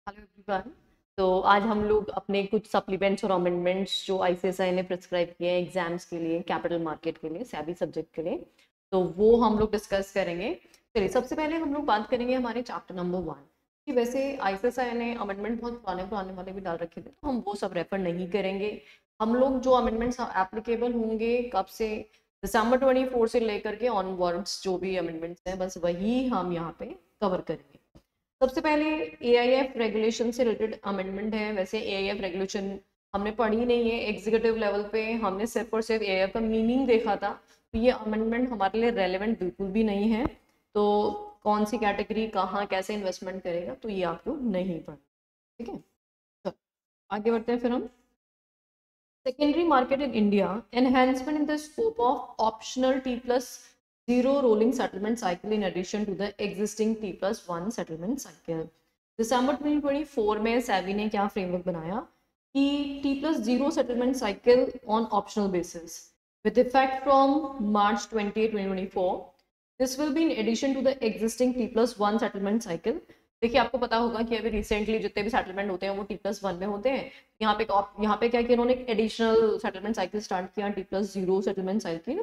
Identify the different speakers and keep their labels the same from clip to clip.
Speaker 1: Hello everyone. तो आज हम लोग अपने कुछ सप्लीमेंट्स और अमेंडमेंट्स जो आईसीएसआई ने प्रिस्क्राइब किए हैं एग्जाम्स के लिए, कैपिटल मार्केट के लिए, सैबी सब्जेक्ट के लिए, तो वो हम लोग डिस्कस करेंगे। चलिए, सबसे पहले हम लोग बात करेंगे हमारे चैप्टर नंबर 1 कि वैसे आईसीएसआई ने अमेंडमेंट बहुत पुराने पुराने वाले भी डाल रखे थे, तो हम वो सब रेफर नहीं करेंगे। हम लोग जो अमेंडमेंट्स एप्लीकेबल होंगे कब से, दिसंबर 24 से लेकर के ऑनवर्ड्स जो भी अमेंडमेंट्स हैं, बस वही हम यहाँ पे कवर करेंगे। सबसे पहले एआईएफ रेगुलेशन से रिलेटेड अमेंडमेंट है। वैसे एआईएफ रेगुलेशन हमने पढ़ी नहीं है एग्जीक्यूटिव लेवल पे, हमने सिर्फ और सिर्फ एआईएफ का मीनिंग देखा था, तो ये अमेंडमेंट हमारे लिए रेलेवेंट बिल्कुल भी नहीं है। तो कौन सी कैटेगरी कहाँ कैसे इन्वेस्टमेंट करेगा, तो ये आपको नहीं पढ़ना। ठीक है, तो आगे बढ़ते हैं फिर हम। Secondary market in India, enhancement in the scope of optional T plus 0 rolling settlement cycle in addition to the existing T plus 1 settlement cycle. दिसंबर 2024 में सेबी ने क्या फ्रेमवर्क बनाया कि T plus 0 settlement cycle on optional basis with effect from March 28, 2024. This will be in addition to the existing T plus 1 settlement cycle. देखिए, आपको पता होगा कि अभी रिसेंटली जितने भी सेटलमेंट होते हैं वो T+1 में होते हैं। यहाँ पे क्या किया इन्होंने, एडिशनल सेटलमेंट साइकिल स्टार्ट किया, T+0 settlement cycle,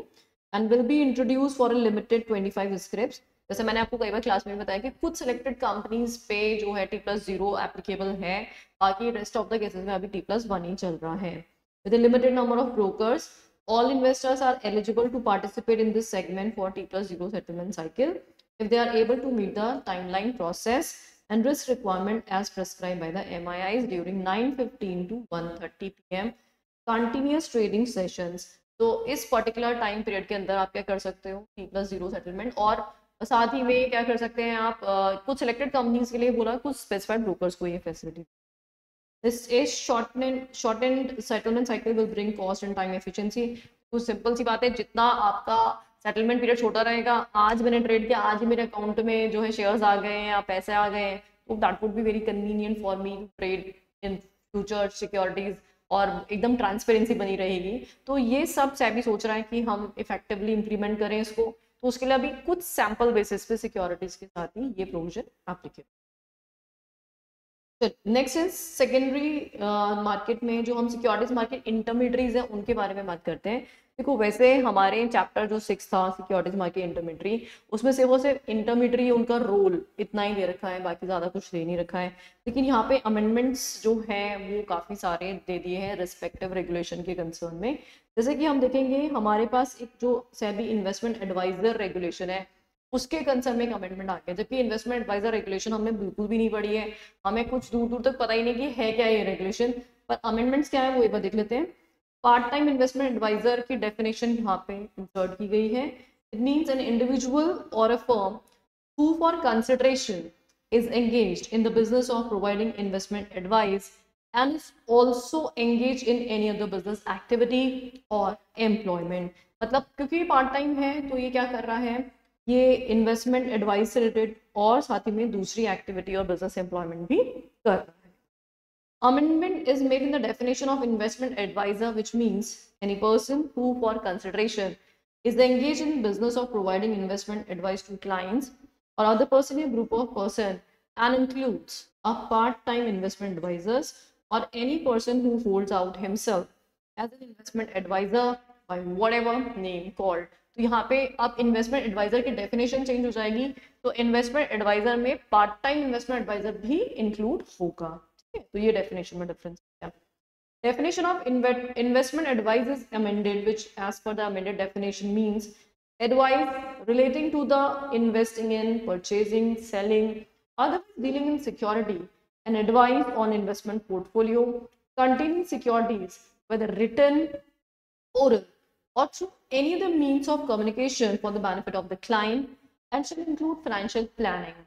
Speaker 1: and will be introduce for a limited 25 scripts. जैसे मैंने आपको कई बार क्लास में बताया कि कुछ सिलेक्टेड कंपनीज पे जो है T+0 एप्लीकेबल है, बाकी रेस्ट ऑफ द केसेस में अभी T+1 ही चल रहा है। With a limited number of brokers, all investors are eligible to participate in this segment for T+0 settlement cycle if they are able to meet the timeline process and risk requirement as prescribed by the MIIs during 9:15 to 1:30 p.m. continuous trading sessions. तो इस particular time period के अंदर आप क्या कर सकते हो, T+0 settlement, और साथ ही में क्या कर सकते हैं आप, कुछ सिलेक्टेड कंपनीज के लिए बोला, कुछ स्पेसिफाइड ब्रोकर्स को ये facility. This is shortened settlement cycle will bring cost and time efficiency. तो सिंपल सी बात है, जितना आपका सेटलमेंट पीरियड छोटा रहेगा, आज मैंने ट्रेड किया, आज ही मेरे अकाउंट में जो है शेयर्स आ गए हैं या पैसे आ गए हैं, तो that would be very convenient for me to trade in future securities, और एकदम ट्रांसपेरेंसी बनी रहेगी। तो ये सब सेबी सोच रहा है कि हम इफेक्टिवली इंप्लीमेंट करें इसको, तो उसके लिए अभी कुछ सैम्पल बेसिस पे सिक्योरिटीज के साथ ही ये provision applicable. Next is secondary market में जो हम सिक्योरिटीज मार्केट इंटरमीडियरीज हैं उनके बारे में बात करते हैं। देखो, वैसे हमारे चैप्टर जो 6 था सिक्योरिटीज मार्केट इंटरमीडियरी, उसमें से वो सिर्फ इंटरमीडियरी उनका रोल इतना ही दे रखा है, बाकी ज़्यादा कुछ दे नहीं रखा है। लेकिन यहाँ पे अमेंडमेंट्स जो हैं वो काफ़ी सारे दे दिए हैं रिस्पेक्टिव रेगुलेशन के कंसर्न में। जैसे कि हम देखेंगे हमारे पास एक जो सेबी इन्वेस्टमेंट एडवाइजर रेगुलेशन है, उसके कंसर्न में एक अमेंडमेंट आ गया, जबकि इन्वेस्टमेंट एडवाइजर रेगुलेशन हमने बिल्कुल भी नहीं पढ़ी है, हमें कुछ दूर दूर तक पता ही नहीं कि है क्या ये रेगुलेशन। पर अमेंडमेंट्स क्या है वो एक बार देख लेते हैं। पार्ट टाइम इन्वेस्टमेंट एडवाइजर की डेफिनेशन यहाँ पे इंसर्ट की गई है। इट मीन्स एन इंडिविजुअल और a firm who for consideration is engaged in the business of providing investment advice and is also engaged in any other business activity or employment। मतलब क्योंकि part time है तो ये क्या कर रहा है, ये इन्वेस्टमेंट एडवाइस से रिलेटेड और साथ ही में दूसरी एक्टिविटी और बिजनेस एम्प्लॉयमेंट भी कर रहा है। Amendment is made in the definition of investment advisor, which means any person who for consideration is engaged in business of providing investment advice to clients or other person in a group of person, and includes a part-time investment advisors or any person who holds out himself as an investment advisor by whatever name called। तो यहाँ पे अब investment adviser की definition change हो जाएगी, तो investment adviser में part time investment adviser भी इंक्लूड होगा। ठीक है, तो ये डेफिनेशन में डिफरेंस है। Definition of investment advice is amended, which as per the amended definition means advice relating to the investing in, purchasing, selling, otherwise dealing in security, and advice on investment portfolio containing securities, whether written, oral, or through any other means of communication for the benefit of the client, and shall include financial planning,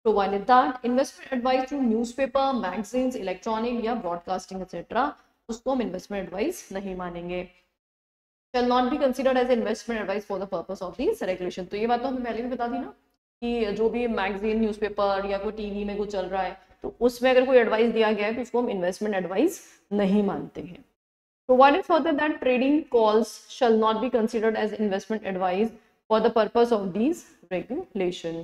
Speaker 1: provided that investment advice through newspaper, magazines, electronic या broadcasting etc. उसको हम investment advice नहीं मानेंगे। shall not be considered as investment advice for the purpose of this regulation। तो ये बात तो हमें पहले भी बता दी ना कि जो भी मैगजीन, न्यूज़पेपर या कोई टीवी में कुछ चल रहा है तो उसमें अगर कोई एडवाइस दिया गया है तो उसको हम इन्वेस्टमेंट एडवाइस नहीं मानते हैं। Provided further that trading calls shall not be considered as investment advice for the purpose of these regulation।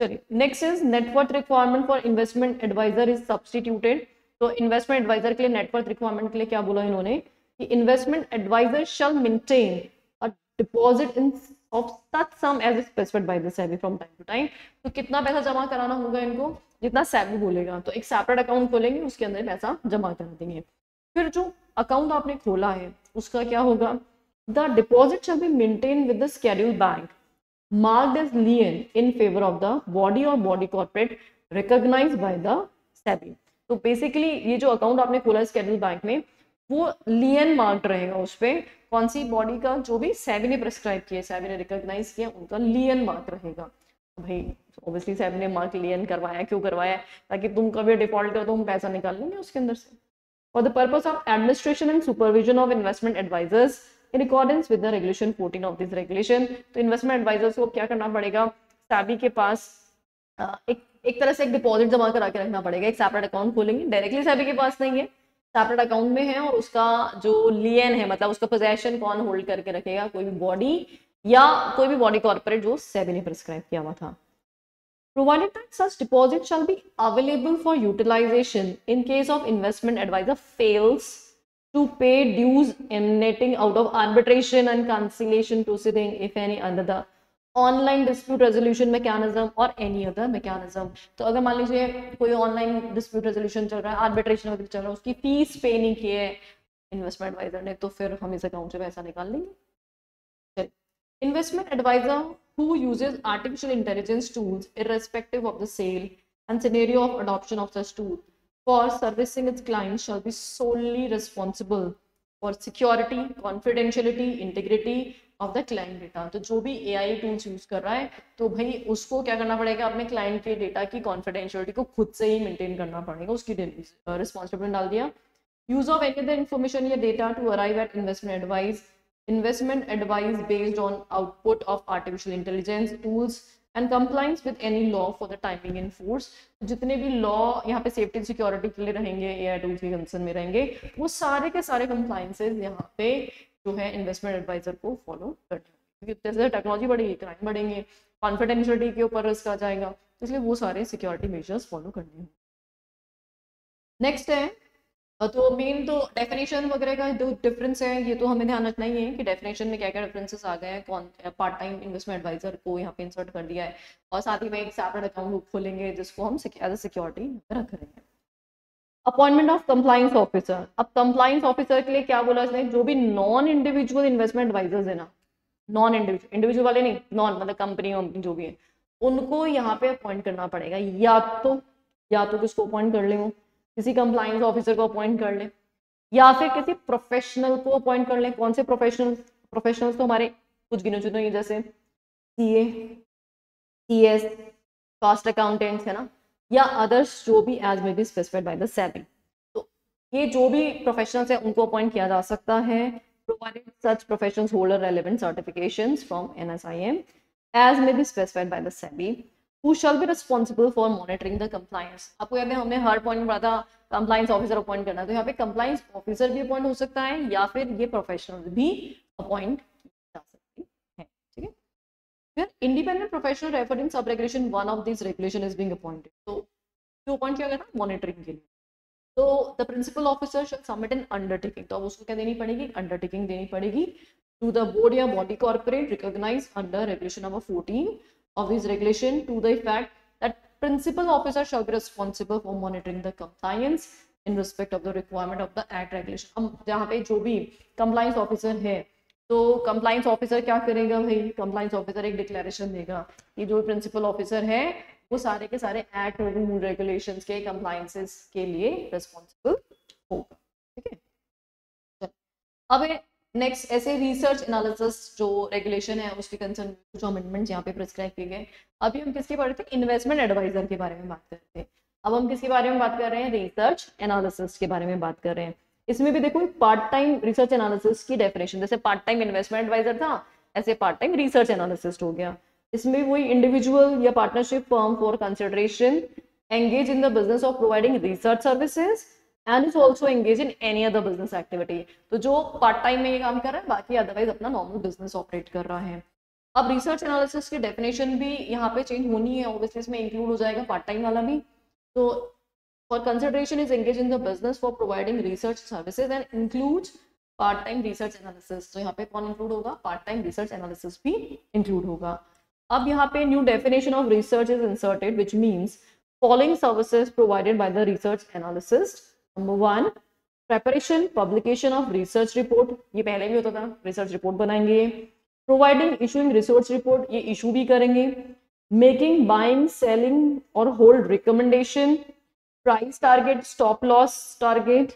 Speaker 1: चलिए next is net worth requirement for investment adviser is substituted. तो इन्वेस्टमेंट एडवाइजर के लिए net worth requirement के लिए क्या बोला इन्होंने कि investment adviser shall maintain a deposit in of such sum as specified by the SEBI from time to time. तो कितना पैसा जमा कराना होगा इनको, जितना सेबी बोलेगा। तो एक सेपरेट अकाउंट खोलेंगे, उसके अंदर पैसा जमा कर देंगे। फिर जो अकाउंट आपने खोला है उसका क्या होगा, the deposit shall be maintain with the schedule bank marked as lien in favor of the body or body corporate recognized by the SEBI। तो बेसिकली ये जो अकाउंट आपने खोला है स्केड्यूल बैंक में, वो लियन मार्क्ड रहेगा उस पे, कौन सी बॉडी का, जो भी सेबी ने प्रिस्क्राइब किया, सेबी ने रिकॉग्नाइज किया, उनका लियन मार्क रहेगा। भाई ऑब्वियसली सेबी ने मार्क लियन करवाया, क्यों करवाया, ताकि तुम कभी डिफॉल्ट करो तो हम पैसा निकाल लेंगे उसके अंदर से। For the purpose of administration and supervision of investment advisers in accordance with the regulation 14 of this regulation. तो इन्वेस्टमेंट एडवाइजर्स को क्या करना पड़ेगा, सेबी के पास एक तरह से एक डिपॉजिट जमा करा के रखना पड़ेगा, एक सेपरेट अकाउंट खोलेंगे, डायरेक्टली सेबी के पास नहीं है, सेपरेट अकाउंट में है, और उसका जो लियन है, मतलब उसका पोजेशन कौन होल्ड करके रखेगा, कोई भी बॉडी या कोई भी बॉडी कॉर्पोरेट जो सेबी ने प्रिस्क्राइब किया हुआ था। Provided that such deposit shall be available for utilization in case of investment advisor fails to pay dues emanating out of arbitration and conciliation proceeding, if any, under the online dispute resolution mechanism or any other mechanism। तो अगर मान लीजिए कोई online dispute resolution चल रहा है, arbitration वगैरह चल रहा है, उसकी फीस पे नहीं की है इन्वेस्टमेंट एडवाइजर ने, तो फिर हम इस अकाउंट से पैसा निकाल लेंगे। Investment adviser who uses artificial intelligence tools irrespective of the sale and scenario of adoption of such tool for servicing its clients shall be solely responsible for security, confidentiality, integrity of the client data। तो जो भी AI tools use कर रहा है, तो भाई उसको क्या करना पड़ेगा, अपने क्लाइंट के डेटा की कॉन्फिडेंशियलिटी को खुद से ही मेंटेन करना पड़ेगा, उसकी रिस्पॉन्सिबिलिटी डाल दिया। Use of any other information या data to arrive at investment advice, investment advice based on output of artificial intelligence tools and compliance with any law for the timing in force। जितने भी law यहाँ पे safety security के लिए रहेंगे, AI tools के concern में रहेंगे, वो सारे के सारे कंप्लायंसेस यहाँ पे जो है इन्वेस्टमेंट एडवाइजर को फॉलो करना है, क्योंकि जैसे टेक्नोलॉजी बढ़ेगी, क्राइम बढ़ेंगे, कॉन्फिडेंशियलिटी के ऊपर रिस्क आ जाएगा, इसलिए वो सारे सिक्योरिटी मेजर्स फॉलो करने हैं। नेक्स्ट है, तो मेन तो डेफिनेशन वगैरह का जो डिफरेंस है, ये तो हमें ध्यान रखना ही है कि डेफिनेशन में क्या क्या डिफरेंसेस आ गए हैं, कौन पार्ट टाइम इन्वेस्टमेंट एडवाइजर को यहाँ पे इंसर्ट कर दिया है, और साथ ही में एक सेपरेट अकाउंट खोलेंगे जिसको हम एज अ सिक्योरिटी रख रहे हैं। Appointment of compliance officer. अब कंप्लाइंस ऑफिसर के लिए क्या बोला इसने, जो भी नॉन इंडिविजुअल इन्वेस्टमेंट एडवाइजर्स है ना, नॉन इंडिविजुअल, इंडिविजुअल वाले नहीं, नॉन मतलब कंपनी जो भी है, उनको यहाँ पे अपॉइंट करना पड़ेगा। या तो किसको अपॉइंट कर ले, वो किसी कंप्लाइंस ऑफिसर को अपॉइंट कर ले, या फिर किसी प्रोफेशनल को अपॉइंट कर ले। कौन से प्रोफेशनल्स तो हमारे कुछ गिने चुने हैं, जैसे सीए, सीएस, कॉस्ट अकाउंटेंट्स है ना, या अदर्स जो भी as may be specified by the SEBI. तो ये जो भी प्रोफेशनल्स है उनको अपॉइंट किया जा सकता है, provided such professionals hold relevant certifications from NSIM as may be specified by the SEBI who shall be responsible for monitoring the compliance। आपको याद है हमने हर पॉइंट में पढ़ा था कंप्लाइंस ऑफिसर अपॉइंट करना, तो यहाँ पे कंप्लाइंस ऑफिसर भी अपॉइंट हो सकता है, या फिर ये प्रोफेशनल भी अपॉइंट जा सकती है, ठीक है। फिर independent professional referred in sub regulation 1 of this regulation is being appointed. तो क्यों अपॉइंट किया गया था, मॉनिटरिंग के लिए। तो the principal officer shall submit an undertaking, तो अब उसको क्या देनी पड़ेगी, अंडरटेकिंग देनी पड़ेगी टू द बोर्ड या body corporate recognise under regulation number 14 of this regulation to the effect that principal officer shall be responsible for monitoring the compliance in respect of the requirement of the act regulation। हम जहाँ पे जो भी compliance officer है, तो compliance officer क्या करेगा भाई, compliance officer एक डिक्लेरेशन देगा कि जो प्रिंसिपल ऑफिसर है वो सारे के सारे एक्ट और रूल रेगुलेशंस के कंप्लायंसेस के लिए रिस्पॉन्सिबल होगा, ठीक है। अब नेक्स्ट ऐसे रिसर्च एनालिसिस जो रेगुलेशन है उसके कंसर्न कुछ अमेंडमेंट्स यहाँ पे प्रिस्क्राइब किए गए। अभी हम किसके बारे में थे, इन्वेस्टमेंट एडवाइजर के बारे में बात कर रहे थे, अब हम किसके बारे में बात कर रहे हैं, रिसर्च एनालिसिस के बारे में बात कर रहे हैं। इसमें भी देखो पार्ट टाइम रिसर्च एनालिसिस की डेफिनेशन, जैसे पार्ट टाइम इन्वेस्टमेंट एडवाइजर था, ऐसे पार्ट टाइम रिसर्च एनालिसिस्ट हो गया। इसमें वही इंडिविजुअल या partnership firm for consideration engage in the business of providing research services and is also engaged in any other business activity। तो जो पार्ट टाइम में ये काम कर रहा है, बाकी अदरवाइज अपना नॉर्मल बिजनेस ऑपरेट कर रहा है। अब रिसर्च एनालिसिस की डेफिनेशन भी यहाँ पे चेंज होनी है, ऑब्वियसली इसमें इंक्लूड हो जाएगा पार्ट टाइम वाला भी। तो for consideration is engage in the business for providing research services and includes part time research analysis. तो यहाँ पे कौन इंक्लूड होगा, पार्ट टाइम रिसर्च एनालिसिस भी इंक्लूड होगा। अब यहाँ पे new definition of research is inserted which means following services provided by the research analyst. Number 1, preparation publication of research report, ये पहले भी होता था, रिसर्च रिपोर्ट बनाएंगे। प्रोवाइडिंग इशूइंग रिसर्च रिपोर्ट, ये इशू भी करेंगे। मेकिंग बाइंग सेलिंग और hold recommendation, price target stop loss target,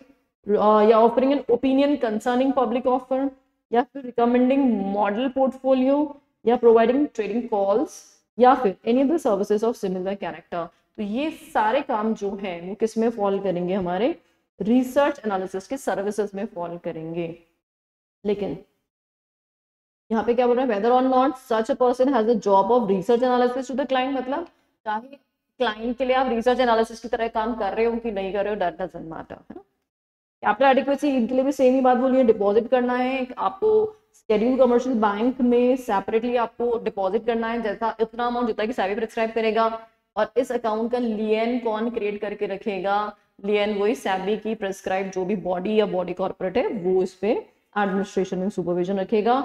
Speaker 1: या offering an opinion concerning public offer, या फिर रिकमेंडिंग मॉडल पोर्टफोलियो, या प्रोवाइडिंग ट्रेडिंग कॉल्स, या फिर any other services of similar character. तो ये सारे काम जो है वो किस में फॉल करेंगे, हमारे रिसर्च एनालिसिस के सर्विसेज में फॉल करेंगे। लेकिन यहाँ पे क्या बोल रहा है, whether or not such a person has a job of research analysis to the client, मतलब चाहे क्लाइंट के लिए आप रिसर्च एनालिसिस की तरह काम कर रहे हो कि नहीं कर रहे हो, दैट डजंट मैटर, है ना। कैपिटल एडिक्वेसी, इनके लिए भी सेम ही बात बोली है, डिपॉजिट करना है आपको शेड्यूल कमर्शियल बैंक में सेपरेटली आपको डिपॉजिट करना है, जैसा इतना अमाउंट जितना कि सेबी प्रिस्क्राइब करेगा। और इस अकाउंट का लियन कौन क्रिएट करके रखेगा, लियन वही सेबी की प्रिस्क्राइब जो भी बॉडी या बॉडी कॉर्पोरेट है वो इस पे एडमिनिस्ट्रेशन एंड सुपरविजन रखेगा।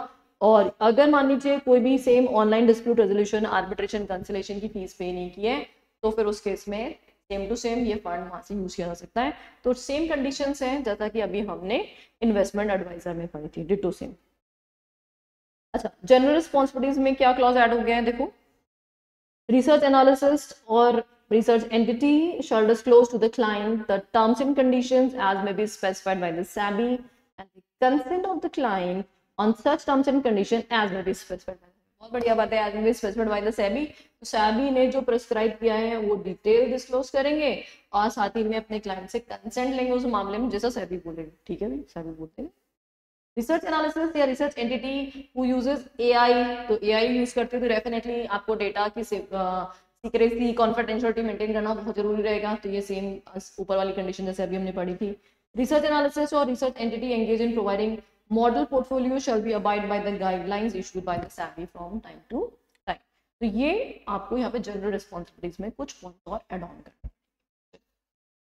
Speaker 1: और अगर मान लीजिए कोई भी same online dispute resolution arbitration conciliation की फीस पे नहीं की है, तो फिर उस केस में सेम टू सेम ये फंड वहां से यूज किया जा सकता है। तो सेम कंडीशंस हैं जैसा कि अभी हमने इन्वेस्टमेंट एडवाइजर में पढ़ी थी, डिटो सेम। अच्छा, जनरल रिस्पॉन्सिबिलिटीज में क्या क्लॉज ऐड हो गया है, देखो, रिसर्च एनालिसिस्ट और research entity shall disclose to the client the terms and conditions as may be specified by the SEBI and the consent of the client on such terms and conditions as may be specified by the SEBI। बहुत बढ़िया बात है, as may be specified by the SEBI। तो SEBI ने जो prescribe किया है वो डिटेल डिस्क्लोज करेंगे और साथ ही में अपने क्लाइंट से कंसेंट लेंगे उस मामले में जैसा SEBI बोलेगा। ठीक है भाई, SEBI बोलते हैं। रिसर्च एनालिसिस या research entity who uses AI, तो एआई यूज करते तो डेफिनेटली आपको डेटा की सीक्रेसी कॉन्फिडेंशियलिटी मेंटेन करना बहुत जरूरी रहेगा। तो ये सेम ऊपर वाली कंडीशन जैसे अभी हमने पढ़ी थी। रिसर्च एनालिसिस और research entity engage in providing model portfolio shall be abide by the guidelines issued by the SEBI from time to time. तो ये आपको यहाँ पे जनरल रिस्पॉन्सिबिलिटीज में कुछ पॉइंट और एड ऑन करना।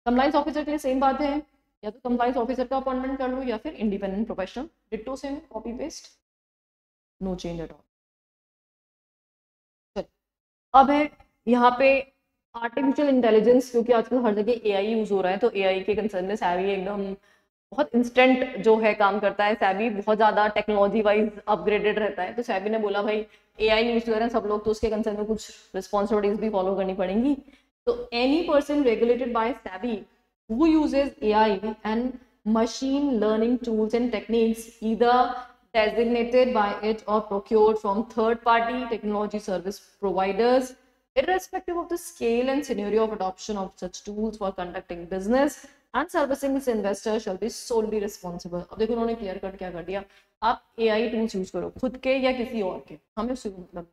Speaker 1: कंप्लायंस ऑफिसर के लिए सेम बात है, या तो कंप्लायंस ऑफिसर का अपॉइंटमेंट कर लो या फिर independent professional, ditto same, copy paste, no change at all. चलिए, अब है यहाँ पे आर्टिफिशियल इंटेलिजेंस, क्योंकि आजकल हर जगह एआई यूज हो रहा है, तो एआई के कंसर्न में SEBI एकदम बहुत इंस्टेंट जो है काम करता है। SEBI बहुत ज्यादा टेक्नोलॉजी वाइज अपग्रेडेड रहता है, तो SEBI ने बोला भाई एआई यूज कर रहे हैं सब लोग, तो उसके कंसर्न में कुछ रिस्पॉन्सिबिलिटीज भी फॉलो करनी पड़ेंगी। तो any person regulated by SEBI who uses AI and machine learning tools and techniques either designated by it or procured from third-party technology service providers, irrespective of the scale and scenario of adoption of such tools for conducting business and servicing its investor shall be solely responsible। अब देखो उन्होंने clear cut क्या कर दिया, आप AI tools use करो खुद के या किसी और के, हमें उससे मतलब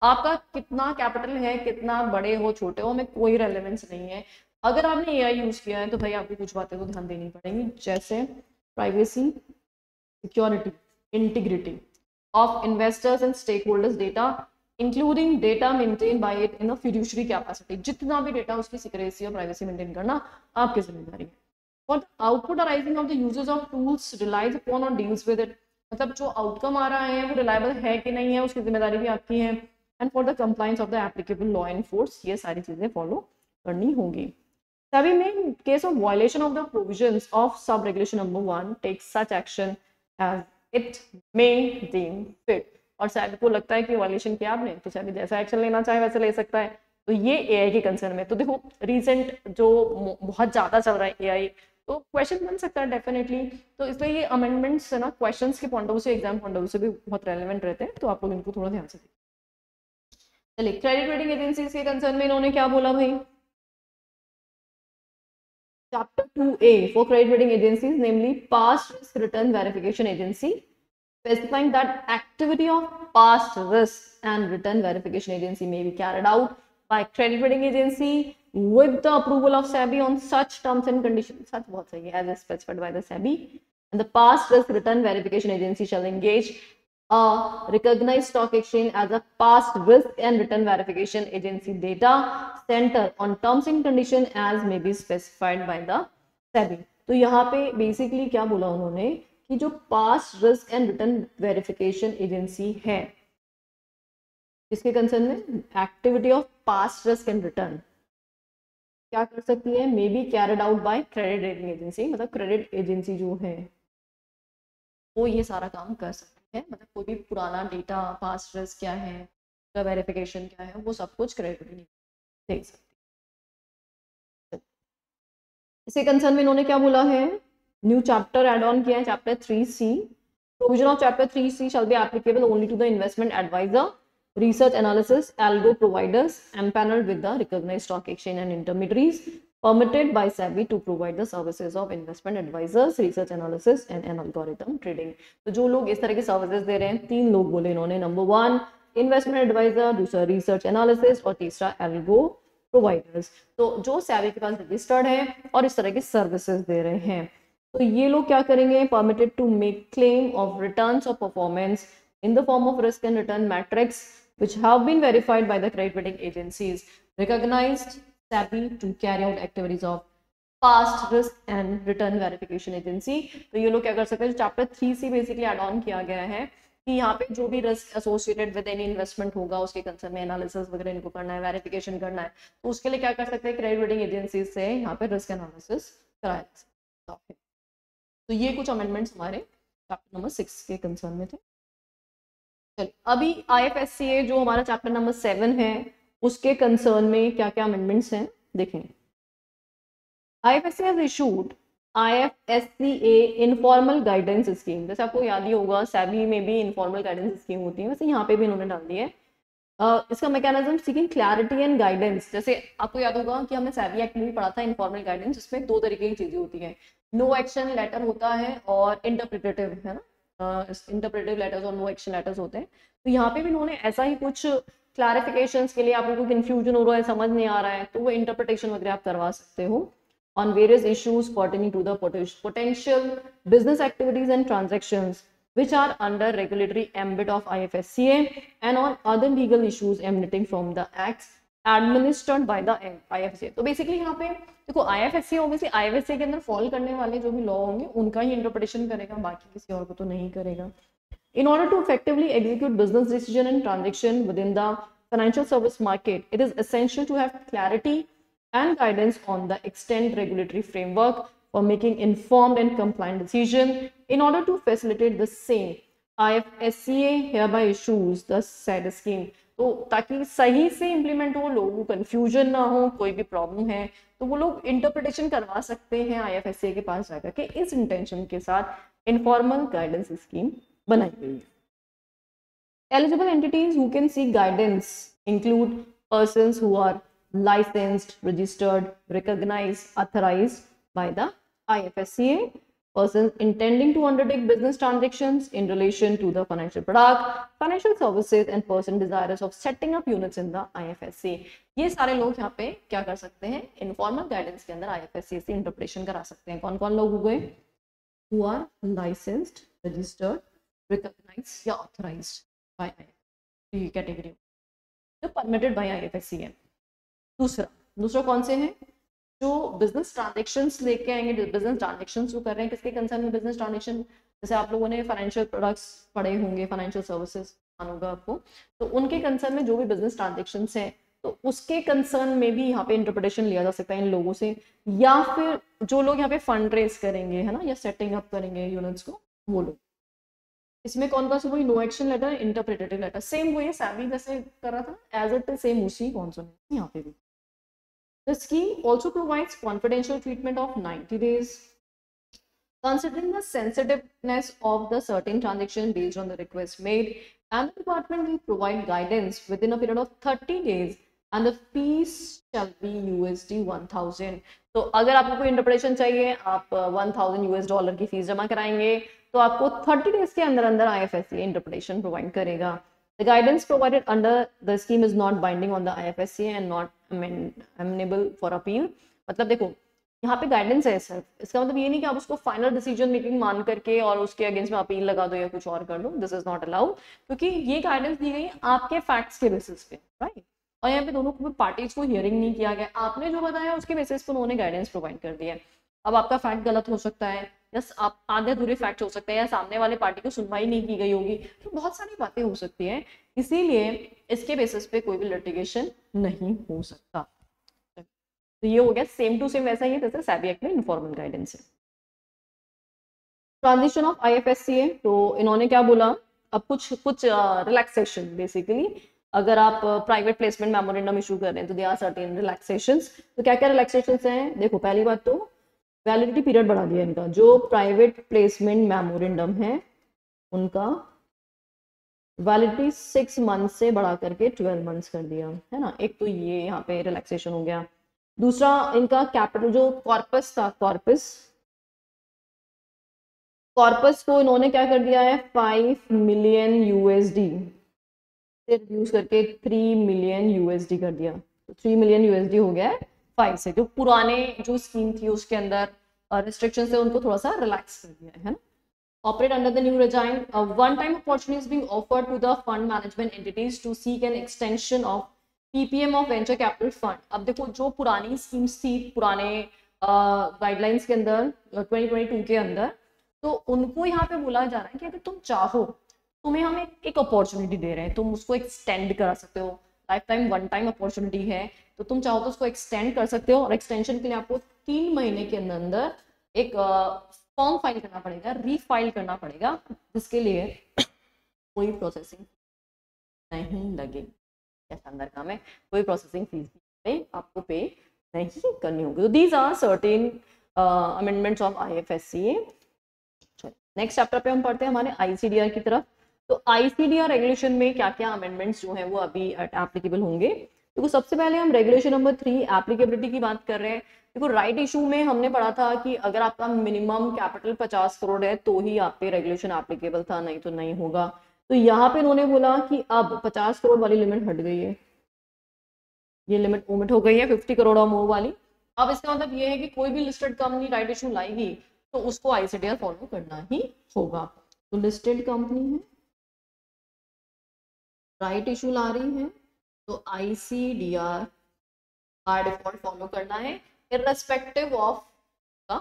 Speaker 1: आपका कितना कैपिटल है, कितना बड़े हो छोटे हो, हमें कोई रेलेवेंस नहीं है। अगर आपने एआई यूज किया है तो भाई आपको कुछ बातें तो ध्यान देनी पड़ेंगी, जैसे privacy, security, integrity of investors and stake holders data, including data maintain by it in a fiduciary capacity. जितना भी डेटा उसकी सिक्रेसी और प्राइवेसी मेंटेन करना आपकी जिम्मेदारी है। For the output arising of the uses of tools relies upon और deals with it, मतलब जो आउटकम आ रहा है वो रिलायबल है कि नहीं है, उसकी जिम्मेदारी भी आपकी है। And for the compliance of the applicable law and force, ये सारी चीजें फॉलो करनी होंगी। SEBI may, in case of violation of the provisions of sub-regulation number 1, take such action as it may deem fit। और SEBI को लगता है कि वायलेशन किया आपने, तो SEBI जैसा एक्शन लेना चाहे वैसे ले सकता है। तो ये एआई के कंसर्न में, तो देखो रिसेंट जो बहुत ज्यादा चल रहा है एआई, तो क्वेश्चन बन सकता है डेफिनेटली। तो इसलिए ये अमेंडमेंट्स है ना, क्वेश्चंस के पॉइंट ऑफ व्यू से, एग्जाम पॉइंट ऑफ व्यू से भी बहुत रेलेवेंट रहते हैं, तो आप लोग इनको थोड़ा ध्यान से देखिए। चलिए, क्रेडिट रेटिंग एजेंसीज के कंसर्न में इन्होंने क्या बोला भाई, Chapter 2A for credit rating agencies, namely past risk return verification agency, specifying that activity of past risk and return verification agency may be carried out by credit rating agency with the approval of SEBI on such terms and conditions, such बहुत सही है, as specified by the SEBI, and the past risk return verification agency shall engage a recognized stock exchange as a past risk and return verification agency data center on terms and condition as may be specified by the SEBI. तो यहाँ पे basically क्या बोला उन्होंने कि जो past risk and return verification agency है, इसके कंसर्न में activity of past risk and return क्या कर सकती है, may be carried out by credit rating agency, मतलब क्रेडिट एजेंसी जो है वो ये सारा काम कर सकती है, मतलब कोई भी पुराना डेटा पास्ट रिस्क क्या है, उसका वेरिफिकेशन क्या है, वो सब कुछ क्रेडिट रेटिंग देख सकती है। इसके कंसर्न में इन्होंने क्या बोला है, न्यू चैप्टर एड ऑन किया है, chapter 3C। Provision of chapter 3C shall be applicable only to the investment advisor, research analysis, algo providers empaneled with the recognized stock exchange and intermediaries permitted by SEBI to provide the services of investment advisors, research analysis and an algorithm trading। तो जो लोग इस तरह के services दे रहे हैं, 3 लोग बोले इन्होंने, नंबर 1 इन्वेस्टमेंट एडवाइजर, दूसरा रिसर्च एनालिसिस और तीसरा एल्गो प्रोवाइडर्स। तो जो SEBI के पास रजिस्टर्ड है और इस तरह के सर्विसेज दे रहे हैं, तो ये लोग क्या करेंगे, permitted to make claim of returns of performance in the form of risk and return metrics which have been verified by the credit rating agencies recognized SEBI to carry out activities of past risk and return verification agency। तो ये लोग क्या कर सकते हैं, chapter 3C basically add on किया गया है कि यहाँ पे जो भी risk associated with any investment होगा उसके कंसर्न में एनालिसिस वगैरह इनको करना है, वेरिफिकेशन करना है, तो उसके लिए क्या कर सकते हैं, क्रेडिट रेटिंग एजेंसी से यहाँ पे रिस्क एनालिसिस कराया जा सकता है। तो ये कुछ अमेंडमेंट्स हमारे चैप्टर नंबर 6 के कंसर्न में थे। चलिए अभी IFSCA जो हमारा चैप्टर नंबर 7 है उसके कंसर्न में क्या क्या अमेंडमेंट्स हैं देखेंगे। IFSCA has issued IFSCA informal guidance scheme, जैसे आपको याद ही होगा SEBI में भी इनफॉर्मल गाइडेंस स्कीम होती है, वैसे यहाँ पे भी इन्होंने डाल दी है। इसका mechanism seeking clarity and guidance, जैसे आपको याद होगा कि हमने SEBI एक्ट में भी पढ़ा था इनफॉर्मल गाइडेंस, जिसमें 2 तरीके की चीजें होती हैं, नो एक्शन लेटर होता है और इंटरप्रिटेटिव, है ना, इंटरप्रेटिव लेटर्स और नो एक्शन लेटर्स होते हैं। तो यहाँ पे भी इन्होंने ऐसा ही कुछ क्लैरिफिकेशंस के लिए, आप लोगों को कंफ्यूजन हो रहा है, समझ नहीं आ रहा है, तो वो इंटरप्रिटेशन वगैरह आप करवा सकते हो on various issues pertaining to the potential business activities and transactions which are under regulatory ambit of IFSCA and on other legal issues emanating from the acts administered by the IFSCA। तो basically यहाँ पे देखो IFSCA obviously IFSCA के अंदर fall करने वाले जो भी लॉ होंगे उनका ही इंटरप्रिटेशन करेगा, बाकी किसी और को तो नहीं करेगा। In order to effectively execute business decision and transaction within the financial service market, it is essential to have clarity and guidance on the extent regulatory framework for making informed and compliant decision. In order to facilitate the same, IFSCA hereby issues the said scheme। तो ताकि सही से implement हो, लोगों को confusion ना हो, कोई भी प्रॉब्लम है तो वो लोग इंटरप्रिटेशन करवा सकते हैं IFSCA के पास जाकर के, इस इंटेंशन के साथ इनफॉर्मल गाइडेंस स्कीम बनाई गई है। Eligible entities who can seek guidance include persons who are licensed, registered, recognized, authorized by the IFSCA, persons intending to undertake business transactions in relation to the financial product, financial services, and person desirous of setting up units in the IFSCA। ये सारे लोग यहाँ पे क्या कर सकते हैं, informal guidance के अंदर IFSCA से इंटरप्रिटेशन करा सकते हैं। कौन कौन लोग हो गए, who are licensed, registered, recognized या authorized by IFSCA, कैटेगरी जो परमिटेड बाय IFSCA है। दूसरा कौन से हैं, जो बिजनेस ट्रांजेक्शन्स लेके आएंगे, बिजनेस ट्रांजेक्शन्स जो कर रहे हैं, किसके कंसर्न में बिजनेस ट्रांजेक्शन, जैसे आप लोगों ने फाइनेंशियल प्रोडक्ट्स पढ़े होंगे, फाइनेंशियल सर्विसेज होगा आपको, तो उनके कंसर्न में जो भी बिजनेस ट्रांजेक्शन्स हैं तो उसके कंसर्न में भी यहाँ पे इंटरप्रिटेशन लिया जा सकता है इन लोगों से, या फिर जो लोग यहाँ पे फंड रेज करेंगे, है ना, या सेटिंग अप करेंगे यूनिट्स को, वो लोग। इसमें कौन कौन सा, वही no action letter, interpretative letter, same वही SEBI जैसे कर रहा था एज इट इज, सेम उसी कौन सा यहाँ पे भी। The scheme also provides confidential treatment of 90 days. Considering the sensitiveness of the certain transaction based on the request made, and the department will provide guidance within a period of 30 days and the fees shall be $1000। तो अगर आपको कोई interpretation चाहिए, आप $1000 की fees जमा कराएंगे तो आपको 30 डेज के अंदर अंदर IFSCA इंटरप्रिटेशन प्रोवाइड करेगा। The guidance provided under the scheme is not binding on the IFSCA and not amenable for appeal। मतलब देखो यहाँ पे गाइडेंस है सर, इसका मतलब ये नहीं कि आप उसको फाइनल डिसीजन मेकिंग मान करके और उसके अगेंस्ट में अपील लगा दो या कुछ और कर दो, दिस इज नॉट अलाउड, क्योंकि ये गाइडेंस दी गई आपके फैक्ट्स के बेसिस पे, राइट। और यहाँ पे दोनों पार्टीज को हियरिंग नहीं किया गया, आपने जो बताया उसके बेसिस पे उन्होंने गाइडेंस प्रोवाइड कर दिया। अब आपका फैक्ट गलत हो सकता है, या आप आधे अधूरे फैक्ट हो सकते हैं, या सामने वाले पार्टी को सुनवाई नहीं की गई होगी, तो बहुत सारी बातें हो सकती हैं, इसीलिए इसके बेसिस पे कोई भी लिटिगेशन नहीं हो सकता। तो ये हो गया सेम टू सेम वैसा ही है जैसे सेबी एक्ट में इनफॉर्मल गाइडेंस है। ट्रांजिशन ऑफ आईएफएससीए, तो इन्होंने क्या बोला, अब कुछ रिलैक्सेशन बेसिकली, अगर आप प्राइवेट प्लेसमेंट मेमोरेंडम इशू कर रहे हैं तो दे आर सर्टेन रिलैक्सेशंस। तो क्या क्या रिलैक्सेशंस हैं, देखो पहली बात तो वैलिडिटी पीरियड बढ़ा दिया इनका, जो प्राइवेट प्लेसमेंट मेमोरेंडम है उनका वैलिडिटी 6 मंथ से बढ़ा करके 12 मंथ्स कर दिया है ना, एक तो ये यहाँ पे रिलैक्सेशन हो गया। दूसरा इनका कैपिटल जो कॉर्पस था, कॉर्पस को इन्होंने क्या कर दिया है 5 मिलियन यूएसडी से रिड्यूस करके 3 मिलियन यूएसडी कर दिया, तो 3 मिलियन यूएसडी हो गया है 5 से। जो पुराने जो स्कीम थी उसके अंदर रिस्ट्रिक्शन से उनको थोड़ा सा रिलैक्स कर दिया है ना। Operate under the new regime. One-time opportunity is being offered to the fund management entities to seek an extension of PPM of venture capital fund. अब देखो जो पुरानी स्कीम्स थी पुराने गाइडलाइंस के अंदर 2022 के अंदर, तो उनको यहाँ पे बोला जा रहा है कि अगर तुम चाहो, तुम्हें हम एक अपॉर्चुनिटी दे रहे हैं, तुम उसको एक्सटेंड करा सकते हो, life time one time opportunity है, तो तुम चाहो तो उसको एक्सटेंड कर सकते हो, और एक्सटेंशन के लिए आपको 3 महीने के अंदर एक फॉर्म फाइल करना पड़ेगा, रीफाइल करना पड़ेगा, जिसके लिए कोई प्रोसेसिंग नहीं लगेगी। क्या शानदार काम है, कोई प्रोसेसिंग फीस भी आपको पे नहीं करनी होगी। तो these are certain amendments of IFSCA. Next chapter पे हम पढ़ते हैं हमारे आईसीडीआर की तरफ। तो आईसीडीआर रेगुलेशन में क्या क्या अमेंडमेंट्स जो हैं वो अभी एप्लीकेबल होंगे। तो सबसे पहले हम रेगुलेशन नंबर 3 एप्लीकेबिलिटी की बात कर रहे हैं। देखो राइट इशू में हमने पढ़ा था कि अगर आपका मिनिमम कैपिटल 50 करोड़ है तो ही आप पे रेगुलेशन एप्लीकेबल था, नहीं तो नहीं होगा। तो यहाँ पे उन्होंने बोला कि अब 50 करोड़ वाली लिमिट हट गई है, ये लिमिट ओमिट हो गई है 50 करोड़ और मोर वाली। अब इसका मतलब ये है कि कोई भी लिस्टेड कंपनी राइट इशू लाएगी तो उसको आईसीडीआर फॉलो करना ही होगा। तो लिस्टेड कंपनी है, राइट इशू ला रही है, तो आईसीडीआर बाय डिफॉल्ट फॉलो करना है irrespective of the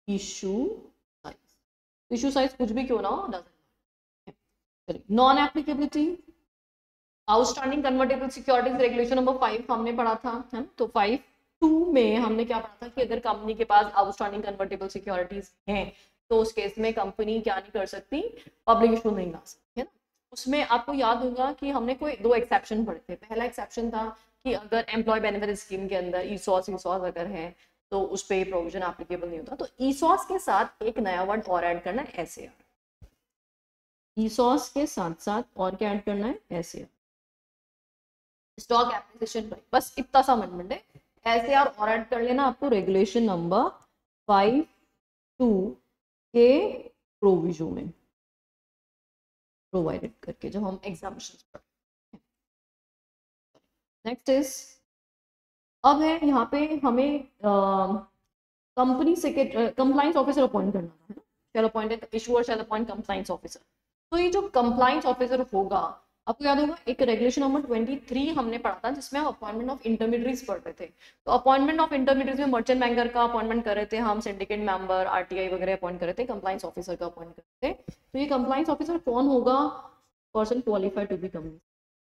Speaker 1: issue size कुछ भी क्यों ना हो, non applicability outstanding convertible securities regulation number 5 हमने पढ़ा था, है ना। तो 5(2) में हमने क्या पढ़ा था कि अगर कंपनी के पास आउटस्टैंडिंग कन्वर्टेबल सिक्योरिटीज हैं तो उस केस में कंपनी क्या नहीं कर सकती, पब्लिक इशू नहीं ला सकती, है ना। उसमें आपको याद होगा कि हमने कोई 2 एक्सेप्शन पढ़े थे। पहला एक्सेप्शन था कि अगर एम्प्लॉय बेनिफिट स्कीम के अंदर ईसॉस अगर है तो उस पर प्रोविजन एप्लीकेबल नहीं होता। तो ईसॉस के साथ एक नया वर्ड और ऐड करना है, एसएआर। ईसॉस के साथ साथ और क्या ऐड करना है, एसएआर, स्टॉक एप्लीकेशन प्राइस, बस इतना सा अमेंडमेंट है। एसएआर और ऐड कर लेना आपको रेगुलेशन नंबर 5(2) के प्रोविजन में प्रोवाइडेड करके जब हम एग्जामिनेशंस पढ़ते हैं। नेक्स्ट इज, अब है यहाँ पे हमें company secretary compliance officer appoint करना है, shall appoint issuer shall appoint compliance officer. तो ये जो कंप्लायंस ऑफिसर होगा, आपको याद होगा एक रेगुलेशन नंबर 23 हमने पढ़ा था जिसमें हम अपॉइंटमेंट ऑफ इंटरमीडिएट्स पढ़ रहे थे। तो अपॉइंटमेंट ऑफ इंटरमीडिएट्स में मर्चेंट बैंकर का अपॉइंटमेंट कर रहे थे हम, सिंडिकेट मेंबर, आरटीआई वगैरह अपॉइंट कर रहे थे, कंप्लायंस ऑफिसर का अपॉइंट कर रहे थे। तो ये कंप्लायंस ऑफिसर कौन होगा, person qualified to be company.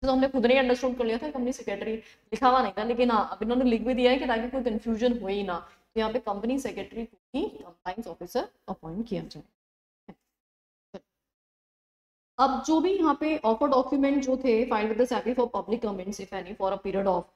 Speaker 1: तो हमने खुद नहीं अंडरस्टैंड कर लिया था, कंपनी सेक्रेटरी लिखा हुआ नहीं था, लेकिन हाँ अब इन्होंने लिख भी दिया है कि ताकि कोई कंफ्यूजन हो ही ना, तो यहाँ पे कंपनी सेक्रेटरी को ही कंप्लायंस ऑफिसर अपॉइंट किया जाए। अब जो भी यहाँ पे ऑफर डॉक्यूमेंट जो थे filed with the SEBI for public comments if any for a period of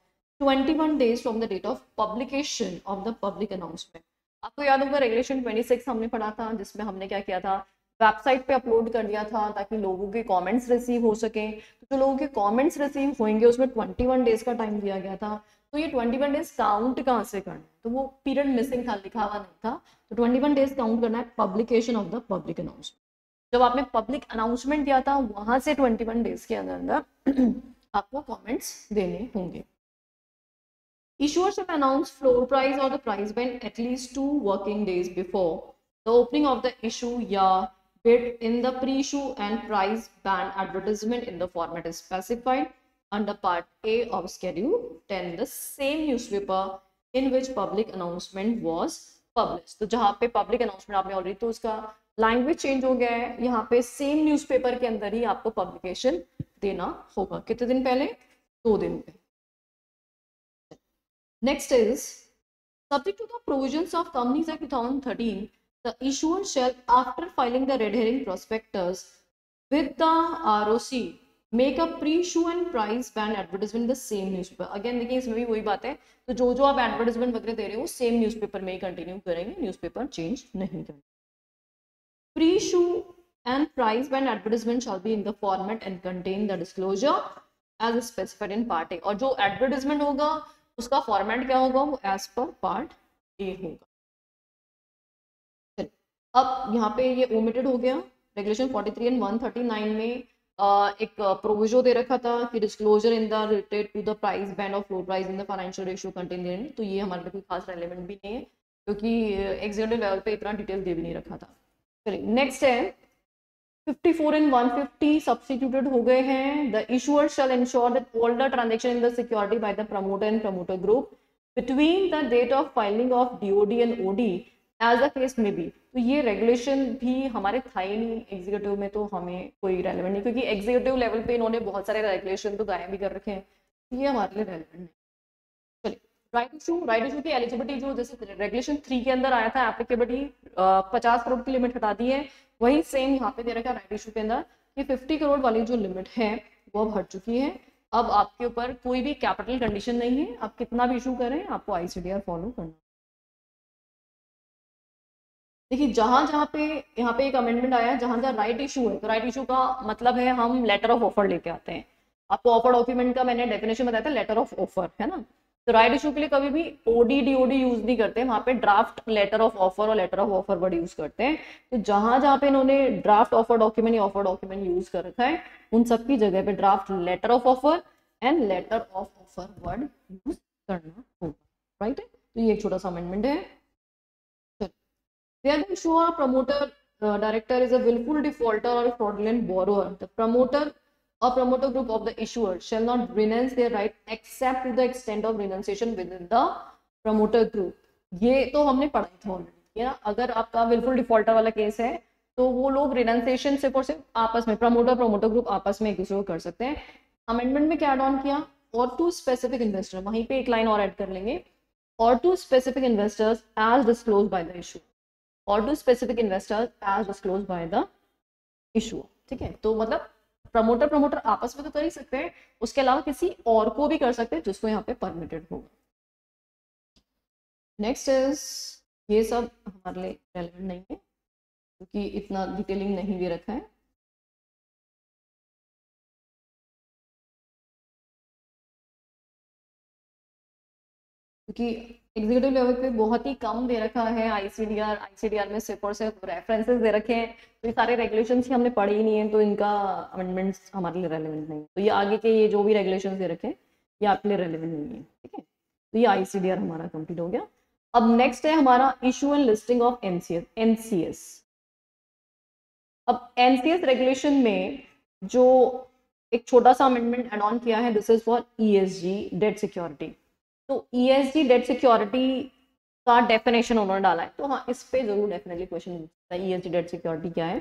Speaker 1: 21 days from the date of publication of the public announcement. आपको याद होगा रेगुलेशन 26 हमने पढ़ा था जिसमें हमने क्या किया था, वेबसाइट पे अपलोड कर दिया था ताकि लोगों के कमेंट्स रिसीव हो सके। तो जो लोगों के कमेंट्स रिसीव होंगे उसमें 21 डेज का टाइम दिया गया था। तो ये 21 डेज काउंट कहाँ से करना है, तो वो पीरियड मिसिंग था, लिखा हुआ नहीं था। तो 21 डेज काउंट करना है publication of the public announcement. जब आपने पब्लिक अनाउंसमेंट दिया था वहां से 21 डेज के अंदर आपको कमेंट्स देने होंगे। Issuer shall announce floor price or the price band at least 2 working days before the opening of the issue या bid in the pre-issue and price band advertisement in the format is specified under Part A of Schedule 10, the same newspaper in which public announcement was published. तो जहाँ पे public announcement आपने already, तो उसका language change हो गया है, यहाँ पे सेम न्यूज़पेपर के अंदर ही आपको पब्लिकेशन देना होगा. कितने दिन पहले? 2 दिन पहले. Next is, subject to the provisions of Companies Act 2013, the issuer shall, after filing the red herring prospectus with the ROC, make a pre-issue and price band advertisement in the same newspaper. Again देखिए इसमें भी वही बात है, तो जो आप advertisement वगैरह दे रहे हो सेम न्यूज़पेपर में ही कंटिन्यू करेंगे, न्यूज़पेपर चेंज नहीं करेंगे. Pre-issue and price band advertisement shall be in the format and contain the disclosure as specified in Part A. और जो एडवर्टाइजमेंट होगा उसका फॉर्मेट क्या होगा? वो एज पर पार्ट ए होगा. अब यहाँ पे ये ओमिटेड हो गया. रेगुलेशन 43 एंड 139 में एक प्रोविजो दे रखा था कि disclosure in the related to the price band of floor price in the financial ratio contain, तो ये हमारे लिए कोई खास रेलेवेंट भी नहीं है क्योंकि एग्जीक्यूटिव लेवल पे इतना डिटेल दे भी नहीं रखा था. चलिए नेक्स्ट है 54 एंड 150 सब्स्टिट्यूटेड हो गए हैं. The issuer shall ensure that all the transaction in the security by the promoter and promoter group between the date of filing of DOD and OD as the case में be. तो ये regulation भी हमारे था ही नहीं executive में, तो हमें कोई रेलेवेंट नहीं क्योंकि एग्जीक्यूटिव लेवल पे इन्होंने बहुत सारे रेगुलेशन तो गायब भी कर रखे हैं, ये हमारे लिए रेलेवेंट नहीं. चलिए राइट इशू की एलिजिबिलिटी जो जैसे रेगुलेशन 3 के अंदर आया था, एप्लीकेबिलिटी 50 करोड़ की लिमिट हटा दी है, वही सेम यहाँ पे दे रखा है राइट इशू के अंदर कि 50 करोड़ वाली जो लिमिट है वो अब हट चुकी है. अब आपके ऊपर कोई भी कैपिटल कंडीशन नहीं है, आप कितना भी इशू करें आपको आईसीडीआर फॉलो करना. देखिए जहां पे यहाँ पे एक अमेंडमेंट आया है, जहां राइट इशू है, तो राइट इशू का मतलब है हम लेटर ऑफ ऑफर लेके आते हैं. आपको ऑफर डॉक्यूमेंट का मैंने डेफिनेशन बताया था, लेटर ऑफ ऑफर है ना. तो राइट इशू के लिए कभी भी ओडी डीओडी यूज नहीं करते, वहां पे ड्राफ्ट लेटर ऑफ ऑफर और letter of offer word use करते हैं. तो जहां पे इन्होंने ड्राफ्ट ऑफर डॉक्यूमेंट या ऑफर डॉक्यूमेंट यूज कर रखा है उन सबकी जगह पे draft letter of offer and letter of offer word use करना होगा. राइट है, तो ये एक छोटा सा अमेंडमेंट है. Where the issuer, promoter, director is a willful defaulter or a fraudulent borrower, the promoter or promoter group of the issuer shall not renounce their right except to the extent of renunciation within the promoter group. ये तो हमने पढ़ा था already ना. अगर आपका willful defaulter वाला case है तो वो लोग रिनाउंसिएशन सिर्फ और सिर्फ आपस में प्रमोटर ग्रुप आपस में एक दूसरे को कर सकते हैं. अमेंडमेंट में क्या ऐड ऑन किया? और टू स्पेसिफिक इन्वेस्टर, वहीं पे एक लाइन और ऐड कर लेंगे, और to specific investors as disclosed by the issue, or to specific investors as disclosed by the issuer. ठीक है, तो मतलब प्रमोटर आपस में तो कर ही सकते हैं, उसके अलावा किसी और को भी कर सकते हैं जिसको यहाँ पे परमिटेड होगा. नेक्स्ट इज, ये सब हमारे लिए रेलेवेंट नहीं है क्योंकि इतना डिटेलिंग नहीं दे रखा है. क्योंकि एग्जीक्यूटिव लेवल पे बहुत ही कम दे रखा है आईसीडीआर में सिर्फ और सिर्फ रेफरेंसेस दे रखे हैं, तो ये सारे रेगुलेशंस ही हमने पढ़े ही नहीं है, तो इनका अमेंडमेंट्स हमारे लिए रेलेवेंट नहीं है. तो ये आगे के ये जो भी रेगुलेशंस दे रखे हैं ये आपके लिए रेलेवेंट नहीं है. ठीक है, तो ये आईसीडीआर हमारा कंप्लीट हो गया. अब नेक्स्ट है हमारा issue and listing of NCS. अब एनसीएस रेगुलेशन में जो एक छोटा सा अमेंडमेंट एड ऑन किया है, this is for ESG debt security. तो ईएसजी डेट सिक्योरिटी का डेफिनेशन उन्होंने डाला है, तो हाँ इस पे जरूर डेफिनेटली क्वेश्चन पूछता है ईएसजी डेट सिक्योरिटी क्या है.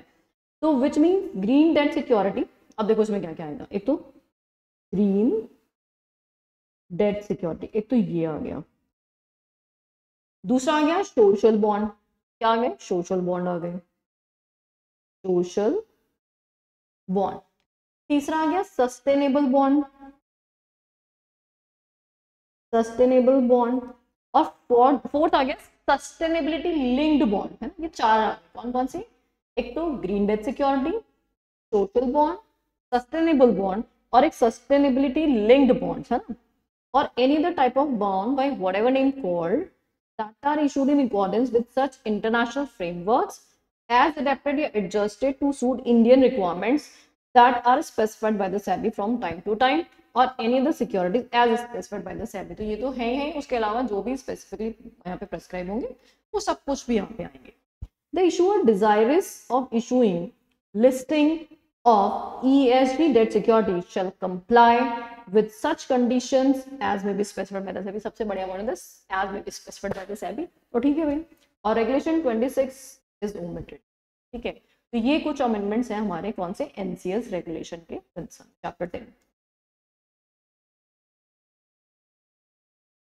Speaker 1: तो which mean green debt security. अब देखो इसमें क्या क्या आएगा, एक तो ग्रीन डेट सिक्योरिटी, एक तो ये आ गया, दूसरा आ गया सोशल बॉन्ड. क्या आ गए? सोशल बॉन्ड आ गए, सोशल बॉन्ड. तीसरा आ गया सस्टेनेबल बॉन्ड, सस्टेनेबल बॉन्ड. और फोर्थ आ गया सस्टेनेबिलिटी लिंक्ड बॉन्ड, है ना. ये चार आ गए. कौन कौन से? एक तो green debt security, social bond, sustainable bond और एक सस्टेनेबिलिटी लिंक्ड बॉन्ड, है ना. और any other type of bond by whatever name called that are issued in accordance with such international frameworks as adapted or adjusted to suit Indian requirements that are specified by the SEBI from time to time. और any other securities as specified by the SEBI. तो ये तो है ही, उसके अलावा जो भी specifically यहाँ पे प्रेस्क्राइब होंगे वो सब कुछ भी यहाँ पे आएंगे। The issuer desirous of issuing listing of ESG debt security shall comply with such conditions as may be specified by the SEBI। सबसे बढ़िया वर्ड है this, as may be specified by the SEBI। तो ठीक है भाई, और regulation 26 is omitted. ठीक है, तो ये कुछ अमेंडमेंट्स हैं हमारे कौन से एनसीएस रेगुलेशन के कंसर्न चैप्टर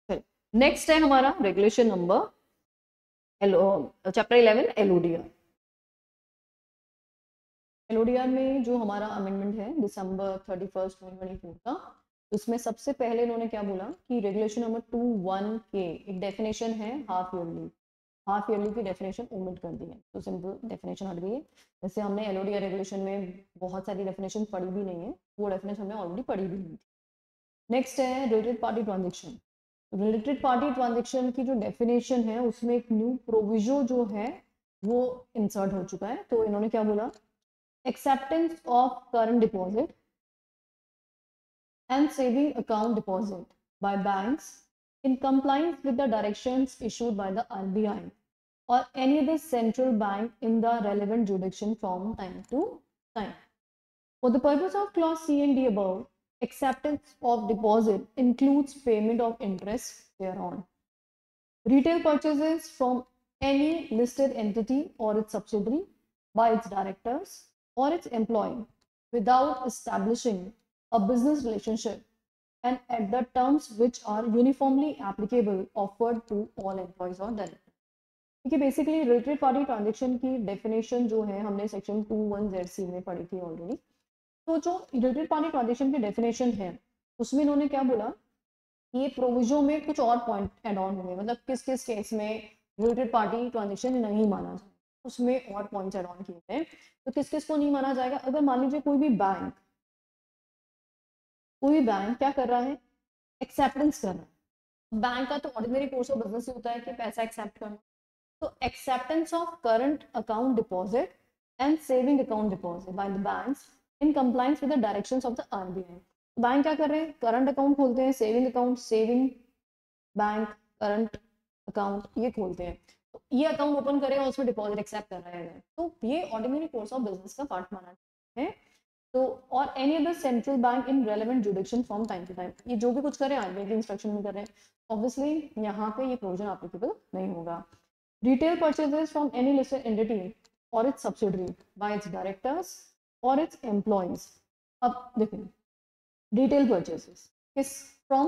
Speaker 1: 10। नेक्स्ट है हमारा regulation number chapter 11 LODR. LODR में जो हमारा अमेंडमेंट है दिसंबर 31 2024 का, उसमें सबसे पहले इन्होंने क्या बोला कि रेगुलेशन नंबर 21 के एक डेफिनेशन है हाफ ईयरली की डेफिनेशन ओमिट कर दी है। तो सिंपल डेफिनेशन हट गई है। जैसे हमने एलओडीआर रेगुलेशन में बहुत सारी डेफिनेशन पढ़ी भी नहीं है, वो डेफिनेशन हमने ऑलरेडी पढ़ी भी नहीं थी। नेक्स्ट है related party transaction. Related party transaction की जो डेफिनेशन है उसमें एक न्यू प्रोविजो जो है वो इंसर्ट हो चुका है। तो इन्होंने क्या बोला, acceptance of current deposit and saving account deposit by banks in compliance with the directions issued by the RBI or any other central bank in the relevant jurisdiction from time to time. For the purpose of clause C and D above, acceptance of deposit includes payment of interest thereon. Retail purchases from any listed entity or its subsidiary by its directors or its employee without establishing a business relationship and at the terms which are uniformly applicable offered to all employees or directors। देखिए basically related party transaction की definition जो है हमने section 21ZC में पढ़ी थी already. तो जो रिलेटेड पार्टी ट्रांजेक्शन की डेफिनेशन है उसमें इन्होंने क्या बोला, ये प्रोविजो में कुछ और पॉइंट एड ऑन हुए, मतलब किस किस केस में रिलेटेड पार्टी ट्रांजेक्शन नहीं माना जाए, उसमें और पॉइंट्स एड ऑन किए थे। तो किस किस को नहीं माना जाएगा, अगर मान लीजिए कोई भी बैंक क्या कर रहा है, एक्सेप्टेंस कर रहा है। बैंक का तो ऑर्डिनरी कोर्स ऑफ बिजनेस होता है कि पैसा एक्सेप्ट करना। तो acceptance of current account deposit and saving account deposit by the banks in compliance with the directions of the RBI. Bank क्या कर रहे हैं, करंट अकाउंट खोलते हैं, saving account, saving bank current account ये खोलते हैं। तो ये अकाउंट ओपन करेगा, उसमें डिपॉजिट एक्सेप्ट कर रहा है, तो ये ऑर्डिनरी कोर्स ऑफ बिजनेस का पार्ट माना है। तो और any other central bank in relevant jurisdiction from time to time, ये जो भी कुछ करें आरबीआई के इंस्ट्रक्शन में कर रहे हैं, ऑब्वियसली यहाँ पे ये प्रोविजन एप्लीकेबल नहीं होगा। Retail purchases from any listed entity और its subsidiary by its directors और इट्स एम्प्लॉइज। अब देखो रिटेल परचेजेस किस फ्रॉम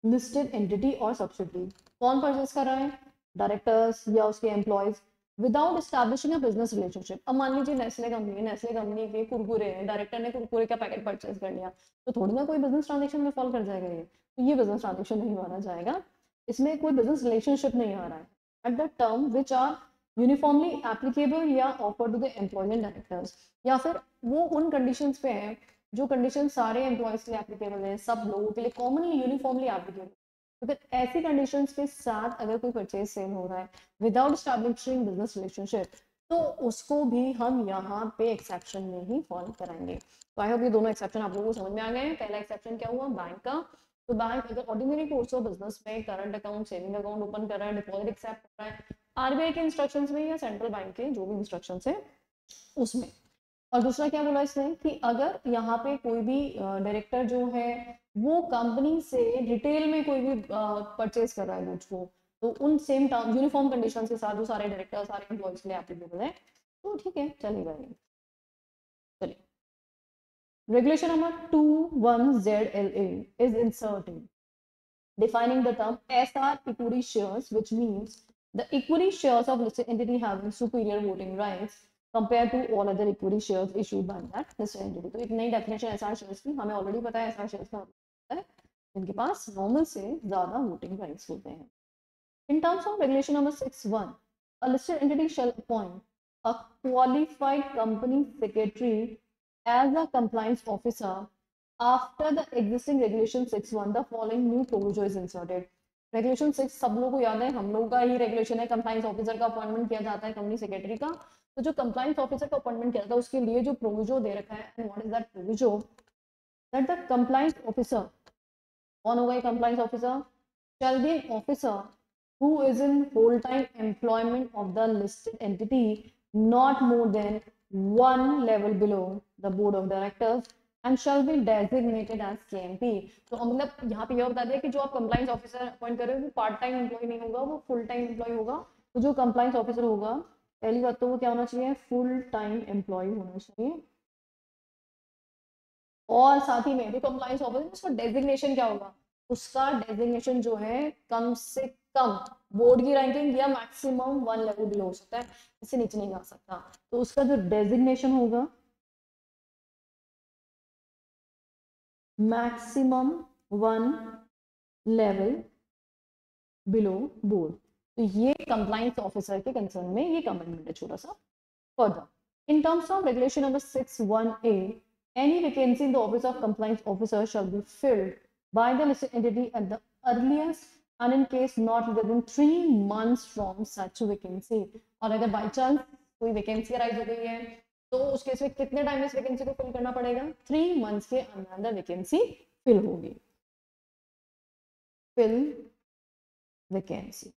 Speaker 1: लिस्टेड एंटिटी और सब्सिडरी, कौन परचेज कर रहा है, डायरेक्टर्स या उसके employees without establishing a business relationship. अब मान लीजिए नेस्ले कंपनी के कुरकुरे हैं, डायरेक्टर ने कुरकुरे का पैकेट परचेज कर लिया, तो थोड़ी ना कोई बिजनेस ट्रांजेक्शन में फॉल कर जाएगा ये, तो ये बिजनेस ट्रांजेक्शन नहीं माना जाएगा, इसमें कोई बिजनेस रिलेशनशिप नहीं आ रहा है। At the term which are uniformly applicable या offer to the employees and directors, या फिर वो उन कंडीशंस पे है जो कंडीशन सारे एम्प्लॉयज के लिए एप्लीकेबल है, सब लोगों के लिए कॉमनली यूनिफॉर्मली एप्लीकेबल। तो फिर ऐसी कंडीशंस के साथ अगर कोई परचेज सेल हो रहा है विदाउट एस्टैब्लिशिंग बिजनेस रिलेशनशिप, तो उसको भी हम यहाँ पे एक्सेप्शन में ही फॉलो कराएंगे। तो आई होप ये दोनों एक्सेप्शन आप लोगों को समझ में आ गए हैं। पहला एक्सेप्शन क्या हुआ, बैंक का। तो बैंक अगर ऑर्डिनरी कोर्स ऑफ बिजनेस में current account, saving account open कर रहा है, डिपॉजिट एक्सेप्ट कर रहा है आरबीआई के इंस्ट्रक्शंस में या सेंट्रल बैंक के जो भी इंस्ट्रक्शंस है उसमें। और दूसरा क्या बोला इसने कि अगर यहाँ पे कोई भी डायरेक्टर जो है वो कंपनी से रिटेल में कोई भी परचेज कर रहा है गुड्स को, तो उन सेम यूनिफॉर्म कंडीशंस के साथ जो सारे डायरेक्टर सारे एम्प्लॉयज के लिए एप्लीकेबल है, तो ठीक है चलेगा ये। चलिए regulation number 21ZLA is inserted defining the term SR equity shares, which means the equity shares of listed entity having superior voting rights compared to all other equity shares issued by that listed entity। तो एक नई definition SR shares की, हमें already पता है SR shares का होता है जिनके पास नॉर्मल से ज्यादा वोटिंग राइट्स होते हैं। In terms of regulation number 6(1), a listed entity shall appoint a qualified company secretary as a compliance officer. After the existing regulation 6(1), the following new proviso is inserted। Regulation 6 सब लोगों को याद है, हम लोगों का ही रेगुलेशन है, कंप्लाइंस ऑफिसर का अपॉइंटमेंट किया जाता है कंपनी सेक्रेटरी का। तो जो कंप्लाइंस ऑफिसर का अपॉइंटमेंट किया था उसके लिए जो प्रोविजो दे रखा है, what is that proviso, that the compliance officer, कौन होगा ये compliance officer, shall be an officer who is in full-time employment of the listed entity not more than one level below the board of directors and shall be designated as KMP। तो मतलब यहाँ पे यह बता दिया कि जो आप कंप्लाइंस ऑफिसर अपॉइंट कर रहे हो वो पार्ट टाइम एम्प्लॉय नहीं होगा, वो फुल टाइम एम्प्लॉय होगा। तो जो कंप्लाइंस ऑफिसर होगा, पहली बात तो वो क्या होना चाहिए, फुल टाइम एम्प्लॉय होना चाहिए। और साथ ही में जो कंप्लाइंस ऑफिसर उसका डेजिग्नेशन क्या होगा, उसका डेजिग्नेशन जो है कम से कम बोर्ड की रैंकिंग या मैक्सिमम 1 लेवल बिलो हो सकता है, इससे नीचे नहीं जा सकता। तो उसका जो डेजिग्नेशन होगा मैक्सिमम 1 लेवल बिलो बोर्ड। तो ये कंप्लाइंस ऑफिसर के कंसर्न में ये कमेंटमेंट है छोटा सा। Further, in terms of regulation number 61A, any vacancy in the office of compliance officer shall be filled by the listed entity at the earliest and in case not within 3 months from such vacancy। और अगर by chance कोई vacancy arise हो गई है तो उस case में कितने टाइम में इस वैकेंसी को फिल करना पड़ेगा, 3 मंथ्स के अंदर वैकेंसी फिल होगी। Fill vacancy.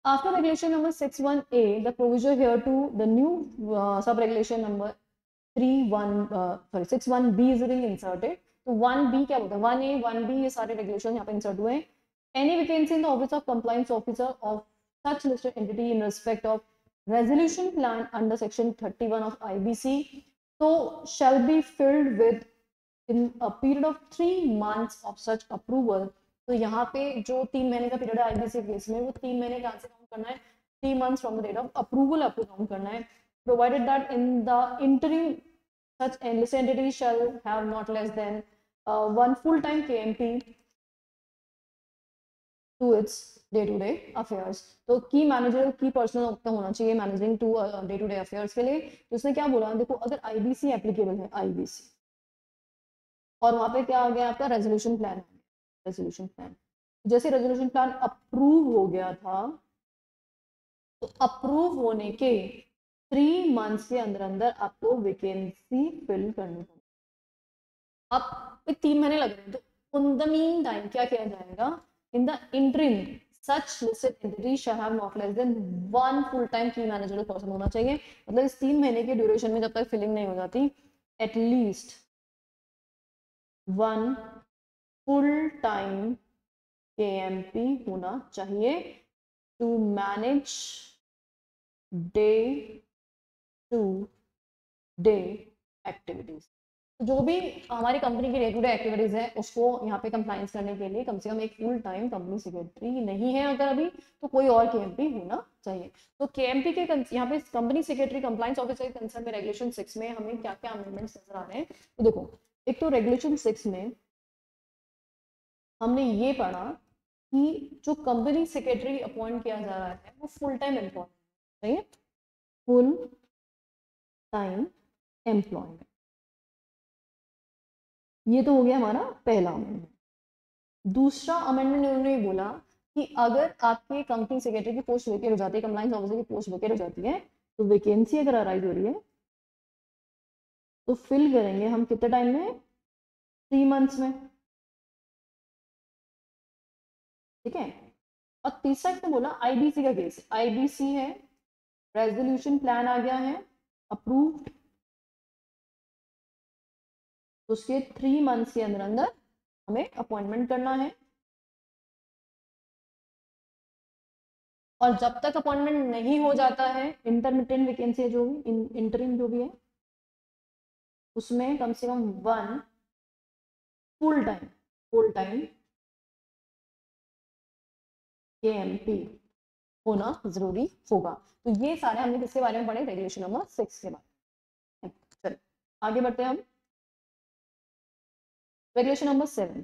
Speaker 1: After regulation number 61A, the provision here to the new sub-regulation number 61B is being inserted. तो 1B क्या होता है, 1A 1B ये सारे रेगुलेशन यहाँ पे इंसर्ट हुए हैं। Any vacancy in the office of compliance officer of such listed entity in respect of resolution plan under section 31 of IBC so shall be filled with in a period of 3 months of such approval। तो यहाँ पे जो 3 महीने का period है IBC case में, वो 3 महीने कहाँ से काउंट करना है, 3 months from the date of approval आपको काउंट करना है। Provided that in the interim such enlisted entity shall have not less than 1 full-time KMP to its day-to-day affairs। तो की मैनेजर की पर्सनल होना चाहिए मैनेजिंग टू डे-टू-डे अफेयर्स के लिए। तो उसने क्या बोला, देखो अगर आईबीसी एप्लीकेबल है, आईबीसी और वहां पे क्या आ गया आपका रेजोल्यूशन प्लान, रेजोल्यूशन प्लान, जैसे रेजोल्यूशन प्लान अप्रूव हो गया था तो अप्रूव होने के 3 मंथ्स के अंदर अंदर आपको वैकेंसी फिल करनी पड़ेगी। अब 3 महीने लग रहे हैं तो इन द मीन टाइम क्या किया जाएगा, इन the interim such listed entity shall have not less than 1 full time की मैनेजर पर्सन होना चाहिए। मतलब इस 3 महीने के ड्यूरेशन में जब तक फिलिंग नहीं हो जाती एटलीस्ट 1 फुल टाइम KMP होना चाहिए to manage day to day activities. जो भी हमारी कंपनी की डे टू डे एक्टिविटीज है उसको यहाँ पे कंप्लायंस करने के लिए कम से कम एक फुल टाइम कंपनी सेक्रेटरी नहीं है अगर अभी, तो कोई और KMP होना चाहिए। तो KMP के यहाँ पे कंपनी सेक्रेटरी कंप्लायंस ऑफिसर के कंसर्न में रेगुलेशन 6 में हमें क्या क्या अमेंडमेंट्स नजर आ रहे हैं। तो देखो, एक तो रेगुलेशन 6 में हमने ये पढ़ा कि जो कंपनी सेक्रेटरी अपॉइंट किया जा रहा है वो फुल टाइम एम्प्लॉय, सही है, फुल टाइम एम्प्लॉयमेंट। ये तो हो गया हमारा पहला अमेंडमेंट। दूसरा अमेंडमेंट उन्होंने बोला कि अगर आपके कंपनी सेक्रेटरी की पोस्ट वेकेट हो जाती है, कंप्लायंस ऑफिसर की पोस्ट वेकेट हो जाती है, तो वैकेंसी अगर अराइज हो रही है तो फिल करेंगे हम कितने टाइम में, 3 मंथ्स में, ठीक है। और तीसरा इसने बोला आईबीसी का केस, आईबीसी है, रेजोल्यूशन प्लान आ गया है अप्रूव्ड, तो उसके 3 मंथ्स के अंदर अंदर हमें अपॉइंटमेंट करना है। और जब तक अपॉइंटमेंट नहीं हो जाता है, इंटरमिटेंट वैकेंसी जो भी इंटरिम जो भी है उसमें कम से कम 1 फुल टाइम KMP होना जरूरी होगा। तो ये सारे हमने किसके बारे में पढ़े, रेगुलेशन नंबर 6 के बारे में। चलो आगे बढ़ते हैं हम, रेगुलेशन नंबर 7।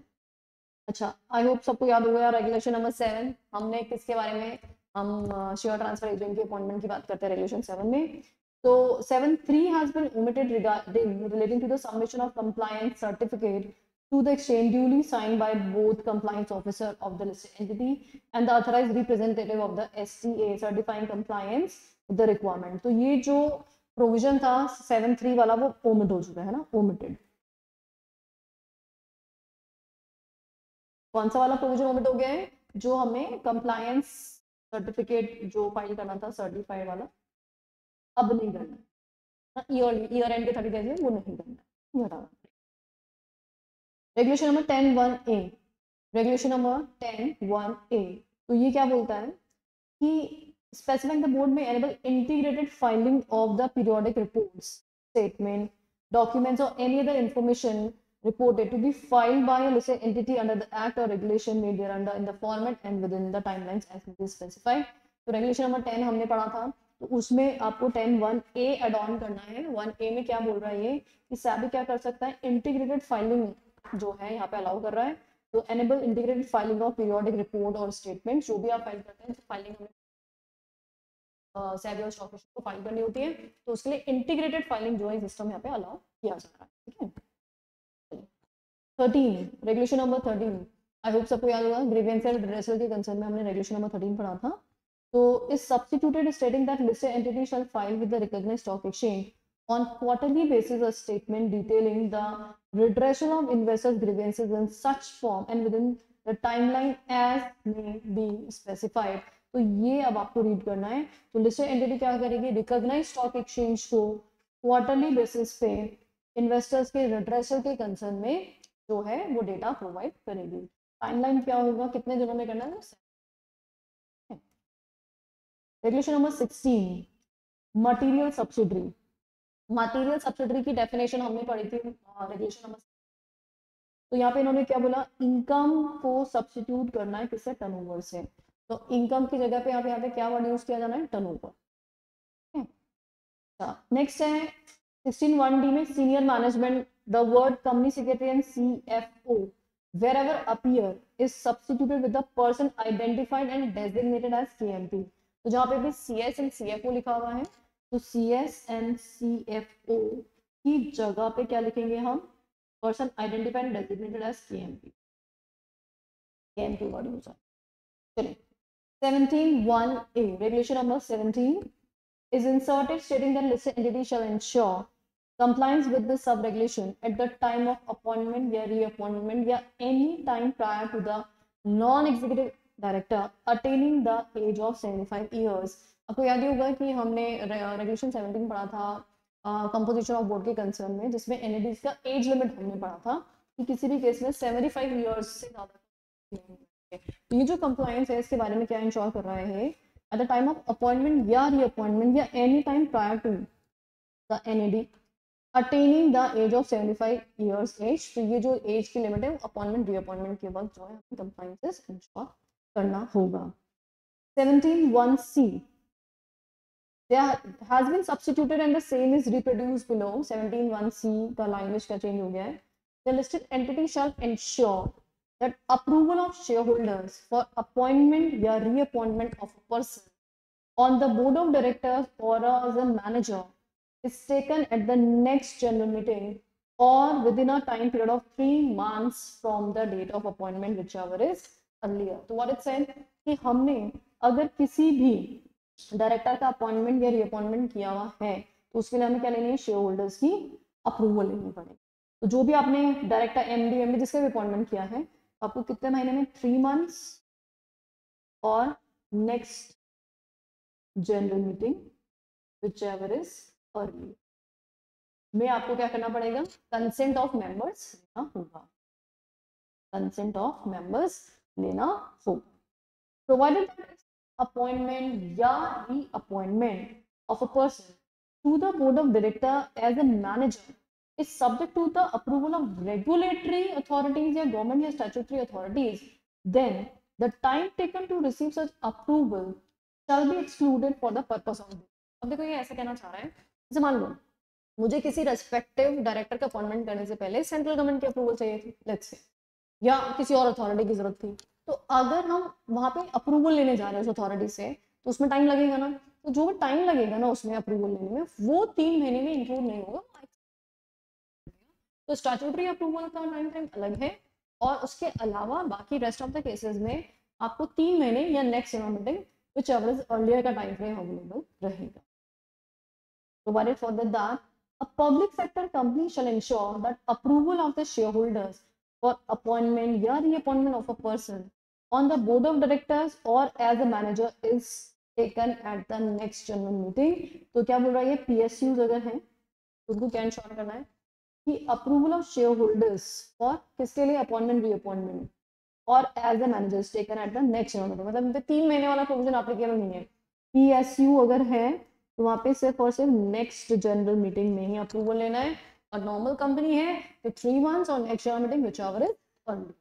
Speaker 1: अच्छा, आई होप सबको याद होगा यार, रेगुलेशन नंबर 7 हमने किसके बारे में, हम शेयर ट्रांसफर एजेंट की अपॉइंटमेंट की बात करते हैं रेगुलेशन 7 में। तो 7(3) has been omitted regarding relating to the submission of compliance certificate to the exchange duly signed by both compliance officer of the listed entity and the authorized representative of the SCA certifying compliance with the requirement। तो ये जो provision था 7.3 वाला वो omit हो चुका है ना, ओमिटेड। कौन सा वाला प्रोविजन ओमिट हो गया है? जो हमें कंप्लायंस सर्टिफिकेट जो फाइल करना था सर्टिफाइड वाला, अब नहीं करना, ईयर एंड के 30 डेज में वो नहीं करना, हटाना। Regulation number 10(1)A, regulation number 10(1)A, तो ये क्या बोलता है कि specifying the board may enable integrated filing of the periodic reports, statement, documents or any other information reported to be filed by a listed entity under the act or regulation made thereunder in the format and within the timelines as may be specified. तो regulation number 10 हमने पढ़ा था, तो उसमें आपको 10(1)A add on करना है। 1A में क्या बोल रहा है ये कि SEBI क्या कर सकता है, इंटीग्रेटेड फाइलिंग जो है यहाँ पे अलाउ कर रहा है। तो enable integrated filing of periodic report और स्टेटमेंट, जो भी आप फाइल करते हैं तो फाइलिंग हमें SEBI और स्टॉक एक्सचेंज को फाइल करनी होती है, तो उसके लिए इंटीग्रेटेड फाइलिंग जो है सिस्टम यहाँ पे अलाउ किया जा रहा है। ठीक है, 13 रेगुलेशन नंबर 13, आई होप सबको याद होगा, ग्रीवेंस एंड रिड्रेसल के कंसर्न में हमने रेगुलेशन नंबर 13 पढ़ा था। तो इस substituted stating that listed entity shall file with the recognised stock exchange on quarterly basis a statement detailing the redressal of investors grievances in such form and within the timeline as may be specified। तो ये अब आपको read करना है। तो listed entity क्या करेगी, recognised stock exchange को क्वार्टरली बेसिस पे इन्वेस्टर्स के रिड्रेसल के कंसर्न में जो है वो डेटा प्रोवाइड करेगी। टाइमलाइन क्या होगा, कितने दिनों में करना है? Regulation number 16, material subsidiary. Material subsidiary की डेफिनेशन हमने पढ़ी थी रेगुलेशन नंबर। तो यहाँ पे इन्होंने क्या बोला, इनकम को सब्स्टिट्यूट करना है किससे, टर्नओवर से। तो इनकम की जगह पे आप यहाँ पे क्या वर्ड यूज किया जाना है, टर्नओवर। नेक्स्ट है 16(1)D में senior management, the word company secretary and CFO wherever appear is substituted with the person identified and designated as KMP। तो जहाँ पे भी CS एंड CFO लिखा हुआ है, तो CS एंड CFO की जगह पे क्या लिखेंगे हम, person identified and designated as KMP। KMP word use है। चलिए 17(1)A, regulation number 17 is inserted stating that listed entity shall ensure compliance with this sub-regulation at the time of appointment या reappointment या any time prior to the non-executive director attaining the age of 75 years। आपको याद ही होगा कि हमने regulation 17 पढ़ा था composition of board के कंसर्न में, जिसमें एनएडीज का एज लिमिट हमने पढ़ा था कि किसी भी केस में 75 ईयर्स से ज़्यादा। तो ये जो कंप्लायंस है इसके बारे में क्या इंश्योर कर रहा है, at the time of appointment या रीअपॉइंटमेंट या any time prior to the NAD attaining the age of 75 years age. तो ये जो एज की लिमिट है अपॉइंटमेंट रीअपॉइंटमेंट के वक्त जो है कंप्लायंसेस इंश्योर करना होगा। 17(1)C there has been substituted and the same is reproduced below। 17(1)C का लैंग्वेज का चेंज हो गया है। The listed entity shall ensure that approval of shareholders for appointment या reappointment of a person on the board of directors or as a manager is taken at the next general meeting or within a time period of 3 months from the date of appointment, whichever is earlier। तो what it said कि हमने अगर किसी भी director का appointment या reappointment किया हुआ है तो उसके लिए हमें क्या लेनी है, शेयर होल्डर्स की अप्रूवल लेनी पड़ेगी। तो जो भी आपने डायरेक्टर एमडी जिसका भी अपॉइंटमेंट किया है आपको कितने महीने में, 3 months और next general meeting whichever is early में आपको क्या करना पड़ेगा, कंसेंट ऑफ मेंबर्स लेना होगा, कंसेंट ऑफ मेंबर्स लेना होगा। प्रोवाइडेड appointment या reappointment of a person to the board of director as a manager is subject to the approval of regulatory authorities या government या statutory authorities, then the time taken to receive such approval shall be excluded for the purpose of this। अब देखो ये ऐसा कहना चाह रहा है, जैसे मान लो मुझे किसी रेस्पेक्टिव डायरेक्टर का अपॉइंटमेंट करने से पहले सेंट्रल गवर्नमेंट की अप्रूवल चाहिए थी लेट्स से, या किसी और अथॉरिटी की जरूरत थी, तो अगर हम वहां पे अप्रूवल लेने जा रहे हैं उस अथॉरिटी से तो उसमें टाइम लगेगा ना, तो जो टाइम लगेगा ना उसमें अप्रूवल लेने में वो 3 महीने में इंक्लूड नहीं होगा। तो स्टैट्यूटरी अप्रूवल का टाइम अलग है और उसके अलावा बाकी रेस्ट ऑफ द केसेस में आपको 3 महीने या next meeting whichever is earlier का टाइम फ्रेम अवेलेबल रहेगा। provided further that a public sector company shall ensure that approval of the shareholders for appointment या reappointment of a person on the board of directors or as a manager is taken at the next general meeting. तो क्या बोल रहा है ये PSUs अगर हैं तो उनको क्या इंश्योर करना है कि अप्रूवल ऑफ शेयर होल्डर्स और किसके लिए अपॉइंटमेंट रीअपॉइंटमेंट और as a manager taken at the next general meeting, मतलब 3 महीने वाला प्रोविजन एप्लीकेबल नहीं है। PSU अगर है तो वहां पे सिर्फ और सिर्फ नेक्स्ट जनरल मीटिंग में ही अप्रूवल लेना है, और नॉर्मल कंपनी है तो 3 months और next general meeting whichever is early.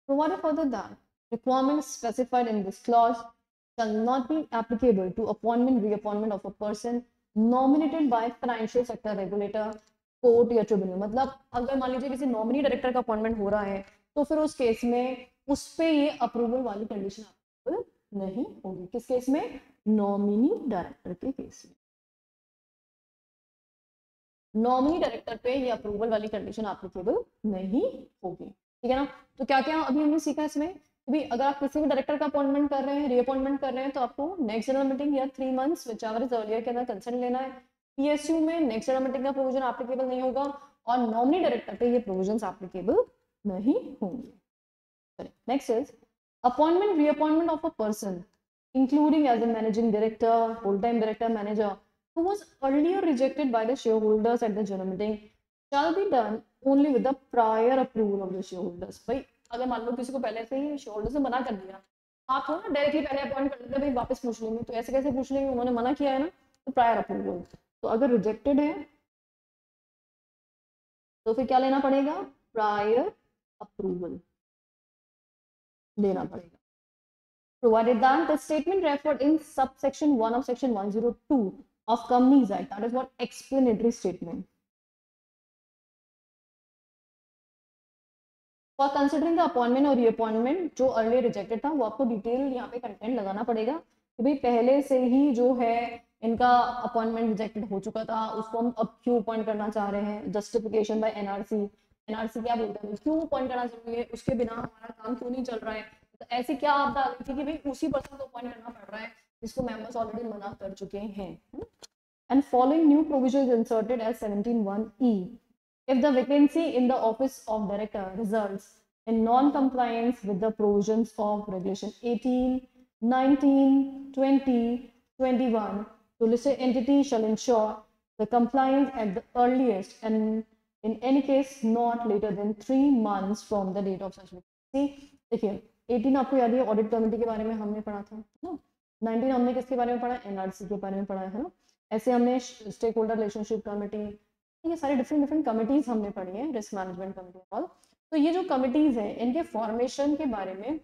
Speaker 1: Provided further that requirements specified in this clause shall not be applicable to appointment reappointment of a person nominated by financial sector regulator, court या tribunal. मतलब अगर मान लीजिए किसी nominee director का appointment हो रहा है तो फिर उस केस में उस पे ये अप्रूवल वाली कंडीशन अप्रूवल नहीं होगी। किस केस में? नॉमिनी डायरेक्टर के केस में। नॉमिनी डायरेक्टर पे ये अप्रूवल वाली कंडीशन एप्लीकेबल नहीं होगी, ठीक है ना। तो क्या क्या अभी हमने सीखा इसमें, भी अगर आप किसी भी डायरेक्टर का अपॉइंटमेंट कर रहे हैं, रीअपॉइंटमेंट कर रहे हैं, तो आपको नेक्स्ट जनरल मीटिंग या 3 months whichever is earlier के अंदर कंसेंट लेना है। PSU में नेक्स्ट जनरल मीटिंग का प्रोविजन एप्लीकेबल नहीं होगा और नॉमिनी डायरेक्टर पे ये प्रोविजंस एप्लीकेबल नहीं होंगे। Next is appointment reappointment of a person including as a managing director, full time director, manager who was earlier rejected by the shareholders at the general meeting shall be done only with the prior approval of the shareholders। भाई अगर मान लो किसी को पहले से ही shareholders ने मना कर दिया, आप हो ना डायरेक्टली पहले अपॉइंट कर लेते भाई वापस पूछ लेंगे, तो ऐसे कैसे पूछ लेंगे, उन्होंने मना किया है ना, तो प्रायर अप्रूवल। तो अगर रिजेक्टेड है तो फिर क्या लेना पड़ेगा? प्रायर अप्रूवल लेना पड़ेगा। Provided that the statement referred in subsection 1 of section 102 of Companies Act, that is what explanatory statement. For considering the appointment और reappointment जो earlier rejected था, वो आपको डिटेल यहाँ पे कंटेंट लगाना पड़ेगा कि भाई पहले से ही जो है इनका अपॉइंटमेंट रिजेक्टेड हो चुका था, उसको हम अब क्यों अपॉइंट करना चाह रहे हैं, जस्टिफिकेशन बाय NRC। NRC क्या बोलता है, क्यों अपॉइंट करना जरूरी है, उसके बिना हमारा काम क्यों नहीं चल रहा है। तो ऐसी क्या आपदा आ गई थी कि भाई उसी पर्सन को अपॉइंट करना पड़ रहा है जिसको मेंबर्स ऑलरेडी मना कर चुके हैं। And following new provisions inserted as 17(1)(e). If the vacancy in the office of director results in non-compliance with the provisions of regulation 18, 19, 20, 21, the listed entity shall ensure the compliance at the earliest and in any case not later than 3 months from the date of such vacancy। देखिए 18 आपको याद है audit committee के बारे में हमने पढ़ा था ना, 19 हमने किसके बारे में पढ़ा, NRC के बारे में पढ़ा है ना। ऐसे हमने स्टेक होल्डर रिलेशनशिप कमेटी, ये सारी डिफरेंट कमिटीज हमने पढ़ी है, रिस्क मैनेजमेंट कमेटी और। तो ये जो कमिटीज हैं इनके फॉर्मेशन के बारे में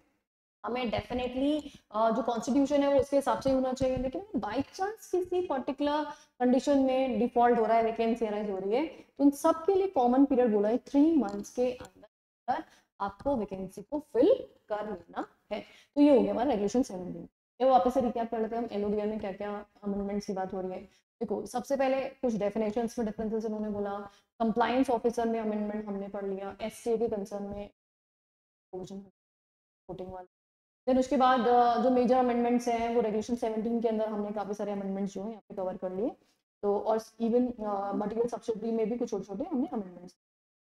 Speaker 1: हमें डेफिनेटली जो कॉन्स्टिट्यूशन है वो उसके हिसाब से होना चाहिए, लेकिन बाई चांस किसी पर्टिकुलर कंडीशन में डिफॉल्ट हो रहा है, वैकेंसी अराइज हो रही है, तो उन सब के लिए कॉमन पीरियड बोला है 3 months के अंदर आपको वैकेंसी को फिल कर लेना है। तो ये हो गया हमारा रेगुलेशन 17। ये वापस से रिकैप कर लेते हैं हम LODR में क्या क्या अमेंडमेंट्स की बात हो रही है। देखो सबसे पहले कुछ डेफिनेशंस में डिफरेंसेस उन्होंने बोला, कंप्लायंस ऑफिसर में अमेंडमेंट हमने पढ़ लिया, STA के कंसर्न में वोटिंग वाला। फिर उसके बाद जो मेजर अमेंडमेंट्स हैं वो रेगुलेशन 17 के अंदर हमने काफ़ी सारे अमेंडमेंट्स जो है यहाँ पे कवर कर लिए। तो और इवन मटेरियल सब्सिडी में भी कुछ छोटे छोटे हमने अमेंडमेंट्स।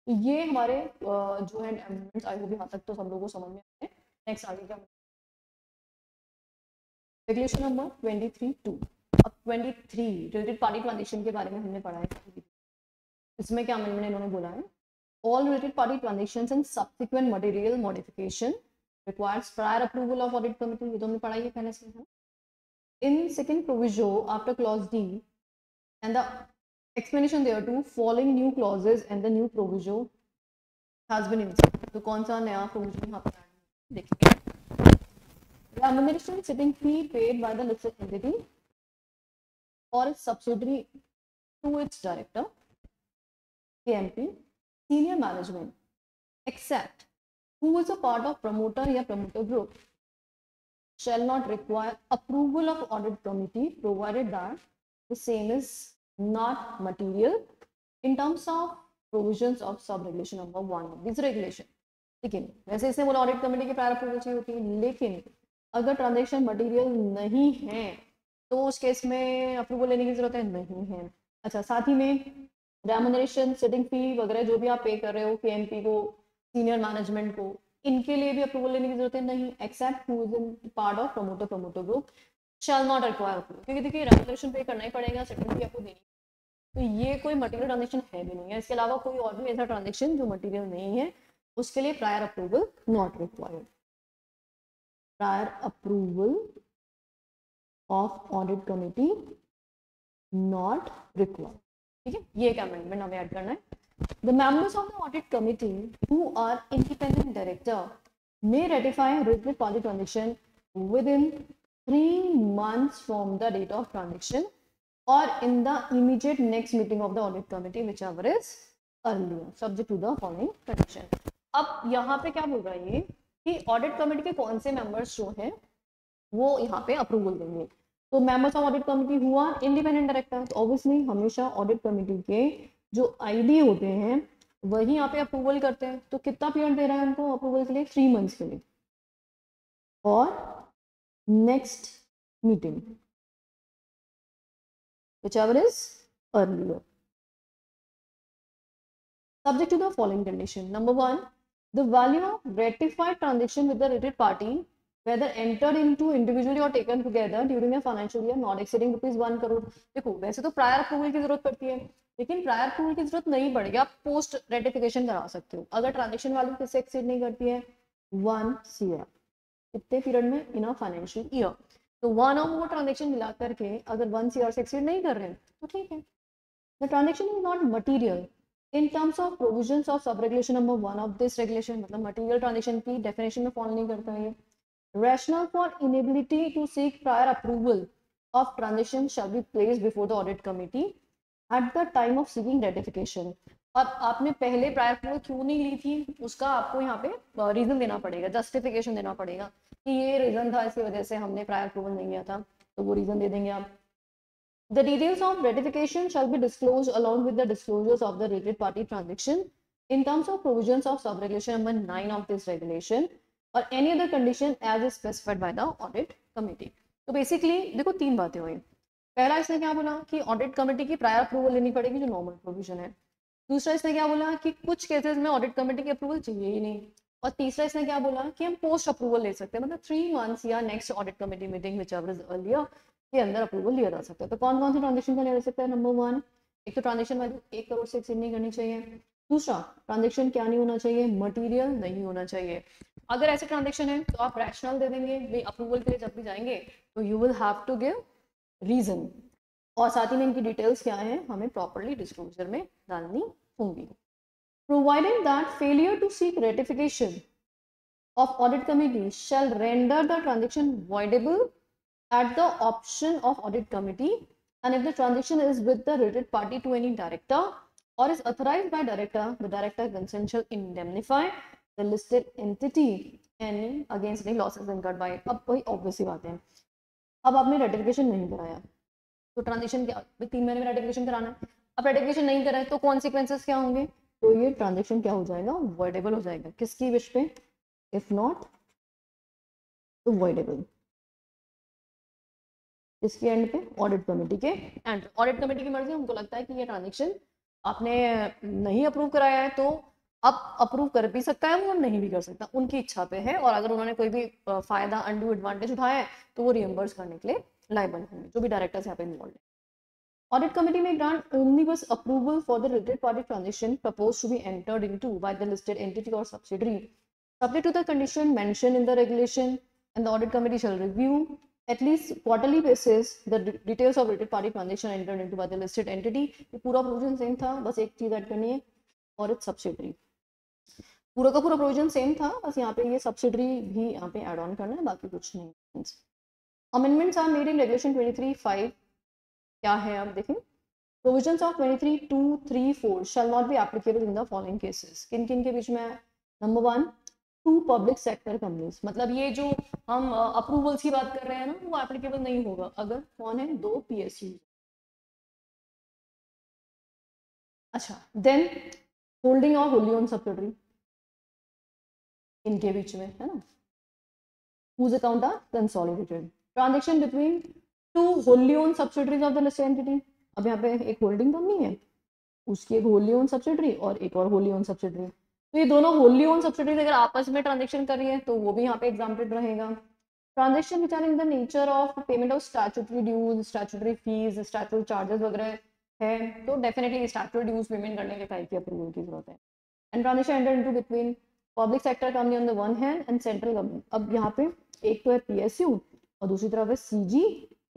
Speaker 1: तो ये हमारे जो है अमेंडमेंट्स, आई होप यहाँ तक तो सब लोगों को समझ में आए। नेक्स्ट आगे क्या, रेगुलेशन नंबर 23(2). अब 23 रिलेटेड पार्टी ट्रांजेक्शन के बारे में हमने पढ़ा है। इसमें क्या अमेंडमेंट इन्होंने बोला है, all related party transactions and subsequent material modification requires prior approval of audit committee, ये तो हमने पढ़ा ही है पहले से है। In second proviso after clause D and the explanation thereto, following new clauses and the new proviso has been inserted। तो कौन सा नया provision यहाँ पे देखिए, remuneration sitting fee paid by the listed entity or its subsidiary to its director, KMP, senior management, except who is a part of promoter या promoter group shall not require approval of audit committee provided that the same is not material in terms of provisions of sub regulation number 1 of this regulation। लेकिन वैसे इसने बोला audit committee की prior approval चाहिए होती है, लेकिन अगर ट्रांजेक्शन मटेरियल नहीं है तो उस केस में अप्रूवल लेने की जरूरत है नहीं है। अच्छा, साथ ही में रेमुनरेशन, सिटिंग फी वगैरह जो भी आप पे कर रहे हो केएमपी को, सीनियर मैनेजमेंट को, इनके लिए भी अप्रूवल लेने की जरूरत है नहीं, except who is in part of promoter group shall not require approval, क्योंकि देखिए रेमुनरेशन पे करना ही पड़ेगा, सिटिंग फी आपको देनी, तो ये कोई मटेरियल ट्रांजेक्शन है भी नहीं है। इसके अलावा कोई और भी ऐसा ट्रांजेक्शन जो मटेरियल नहीं है उसके लिए prior approval not required. Prior approval of audit committee not required. ठीक है, ये एक अमेंडमेंट हमें ऐड करना है। The members of the audit committee who are independent director may ratify related party transaction within 3 months from the date of transaction or in the immediate next meeting of the audit committee, whichever is earlier, subject to the following condition. अब यहाँ पे क्या बोल रहा है ये कि audit committee के कौन से मेंबर्स जो हैं वो यहाँ पे अप्रूवल देंगे। तो मेंबर्स ऑफ ऑडिट कमेटी हुआ इंडिपेंडेंट डायरेक्टर, तो ऑब्वियसली हमेशा ऑडिट कमेटी के जो आईडी होते हैं वही यहाँ पे अप्रूवल करते हैं। तो कितना पीरियड दे रहा है उनको अप्रूवल के लिए? 3 मंथ्स के लिए, और next meeting whichever is earlier, subject to the following condition. Number 1, the value of ratified transaction with the related party, whether entered into individually or taken together during a financial year not exceeding ₹1 crore. देखो वैसे तो prior approval की जरूरत पड़ती है, लेकिन prior approval की जरूरत नहीं पड़ेगी, आप पोस्ट रेटिफिकेशन करा सकते हो अगर ट्रांजेक्शन वैल्यू किससे एक्सीड नहीं करती है 1 CR कितने पीरियड में इन अ फाइनेंशियल ईयर। तो वन और मोर ट्रांजेक्शन मिला करके अगर 1 CR से एक्सीड नहीं कर रहे हैं तो ठीक है। The transaction is not material in terms of provisions of sub regulation number 1 of this regulation, मतलब material transaction की definition में fall नहीं करता है। Rationale for inability to seek prior approval of transaction shall be placed before the audit committee at the time of seeking ratification. अब आपने पहले prior approval क्यों नहीं ली थी उसका आपको यहाँ पे रीजन देना पड़ेगा, जस्टिफिकेशन देना पड़ेगा कि ये रीजन था, इसकी वजह से हमने प्रायर अप्रूवल नहीं लिया था, तो वो रीजन दे देंगे आप। The details of ratification shall be disclosed along with the disclosures of the related party transaction in terms of provisions of sub-regulation number 9 of this regulation or any other condition as is specified by the audit committee. तो basically देखो 3 बातें हुई। पहला इसने क्या बोला कि audit committee की प्रायर अप्रूवल लेनी पड़ेगी जो नॉर्मल प्रोविजन है। दूसरा इसने क्या बोला कि कुछ केसेस में ऑडिट कमेटी की अप्रूवल चाहिए ही नहीं। और तीसरा इसने क्या बोला कि हम पोस्ट अप्रूवल ले सकते हैं, मतलब 3 मंथ्स या next audit committee meeting whichever is earlier के अंदर अप्रूवल लिया जा सकता है। तो कौन कौन से ट्रांजेक्शन का लिया जा सकता है? नंबर 1, एक तो ट्रांजेक्शन वैल्यू 1 करोड़ से एक्सीड नहीं करनी चाहिए। दूसरा, ट्रांजेक्शन क्या नहीं होना चाहिए? मटेरियल नहीं होना चाहिए। अगर ऐसे ट्रांजेक्शन है तो आप रैशनल दे देंगे भाई, अप्रूवल के लिए जब भी जाएंगे तो you will have to give reason, और साथ ही में इनकी डिटेल्स क्या है हमें प्रॉपरली डिस्क्लोजर में डालनी होंगी। Provided that failure to seek ratification of audit committee shall render the transaction voidable at the option of audit committee, and if the transaction is with the related party to any director or is authorized by director, the director consent shall indemnify the listed entity and against any losses incurred by it. अब वही obvious सी बात है, अब आपने ratification नहीं कराया तो transaction क्या 3 महीने में रेटिफिकेशन कराना है, अब रेटिफिकेशन नहीं कराए तो कॉन्सिक्वेंसेस क्या होंगे? तो ये ट्रांजेक्शन क्या हो जाएगा? वॉइडेबल हो जाएगा। किसकी विश पे? If not तो voidable। इसके एंड पे? ऑडिट कमेटी के एंड। ऑडिट कमेटी की मर्जी, हमको लगता है कि ये ट्रांजेक्शन आपने नहीं अप्रूव कराया है तो अब अप्रूव कर भी सकता है वो, नहीं भी कर सकता, उनकी इच्छा पे है। और अगर उन्होंने कोई भी फायदा अनड्यू एडवांटेज उठाया है तो वो रिएम्बर्स करने के लिए लायबल होंगे, जो भी डायरेक्टर्स यहाँ पे इन्वॉल्व है। Audit committee may grant omnibus approval for the related party transaction proposed to be entered into by the listed entity or subsidiary, subject to the condition mentioned in the regulation, and the audit committee shall review at least quarterly basis the details of related party transaction entered into by the listed entity. ये पूरा provision same था, बस एक चीज add करनी है और its subsidiary. पूरा का पूरा प्रोविजन सेम था, बस यहाँ पे ये सब्सिडरी भी यहाँ पे ऐड ऑन करना है, बाकी कुछ नहीं। Amendments are made in regulation 23(5) क्या है आप देखें। Provisions of 23(2), 3(4) shall not be applicable in the following cases. किन किन के बीच में है? Number 1, to public sector companies, मतलब ये जो हम अप्रूवल्स की बात कर रहे हैं ना वो एप्लीकेबल नहीं होगा अगर कौन है? 2 PSU। अच्छा, देन होल्डिंग और होल्डी ओन सब्सिडियरी, इनके बीच में है ना, whose account are consolidated। Transaction between two Holi own subsidiaries of the listed entity. अब यहाँ पे एक होल्डिंग कंपनी है, उसकी एक होली ओन सब्सिडरी और एक और होली ओन सब्सिडरी, तो ये दोनों होली ओन सब्सिडरीज अगर आपस में ट्रांजेक्शन कर रही है तो वो भी यहाँ पे एग्जाम्प्टेड रहेगा। Transaction which are in the nature of payment of statutory dues, statutory fees, statutory charges वगैरह है, तो डेफिनेटली स्टैट्यूटरी ड्यूज पेमेंट करने के टाइप की अप्रूवल की जरूरत है। And transaction enter into between public sector company on the one hand and central government. अब यहाँ पे एक तो है पीएसयू और दूसरी तरफ है सीजी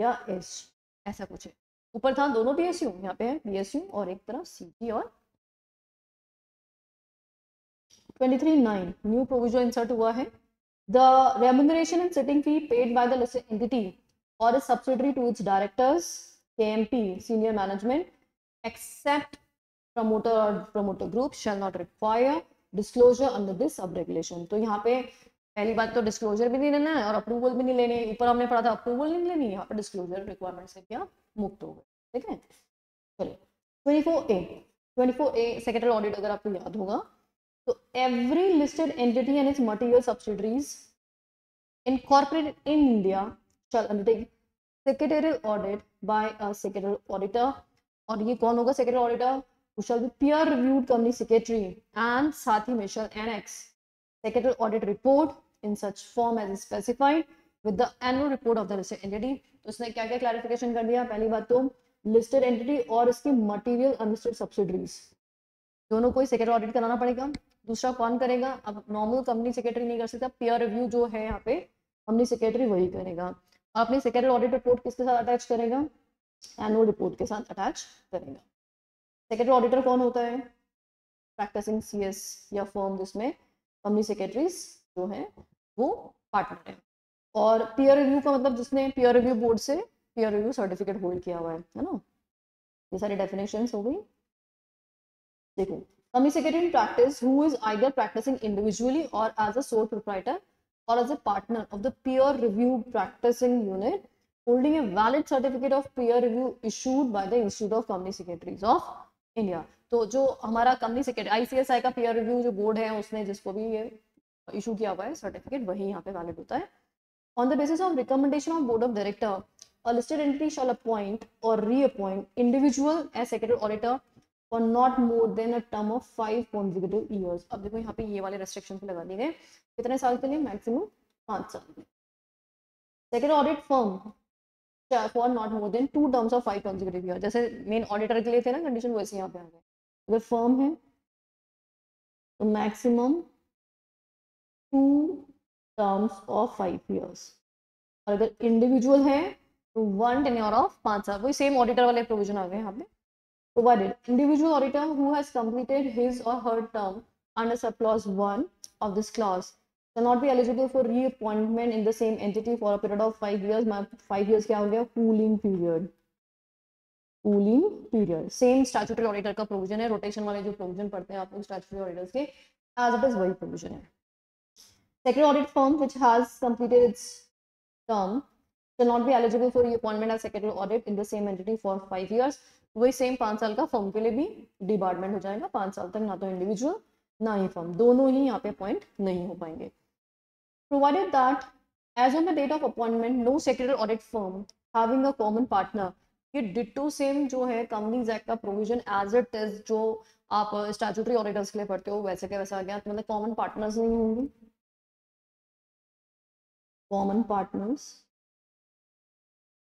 Speaker 1: या एस, ऐसा कुछ है। ऊपर था दोनों पीएसयू, यहाँ पे है पीएसयू और एक तरफ सीजी और 23(9) न्यू प्रोविजन इंसर्ट हुआ है। The remuneration and sitting fee paid by the listed entity or a subsidiary to its directors, KMP, senior management, except promoter or promoter group shall not require disclosure under this sub-regulation। तो यहाँ पे पहली बात तो disclosure भी नहीं लेना है और अप्रूवल भी नहीं लेनी है। ऊपर हमने पढ़ा था अप्रूवल नहीं लेनी, यहाँ पे डिस्क्लोजर रिक्वायरमेंट से क्या मुक्त हो गए। ठीक है, चलिए 24A सेक्रेटरी ऑडिट अगर आपको याद होगा तो every listed entity and its material subsidiaries incorporated in India shall undertake secretarial audit by a secretarial auditor। और ये कौन होगा secretarial auditor? Who shall be peer reviewed company secretary and साथ ही में shall annex secretarial audit report in such form as is specified with the annual report of the listed entity। तो इसने क्या क्या क्लैरिफिकेशन कर दिया? पहली बात तो listed entity और इसकी material unlisted subsidiaries दोनों को सेक्रेटरी ऑडिट कराना पड़ेगा। दूसरा कौन करेगा? अब नॉर्मल कंपनी सेक्रेटरी नहीं कर सकता, पेयर रिव्यू जो है यहाँ पे कंपनी सेक्रेटरी वही करेगा। और अपनी सेक्रेटरी ऑडिट रिपोर्ट किसके साथ अटैच करेगा? एनुअल रिपोर्ट के साथ अटैच करेगा। सेक्रेटरी ऑडिटर कौन होता है? प्रैक्टिसिंग सीएस या फर्म जिसमें कंपनी सेक्रेटरीज जो है वो पार्टनर है। और पेयर रिव्यू का मतलब जिसने पेयर रिव्यू बोर्ड से पेयर रिव्यू सर्टिफिकेट होल्ड किया हुआ है ना। ये सारी डेफिनेशन हो गई। देखो, company secretary in practice who is either practicing individually or as a sole proprietor or as a partner of the peer review practicing unit holding a valid certificate of peer review issued by the Institute of Company Secretaries of India। तो जो हमारा company secretary ICSI का pair review जो board है उसने जिसको भी ये इशू किया हुआ है सर्टिफिकेट वही यहाँ पे वैलिड होता है। On the basis of recommendation of board of director a listed entity shall appoint or reappoint individual as secretary auditor for not more than a term of 5 consecutive years। अब देखो यहाँ पे ये वाले रेस्ट्रिक्शंस लगा दिए गए, कितने साल के लिए? मैक्सिमम 5 साल। Secretary audit firm for not more then 2 terms of 5 consecutive years। जैसे मेन ऑडिटर के लिए थे ना कंडीशन, वैसे यहाँ पे आ गए। अगर फर्म है तो मैक्सिमम 2 terms of 5 years, और अगर इंडिविजुअल है तो 1 tenure of 5 साल। वही सेम ऑडिटर वाले प्रोविजन आ गए यहाँ पे। Provided individual auditor who has completed his or her term under subclause 1 of this clause shall not be eligible for reappointment in the same entity for a period of 5 years। 5 years क्या हो गया? cooling period। cooling period same statutory auditor का provision है। Rotation वाले जो provision पढ़ते हैं आप लोग स्टैट्यूटरी ऑडिटर्स के, एज इट इज वही प्रोविजन है। Secretary audit firm which has completed its term shall not be eligible for reappointment as secretary audit in the same entity for 5 years। वही सेम 5 साल का फर्म के लिए भी department हो जाएगा। 5 साल तक ना तो इंडिविजुअल ना ही फर्म, दोनों ही यहाँ पे अपॉइंट नहीं हो पाएंगे। Provided that as on the date of appointment no secretary audit firm having a common partner. ये डिट्टो सेम जो है कंपनीज एक्ट का प्रोविजन एज इट इज जो आप स्टैट्यूटरी ऑडिटर्स के लिए पढ़ते हो वैसे का वैसा आ गया। मतलब कॉमन पार्टनर्स नहीं होंगे, कॉमन पार्टनर्स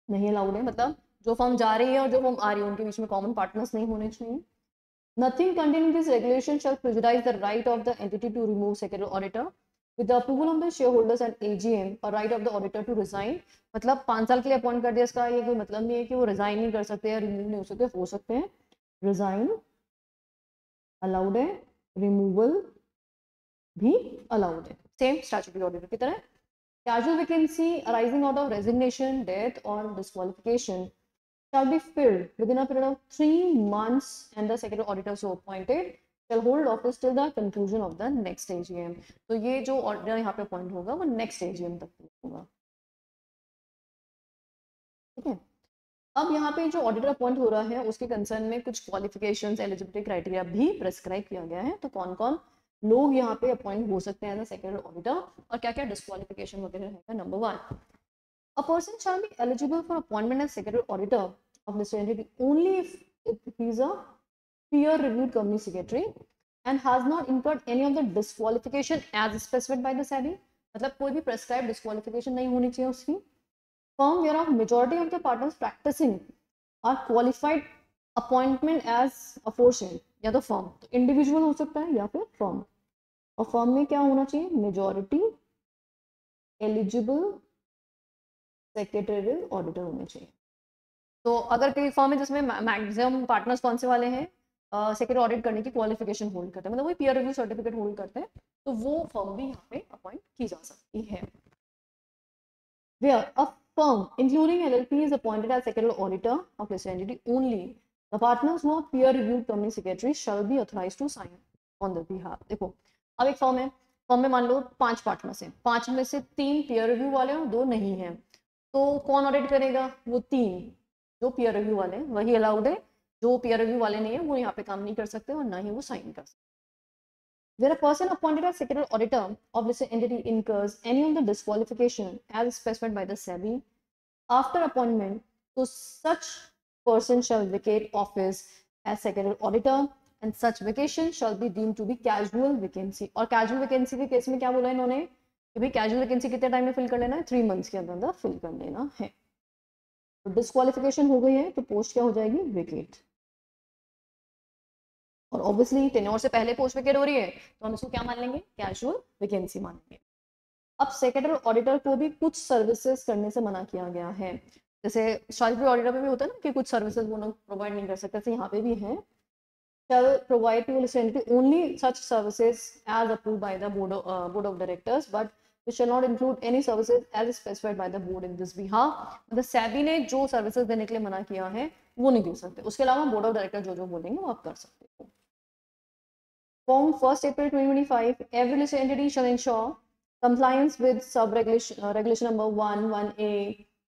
Speaker 1: नहीं अलाउड है। मतलब जो फर्म जा रही है और जो फर्म आ रही है उनके बीच में कॉमन पार्टनर्स नहीं होने चाहिए। Nothing contained in this regulation shall prejudice the right of the entity to remove secretary auditor with the approval of the shareholders and AGM or right of the auditor to resign। मतलब 5 साल के लिए appoint कर दिया, इसका ये कोई मतलब नहीं है कि वो रिजाइन नहीं कर सकते या रिमूव नहीं हो सकते हैं। रिजाइन अलाउड है, रिमूवल भी अलाउड है, सेम स्टैट्यूटरी ऑडिटर की तरह। Casual vacancy arising out of resignation, death or disqualification shall be filled within a period of 3 months and the secretary auditor so appointed shall hold office till the conclusion of the next AGM। तो ये जो auditor यहाँ पे appoint होगा वो next AGM तक होगा। ठीक है, अब यहाँ पे जो ऑडिटर अपॉइंट हो रहा है उसके कंसर्न में कुछ क्वालिफिकेशंस, एलिजिबिलिटी क्राइटेरिया भी प्रेस्क्राइब किया गया है। तो कौन कौन लोग यहाँ पे अपॉइंट हो सकते हैं एज अ सेक्रेटरी ऑडिटर और क्या क्या डिस्क्वालिफिकेशन वगैरह रहेगा। Number 1, A person shall be eligible for appointment as secretary auditor of listed entity only if he is a peer-reviewed company secretary and has not incurred any of the disqualification as specified by the SEBI. मतलब कोई भी prescribed disqualification नहीं होनी चाहिए उसकी. Firm whereof majority of the partners practicing are qualified appointment as aforesaid. या तो firm, तो individual हो सकता है या फिर firm. और firm में क्या होना चाहिए? Majority eligible सेक्रेटरियल ऑडिटर होने चाहिए. तो अगर कोई फर्म है जिसमें मैक्सिमम पार्टनर्स कौन से वाले हैं सेक्रेटरी ऑडिट करने की क्वालिफिकेशन होल्ड करते हैं, मतलब वही पीयर रिव्यू सर्टिफिकेट होल्ड करते हैं, तो वो फर्म भी यहाँ पे अपॉइंट की जा सकती है. Where a firm including LLP is appointed as secretarial auditor of listed entity only, the partners who are peer reviewed company secretaries shall be authorized to sign on their behalf. देखो अब एक firm है, firm में मान लो 5 partners हैं, 5 में से 3 peer review वाले हैं और 2 नहीं हैं, तो कौन ऑडिट करेगा? वो 3 जो पीयर रिव्यू वाले हैं वही अलाउड है, जो पीयर रिव्यू वाले नहीं है वो यहाँ पे काम नहीं कर सकते और ना ही वो साइन कर सकते. Where a person appointed as secretarial auditor of listed entity incurs any of the disqualification as specified by the SEBI after appointment, so such person shall vacate office as secretarial auditor and such vacation shall be deemed to be casual vacancy. और casual vacancy के case में क्या बोला इन्होंने कि भाई casual vacancy कितने time में फिल कर लेना है? 3 मंथ्स के अंदर फिल कर लेना है. तो डिस्क्वालिफिकेशन हो गई है तो पोस्ट क्या हो जाएगी? वेकेट. और ऑब्वियसली टेन्योर से पहले पोस्ट वेकेट हो रही है तो हम इसको क्या मान लेंगे? कैजुअल वैकेंसी मान लेंगे. अब सेक्रेटरी ऑडिटर को भी कुछ सर्विसेज करने से मना किया गया है. जैसे स्टैट्यूटरी ऑडिटर में भी होता है ना कि कुछ सर्विसेज वो लोग प्रोवाइड नहीं कर सकते, तो यहाँ पे भी है. shall provide to listed entity only such services as approved by the board of directors, but which shall not include any services as specified by the board in this behalf. मतलब SEBI ने जो services देने के लिए मना किया है वो नहीं दे सकते, उसके अलावा बोर्ड ऑफ डायरेक्टर जो जो बोलेंगे वो आप कर सकते हो. From 1st April 2025, every listed entity shall ensure compliance with regulation number 1, 1A,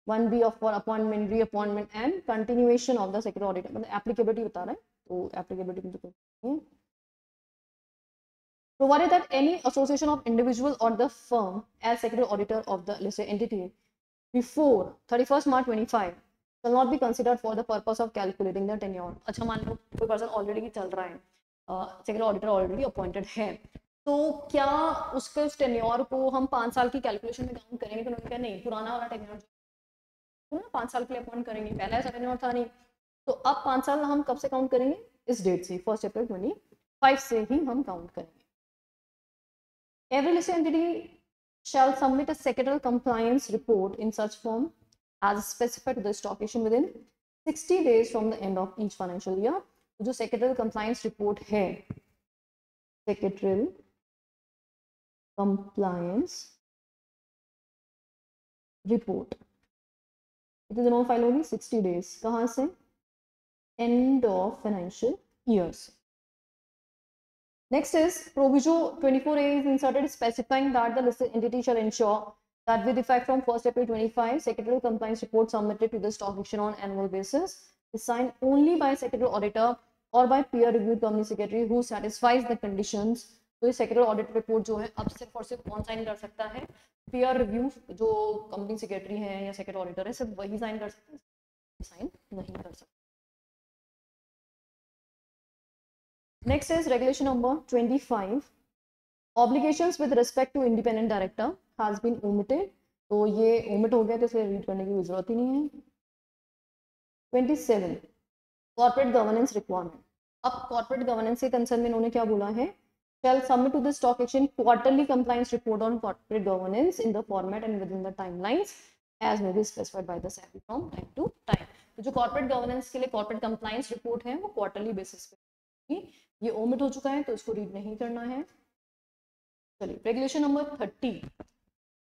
Speaker 1: 1B of for appointment, reappointment and continuation of the secretary auditor. मतलब applicability बता रहा है, तो applicability में तो provided that any association of individual or the firm as secretary auditor of the listed entity before 31st March 25 shall not be considered for the purpose of calculating the tenure. अच्छा मान लो कोई person already चल रहा है, secretary auditor already appointed है, तो क्या उसके उस टेन्योर को हम 5 साल की कैलकुलेशन में काउंट करेंगे? तो उन्होंने कहा नहीं, पुराना वाला टेन्योर जो 5 साल के लिए अपॉइंट करेंगे, पहला ऐसा टेन्योर था नहीं, तो अब 5 साल हम कब से काउंट करेंगे? इस डेट से, 1 April 2025 से ही हम काउंट करेंगे. Every listed entity shall submit a secretarial compliance report in such form as specified to the stock exchange within 60 days from the end of each financial year. जो secretarial compliance report है, secretarial compliance report, कितने दिनों में file होगी? 60 days. कहाँ से? End of financial years. Next is Proviso 24A is inserted specifying that the listed entity shall ensure that with effect from 1st April 25, secretarial compliance report submitted to the stock exchange on annual basis is signed only by secretarial auditor or by peer reviewed company secretary who satisfies the conditions. तो ये secretarial audit report जो है अब सिर्फ और सिर्फ कौन sign कर सकता है? peer review जो कंपनी सेक्रेटरी है या secretary auditor है, सिर्फ वही साइन कर सकते हैं, साइन नहीं कर सकते. Next is regulation number 25. Obligations with respect to independent director has been omitted. तो ये omit हो गया तो इसे read करने की जरूरत ही नहीं है. 27. Corporate governance requirement. अब corporate governance के concern में इन्होंने क्या बोला है? Shall submit to the stock exchange quarterly compliance report on corporate governance in the format and within the timelines as may be specified by the SEBI from time to time. तो जो corporate governance के लिए corporate compliance report है वो quarterly basis पे, ये omit हो चुका है तो इसको रीड नहीं करना है. चलिए, regulation number 30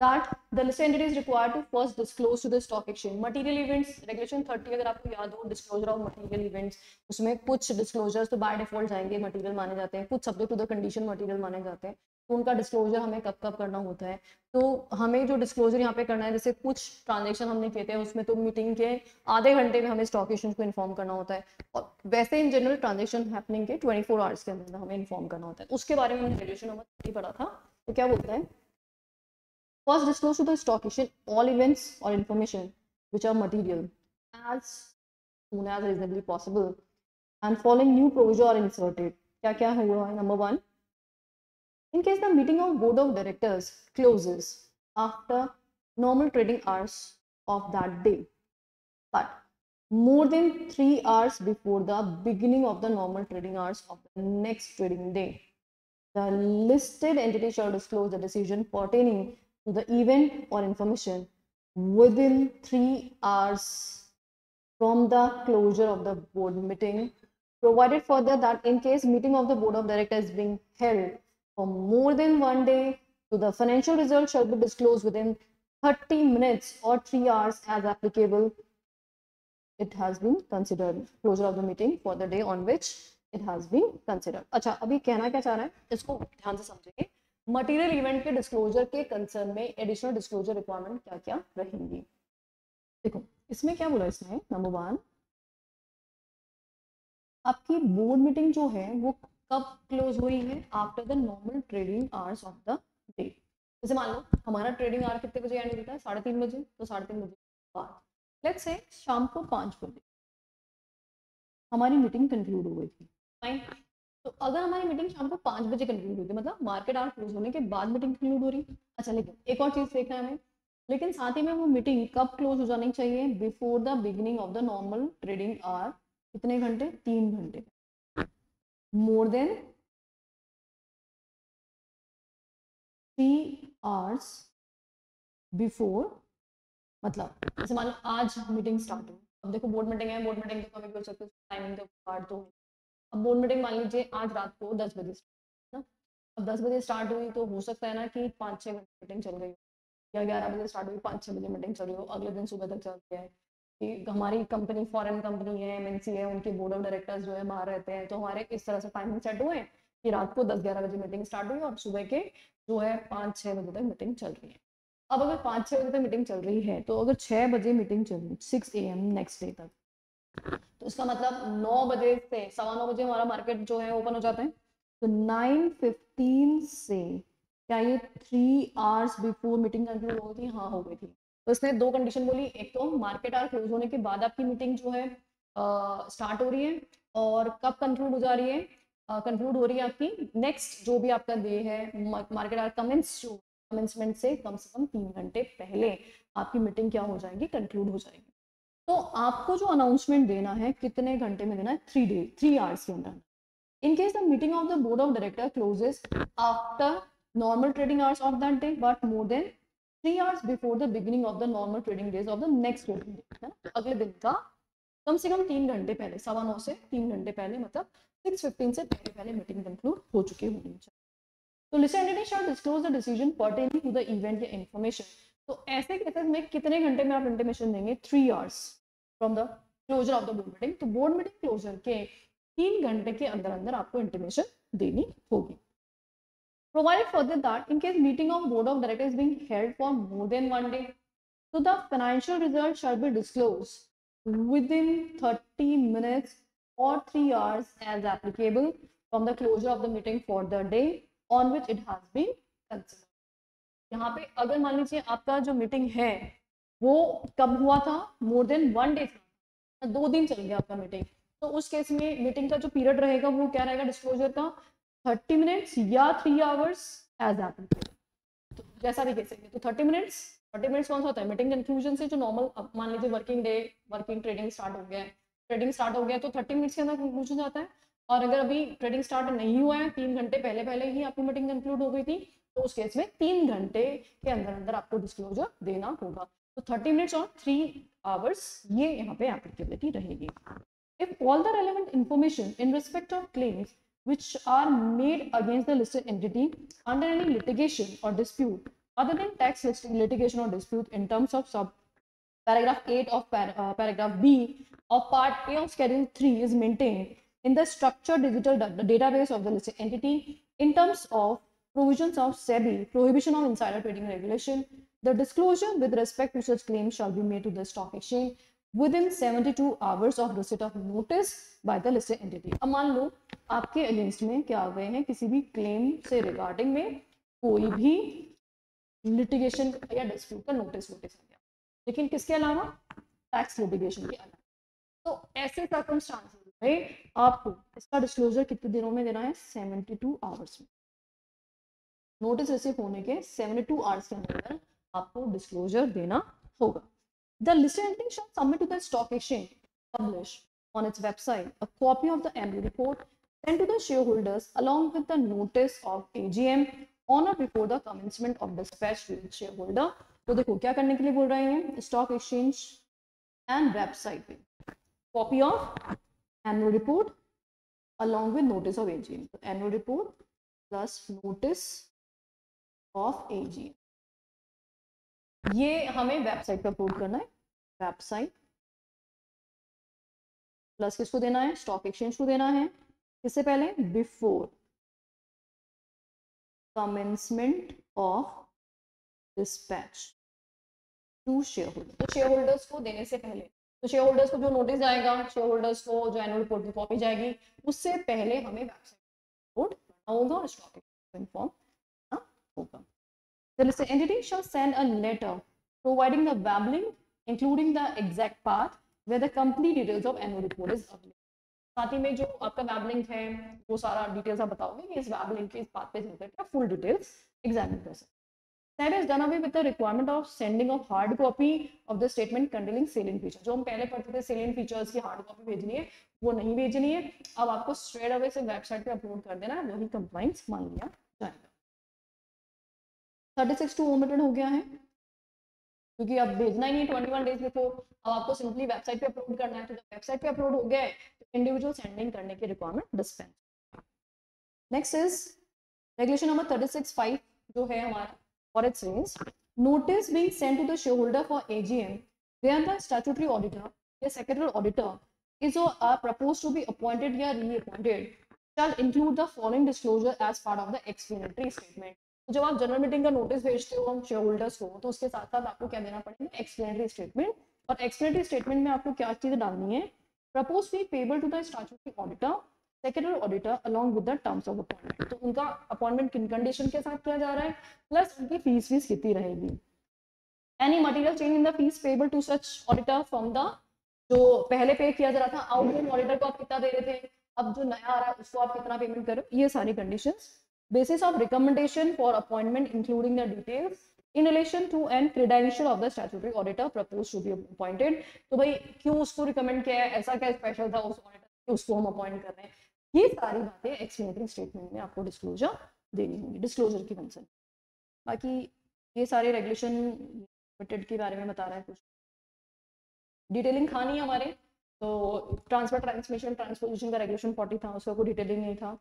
Speaker 1: that the listed entity is required to first disclose to the stock exchange material events. Regulation 30 अगर आपको याद हो, डिस्क्लोजर ऑफ मटेरियल इवेंट्स, उसमें कुछ डिस्क्लोजर्स तो बाय डिफॉल्ट जाएंगे, मटेरियल माने जाते हैं, कुछ subject to the condition material माने जाते हैं, तो उनका डिस्क्लोजर हमें कब कब करना होता है. तो हमें जो डिस्क्लोजर यहाँ पे करना है, जैसे कुछ ट्रांजेक्शन हमने किए थे उसमें तो मीटिंग के आधे घंटे में हमें स्टॉक एक्सचेंज को इन्फॉर्म करना होता है, और वैसे इन जनरल ट्रांजेक्शन हैपनिंग के 24 आवर्स के अंदर हमें इन्फॉर्म करना होता है. उसके बारे में हमने रेगुलेशन नंबर 30 पढ़ा था. तो क्या बोलता है? First, disclose to the stock exchange all events or information which are material as soon as reasonably possible and following new provision are inserted. क्या क्या हुआ? Number one, in case the meeting of board of directors closes after normal trading hours of that day, but more than 3 hours before the beginning of the normal trading hours of the next trading day, the listed entity shall disclose the decision pertaining to the event or information within 3 hours from the closure of the board meeting, provided further that in case meeting of the board of directors being held for more than 1 day, so the financial results shall be disclosed within 30 minutes or 3 hours as applicable. It has been considered closure of the meeting for the day on which it has been considered. अच्छा, अभी कहना क्या चाह रहा है, इसको ध्यान से समझेंगे. मटेरियल इवेंट के डिस्क्लोजर के कंसर्न में एडिशनल डिस्क्लोजर रिक्वायरमेंट क्या क्या रहेंगी. देखो इसमें क्या बोला इसमें, नंबर वन, आपकी बोर्ड मीटिंग जो है वो कब क्लोज हुई है? After the normal trading hours of the day. जैसे मान लो हमारा ट्रेडिंग आवर कितने बजे एंड होता है? 3:30 बजे. तो 3:30 बजे बाद लेट्स से शाम को 5 बजे हमारी मीटिंग कंक्लूड हो गई थी. फाइन. तो अगर हमारी मीटिंग शाम को 5 बजे कंक्लूड हुई थी, मतलब मार्केट आवर क्लोज होने के बाद मीटिंग कंक्लूड हो रही. अच्छा, लेकिन एक और चीज देखना है हमें, लेकिन साथ ही में वो मीटिंग कब क्लोज हो जानी चाहिए? Before the beginning of the normal trading hour. कितने घंटे? 3 घंटे. More than 3 hours before. मतलब जैसे मान लो आज मीटिंग स्टार्ट हुई. अब देखो बोर्ड मीटिंग है, बोर्ड मीटिंग तो कभी भी हो सकती है, टाइमिंग तो पार्ट तो. अब बोर्ड मीटिंग मान लीजिए आज रात को 10 बजे ना. अब 10 बजे स्टार्ट हुई तो हो सकता है ना कि 5-6 घंटे मीटिंग चल रही हो, या 11 बजे स्टार्ट हुई 5-6 बजे मीटिंग चल रही हो, अगले दिन सुबह तक चलती है. कि हमारी कंपनी फॉरेन कंपनी है, एमएनसी है, उनके बोर्ड ऑफ डायरेक्टर्स जो है बाहर रहते हैं, तो हमारे इस तरह से टाइमिंग सेट हुए कि रात को 10-11 बजे मीटिंग स्टार्ट हुई और सुबह के जो है 5-6 बजे तक मीटिंग चल रही है. अब अगर 5-6 बजे तक मीटिंग चल रही है, तो अगर 6 बजे मीटिंग चल रही 6 AM नेक्स्ट डे तक, तो इसका मतलब 9 बजे से 9:15 बजे हमारा मार्केट जो है ओपन हो जाता है. तो 9:15 से क्या ये 3 hours बिफोर मीटिंग कंक्लूड हो गई थी? हाँ, हो गई थी. तो इसने दो कंडीशन बोली, एक तो मार्केट आवर क्लोज होने के बाद आपकी मीटिंग जो है स्टार्ट हो रही है, और कब कंक्लूड हो जा रही है? कंक्लूड हो रही है आपकी नेक्स्ट जो भी आपका डे है. मार्केट आवर कमेंसमेंट से कम 3 घंटे पहले आपकी मीटिंग क्या हो जाएगी? कंक्लूड हो जाएगी. तो आपको जो अनाउंसमेंट देना है कितने घंटे में देना है? 3 hours के अंदर. In case the meeting of the board of director closes after normal trading hours of that day, but more than 3 hours before the beginning of the normal trading days of the next trading day, है ना? अगले दिन का कम से कम 3 घंटे पहले, 9:15 से 3 घंटे पहले, मतलब 6:15 से पहले मीटिंग कंक्लूड हो चुकी होनी चाहिए. तो listed entity shall disclose the decision pertaining to the event या इंफॉर्मेशन. तो ऐसे केसेस में कितने घंटे में आप इंटीमेशन देंगे? 3 hours from the closure of the board meeting. तो बोर्ड मीटिंग क्लोजर के 3 घंटे के अंदर अंदर आपको इंटीमेशन देनी होगी. Provided further that in case meeting of board of directors is being held for more than 1 day, so the financial results shall be disclosed within 30 minutes or 3 hours as applicable from the closure of the meeting for the day on which it has been considered. यहाँ पे अगर मान लीजिए आपका जो meeting है वो कब हुआ था? मोर देन 1 डे, 2 दिन चल गया आपका मीटिंग, तो उस केस में मीटिंग का जो पीरियड रहेगा वो क्या रहेगा डिस्क्लोजर का? 30 मिनट्स या 3 hours एज एप्लीकेबल. तो जैसा भी कह सकते. तो 30 मिनट्स कौन सा होता है? मीटिंग कंक्लूजन से जो नॉर्मल मान लीजिए वर्किंग ट्रेडिंग स्टार्ट हो गया, तो 30 मिनट्स के अंदर कंक्लूजन जाता है. और अगर अभी ट्रेडिंग स्टार्ट नहीं हुआ है, 3 घंटे पहले ही आपकी मीटिंग कंक्लूड हो गई थी, तो उस केस में 3 घंटे के अंदर अंदर आपको डिस्क्लोजर देना होगा. तो 30 मिनट्स और 3 hours ये यहाँ पे एप्लीकेबिलिटी रहेगी. If all the relevant information in respect of claims which are made against the listed entity under any litigation or dispute other than tax litigation or dispute in terms of sub paragraph 8 of paragraph B of part A of schedule 3 is maintained in the structured digital database of the listed entity in terms of provisions of SEBI prohibition of insider trading regulation, the disclosure with respect to such claims shall be made to the stock exchange within 72 hours of receipt of notice by the listed entity. अब मान लो आपके against में क्या आ गए हैं, किसी भी claim से रिगार्डिंग में कोई भी लिटिगेशन या डिस्प्यूट का नोटिस आ गया। लेकिन किसके अलावा? टैक्स लिटिगेशन के अलावा। तो ऐसे सर्कमस्टांसेस में आपको इसका डिस्क्लोजर कितने दिनों में देना है? 72 आवर्स में। नोटिस रिसीव होने के 72 आवर्स के अंदर आपको डिस्क्लोजर देना होगा। The listed entity shall submit to the stock exchange, publish on its website a copy of the annual report sent to the shareholders along with the notice of AGM on or before the commencement of dispatch to the shareholder। तो देखो क्या करने के लिए बोल रहे हैं? Stock exchange and website पे copy of annual report along with notice of AGM। तो annual report plus notice of AGM ये हमें वेबसाइट पे अपलोड करना है। वेबसाइट प्लस किसको देना है? स्टॉक एक्सचेंज को देना है। किससे पहले? Before commencement of dispatch to share holder. तो शेयर होल्डर्स को देने से पहले, तो शेयर होल्डर्स को जो नोटिस जाएगा, शेयर होल्डर्स को जो एनुअल रिपोर्ट की कॉपी जाएगी, उससे पहले हमें वेबसाइट अपलोड करना होगा और स्टॉक एक्सचेंज को इन्फॉर्म करना होगा। The listed entity shall send a letter providing the web link, including the exact path where the complete details of annual report is available। साथ ही में जो आपका वेब लिंक है वो सारा डिटेल्स आप बताओगे कि इस वेब लिंक के इस पाथ पे चलकर क्या फुल डिटेल्स एग्जामिन कर सकते। That is done away with the requirement of sending of hard copy of the statement containing salient features। जो हम पहले पढ़ते थे salient features की हार्ड कॉपी भेजनी है, वो नहीं भेजनी है। अब आपको स्ट्रेट अवे से वेबसाइट पे अपलोड कर देना है, वही कंप्लाइंस मान लिया जाएगा। 36 टू ओमिटेड हो गया है क्योंकि अब भेजना ही नहीं 21 डेज बिफोर। अब आपको सिंपली वेबसाइट पे अपलोड करना है। तो जब वेबसाइट पे अपलोड हो गया है तो इंडिविजुअल सेंडिंग करने की requirement dispense. Next is regulation number 36(5) जो है हमारा और its means notice being sent to the share holder for AGM where the statutory auditor या secretary auditor is are proposed to be appointed या reappointed shall include the following disclosure as part of the explanatory statement। तो जब आप general meeting का notice भेजते हो share holders को, तो उसके साथ साथ आपको क्या देना पड़ेगा? Explanatory statement. और एक्सप्लेनेटरी स्टेटमेंट में आपको क्या चीजें डालनी है? Propose fee payable to the statutory auditor, secretary auditor along with the terms of appointment. तो उनका अपॉइंटमेंट किन कंडीशन के साथ किया जा रहा है, प्लस उनकी फीस कितनी रहेगी। Any material change in the fees payable to such auditor from the, जो पहले पे किया जा रहा था आउटगोइंग ऑडिटर को आप कितना दे रहे थे, अब जो नया आ रहा है उसको आप कितना पेमेंट करो, ये सारी conditions. basis of recommendation for appointment including the details in relation to and credential of the statutory auditor proposed to be appointed। तो भाई क्यों उसको रिकमेंड किया है, ऐसा क्या स्पेशल था उस ऑडिटर कि उसको हम अपॉइंट कर रहे हैं, ये सारी बातें एक्सप्लेनेटरी स्टेटमेंट में आपको डिस्क्लोजर देनी होगी, डिस्क्लोजर की कंसर्न। बाकी ये सारे रेगुलेशन लिमिटेड के बारे में बता रहा है, कुछ डिटेलिंग था नहीं हमारे। तो ट्रांसफर ट्रांसमिशन ट्रांसपोजिशन का रेगुलेशन 40 था, उसका कोई डिटेलिंग नहीं था।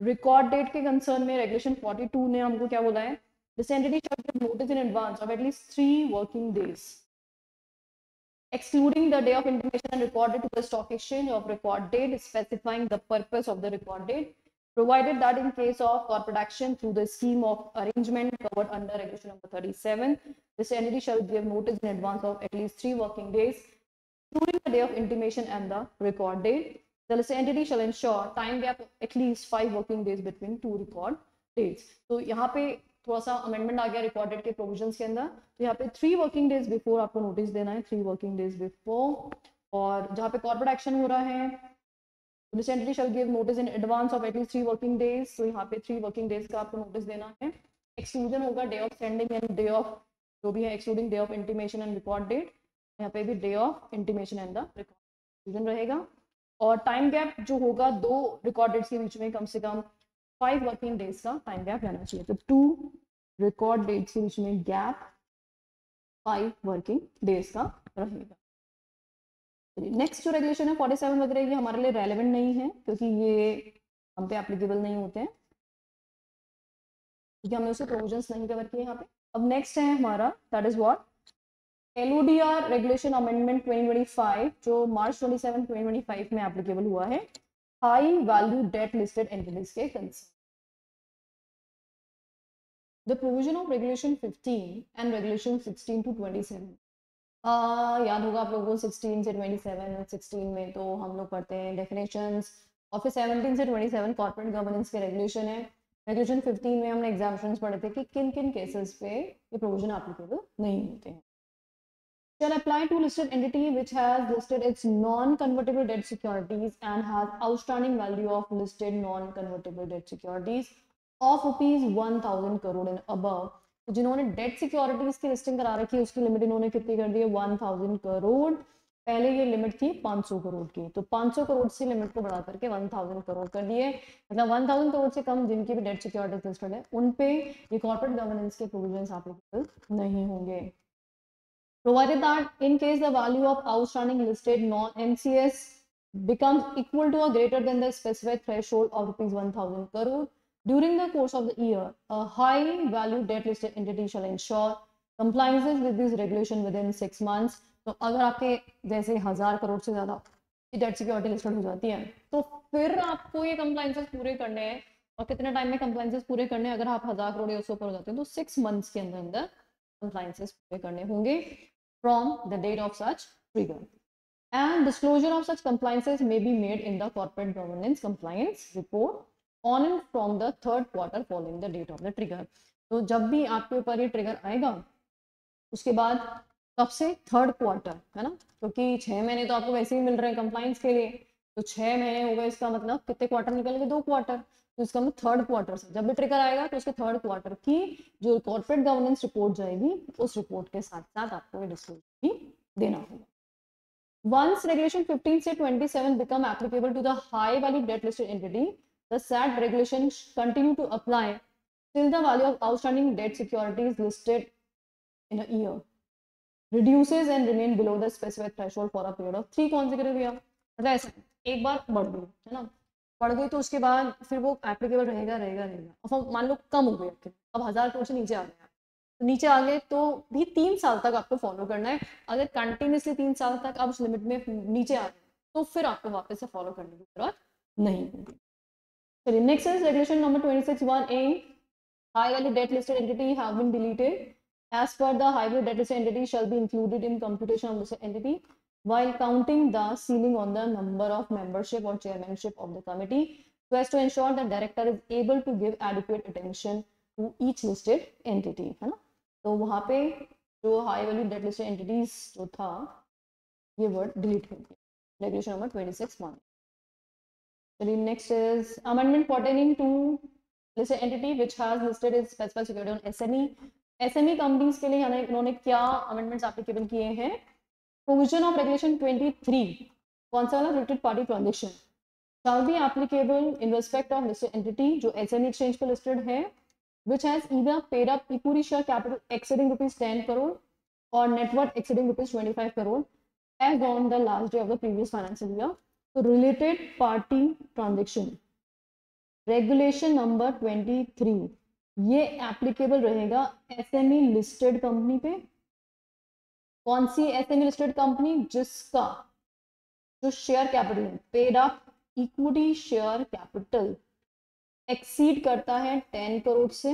Speaker 1: रिकॉर्ड डेट के कंसर्न में रेगुलेशन 42 ने हमको क्या बोला है? This entity shell give notice in advance of at least 3 working days excluding the day of intimation and record date to the stock exchange of record date, specifying the purpose of the record date, provided that in case of corporate action through the scheme of arrangement covered under regulation number 37, this entity shall give notice in advance of at least 3 working days including the day of intimation and the record date। The listed entity shall ensure time gap at least 5 working days between 2 record dates। तो यहाँ पे थोड़ा सा amendment आ गया record date के provisions के अंदर। तो यहाँ पे 3 वर्किंग डेज बिफोर आपको नोटिस देना है, 3 वर्किंग डेज बिफोर। और जहाँ पे कॉर्पोरेट एक्शन हो रहा है this entity shell give notice in advance of at least 3 working days. तो यहाँ पे 3 वर्किंग डेज का आपको नोटिस देना है। एक्सक्लूजन होगा day of sending and day of, जो भी है excluding day of intimation and record date. यहाँ पे भी day of intimation and the record रहेगा। और टाइम गैप जो होगा 2 रिकॉर्ड डेट्स के बीच में कम से कम 5 वर्किंग डेज का टाइम गैप रहना चाहिए। तो 2 रिकॉर्ड डेट्स के बीच में गैप 5 वर्किंग डेज का रहेगा। नेक्स्ट जो रेगुलेशन है 47 वगैरह, ये हमारे लिए रेलेवेंट नहीं है क्योंकि ये हम पे एप्लीकेबल नहीं होते हैं, क्योंकि हमने उसके प्रोविजंस नहीं कवर किए यहाँ पे। अब नेक्स्ट है हमारा that is what LODR regulation amendment 2025 जो मार्च 27, 2025 में एप्लीकेबल हुआ है high value debt listed entities के concern. The provision of regulation 15 and regulation 16 to 27 याद होगा आप लोगों को 16 से 27, 16 में तो हम लोग पढ़ते हैं डेफिनेशंस, और फिर 17 से 27 कॉर्पोरेट गवर्नेंस के रेगुलेशन है। रेगुलेशन 15 में हमने एग्जाम्पशंस पढ़े थे कि किन किन केसेस पे ये प्रोविजन एप्लीकेबल नहीं होते हैं. Shall apply to listed entity which has listed its non-convertible debt securities and has outstanding value of listed non-convertible debt securities of rupees 1000 crore and above. तो जिन्होंने डेट सिक्योरिटीज की listing करा रखी है उसकी लिमिट इन्होंने कितनी कर दी है 1000 करोड़. पहले ये लिमिट थी 500 करोड़ की, तो 500 करोड़ से लिमिट को बढ़ा करके 1000 करोड़ कर दिए. मतलब 1000 करोड़ से कम जिनकी भी डेट सिक्योरिटीज लिस्टेड है उन पे ये कॉर्पोरेट गवर्नेंस के प्रोविजंस एप्लीकेबल नहीं होंगे. Provided that in case the value of outstanding listed non-NCS becomes equal to or greater than the specified threshold of rupees 1000 crore during the course of the year, a high value debt listed entity shall ensure compliances with this regulation within 6 months. तो अगर आपके जैसे 1000 करोड़ से ज्यादा debt security listed हो जाती है तो फिर आपको ये कंप्लाइंसेस पूरे करने हैं. और कितने टाइम में कंप्लाइंसेस पूरे करने हैं? अगर आप 1000 करोड़ या उससे ऊपर हो जाते हैं तो 6 मंथ्स के अंदर अंदर कंप्लाइंसेस पूरे करने होंगे from the date of such trigger. And disclosure of such compliances may be made in the corporate governance compliance report on and from the third quarter following the date of the trigger. तो जब भी आपके ऊपर ये trigger आएगा उसके बाद कब से? थर्ड क्वार्टर, है ना, क्योंकि 6 महीने तो आपको वैसे ही मिल रहे हैं कंप्लाइंस के लिए. तो 6 महीने हो गए, इसका मतलब कितने क्वार्टर निकल गए? 2 क्वार्टर. तो इसका मतलब थर्ड क्वार्टर से जब भी ट्रिगर आएगा तो उसके थर्ड क्वार्टर की जो कॉर्पोरेट गवर्नेंस रिपोर्ट जाएगी उस रिपोर्ट के साथ साथ आपको ये डिस्क्लोजर भी देना होगा. Once regulation 15 से 27 become applicable to the high value debt listed entity, the said regulation continue to apply till the value of outstanding debt securities listed in a year reduces and remain below the specified threshold for a period of 3 consecutive year. मतलब ऐसा एक बार बढ़ गई, है ना, बढ़ गई तो उसके बाद फिर वो एप्लीकेबल रहेगा रहेगा रहेगा. अब मान लो कम हो गया, अब 1000 करोड़ से नीचे आ गया, तो नीचे आ गए तो भी 3 साल तक आपको फॉलो करना है. अगर कंटिन्यूसली 3 साल तक आप उस लिमिट में नीचे आ गए तो फिर आपको वापस से फॉलो करने की जरूरत नहीं होगी. चलिए next is regulation number 26(1)(a). High value debt listed entity have been deleted. As per the high value debt listed entity shall be included in computation of listed entity while counting the ceiling on the number of membership or chairmanship of the committee so as to ensure that director is able to give adequate attention to each listed entity, है ना. तो वहाँ पे जो high value debt listed entities जो था ये word delete हो गया. Regulation number 26(1). चलिए next is amendment pertaining to listed entity which has listed its specified security on SME. SME companies के लिए इन्होंने क्या अमेंडमेंट्स एप्लीकेबल किए हैं? प्रोविजन ऑफ रेगुलेशन 23 कौन सा वाला? Related party transaction shall be applicable in respect of listed entity जो SME exchange पे listed है which has either paid up equity share capital exceeding rupees 10 crore or net worth exceeding rupees 25 crore as on the last day of the previous financial year. तो related party transaction regulation number 23 ये applicable रहेगा SME listed company पे. कौन सी SME listed company? जिसका जो share capital paid up equity share capital exceed करता है 10 करोड़ से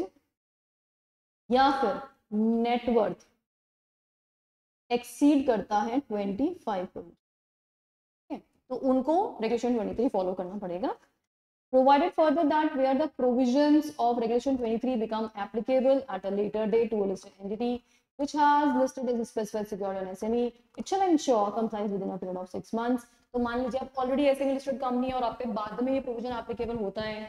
Speaker 1: या फिर नेटवर्थ एक्सीड करता है 25 करोड़. तो उनको रेगुलेशन 23 फॉलो करना पड़ेगा. Provided further that where the provisions of regulation 23 become applicable at a later date to a listed entity which has listed as a specified security on SME, it shall ensure compliance within a period of 6 months. तो मान लीजिए आप already SME listed company है और आप पे बाद में ये प्रोविजन एप्लीकेबल होता है,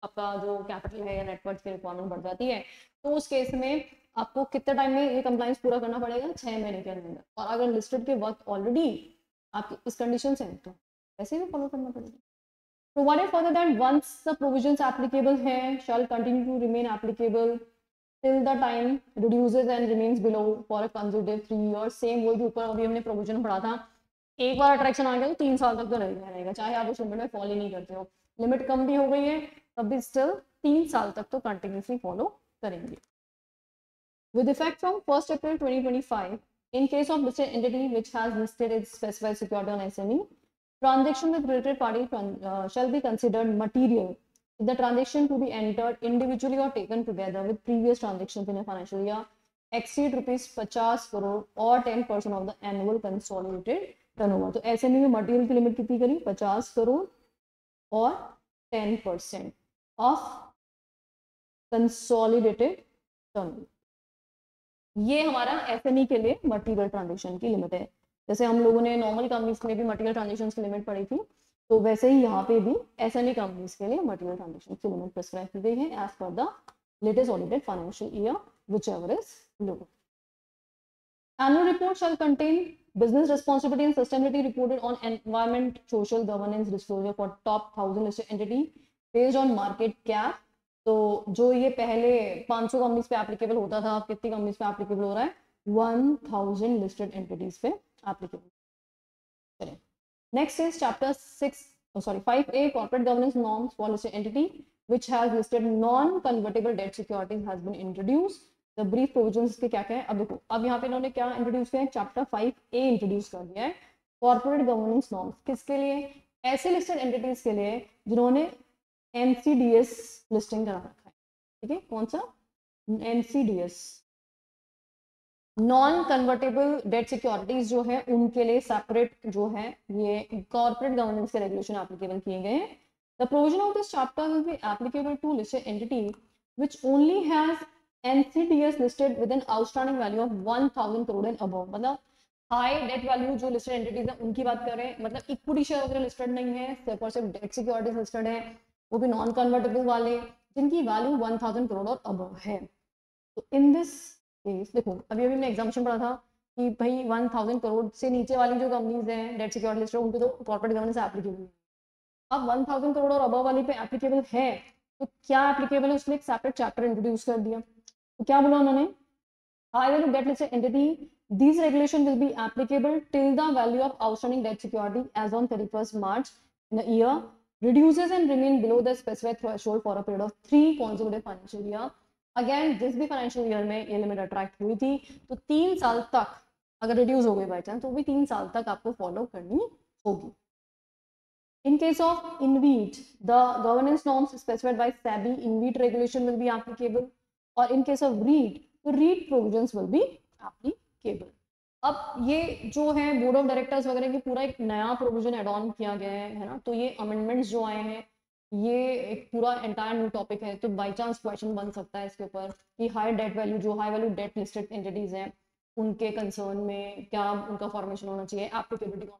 Speaker 1: आपका जो कैपिटल है या नेटवर्थ की रिक्वायरमेंट बढ़ जाती है, तो उस केस में आपको कितने टाइम में ये कंप्लाइंस पूरा करना पड़ेगा? 6 महीने के अंदर. और अगर लिस्टेड के वक्त ऑलरेडी आप इस कंडीशन से तो ऐसे भी फॉलो करना पड़ेगा. Provided further that once the provisions applicable here shall continue to remain applicable till the time reduces and remains below for a consecutive 3 years. Same वही ऊपर अभी हमने प्रोविजन पढ़ा था, एक बार अट्रैक्शन आ गया तो 3 साल तक तो रहेगा चाहे आप उस लिमिट में फॉलो ही नहीं करते हो. लिमिट कम भी हो गई है तब भी स्टिल 3 साल तक तो कंटिन्यूसली फॉलो करेंगे. With effect from 1st April 2025, in case of listed entity which has listed its specified security on SME, transaction with related party shall be considered material if the transaction to be entered individually or taken together with previous transactions in a financial year exceed rupees 50 crore or 10% of the annual consolidated turnover. तो SME में material की limit कितनी करी? 50 करोड़ और 10% of consolidated turn. ये हमारा SME के लिए मटेरियल ट्रांजेक्शन की लिमिट है। जैसे हम लोगों ने नॉर्मल कंपनीज के लिए भी मटेरियल ट्रांजेक्शन की लिमिट पढ़ी थी, तो वैसे ही यहाँ पे भी एसएमई कंपनीज के लिए मटेरियल ट्रांजेक्शन की लिमिट प्रिस्क्राइब की गई है as per the latest audited financial year, whichever is lower. Annual report shall contain business responsibility and sustainability reported on environment, social governance disclosure for top 1000 listed entity based on market cap. तो जो ये पहले 500 companies पे applicable होता था, अब कितनी companies पे एप्लीकेबल हो रहा है? 1000 लिस्टेड एंटिटीज पे एप्लीकेबल। चलिए, next is chapter 5A corporate governance norms for listed entity which has listed non-convertible debt securities has been introduced. The brief provisions के क्या क्या है? अब देखो, अब यहाँ पे इन्होंने क्या इंट्रोड्यूस किया है? चैप्टर 5A इंट्रोड्यूस कर दिया है। कॉर्पोरेट गवर्नेंस नॉर्म्स किसके लिए? ऐसे लिस्टेड एंटिटीज के लिए जिन्होंने NCDS लिस्टिंग करा रखा है। ठीक है, कौन सा? NCDS, non convertible debt securities जो है उनके लिए सेपरेट जो है ये कॉर्पोरेट गवर्नेंस के रेगुलेशन एप्लीकेबल किए गए हैं। The provision of this chapter will be applicable to listed entity which only has NCDS listed with an outstanding value of 1000 crore and above। मतलब हाई डेट वैल्यू जो listed entities है उनकी बात कर रहे हैं, मतलब इक्विटी शेयर वगैरह लिस्टेड नहीं है, सिर्फ और सिर्फ डेट सिक्योरिटीज लिस्टेड है, वो भी नॉन कन्वर्टेबल वाले जिनकी वैल्यू 1000 करोड़ और अबव है। तो इन दिस केस देखो, अभी अभी हमने एग्जामिनेशन पढ़ा था कि भाई 1000 करोड़ से नीचे वाली जो कंपनीज हैं डेट सिक्योरिटी लिस्टेड उनको तो कॉर्पोरेट गवर्नेंस एप्लीकेबल है। अब 1000 करोड़ और अबव वाली पे एप्लीकेबल है, तो क्या एप्लीकेबल है उसमें एक सेपरेट चैप्टर इंट्रोड्यूस कर दिया। तो क्या बोला उन्होंने? High value debt listed entity, these regulation will be applicable till the value of outstanding debt security as on 31st March in a year reduces and remain below the specified threshold for a period of 3 consecutive financial year। Again जिस भी financial year में ये limit attract हुई थी, तो 3 साल तक अगर रिड्यूस हो गई बाई चांस, तो भी 3 साल तक आपको फॉलो करनी होगी। In case of InvIT, the governance norms specified by SEBI InvIT regulation will be applicable, or in case of REIT, the REIT provisions will be applicable। अब ये जो है बोर्ड ऑफ डायरेक्टर्स वगैरह की पूरा एक नया प्रोविजन एड ऑन किया गया है ना, तो ये अमेंडमेंट्स जो आए हैं ये एक पूरा एंटायर न्यू टॉपिक है। तो बाई चांस क्वेश्चन बन सकता है इसके ऊपर कि हाई डेट वैल्यू जो high value debt listed entities हैं उनके कंसर्न में क्या उनका फॉर्मेशन होना चाहिए, एप्लीकेबिलिटी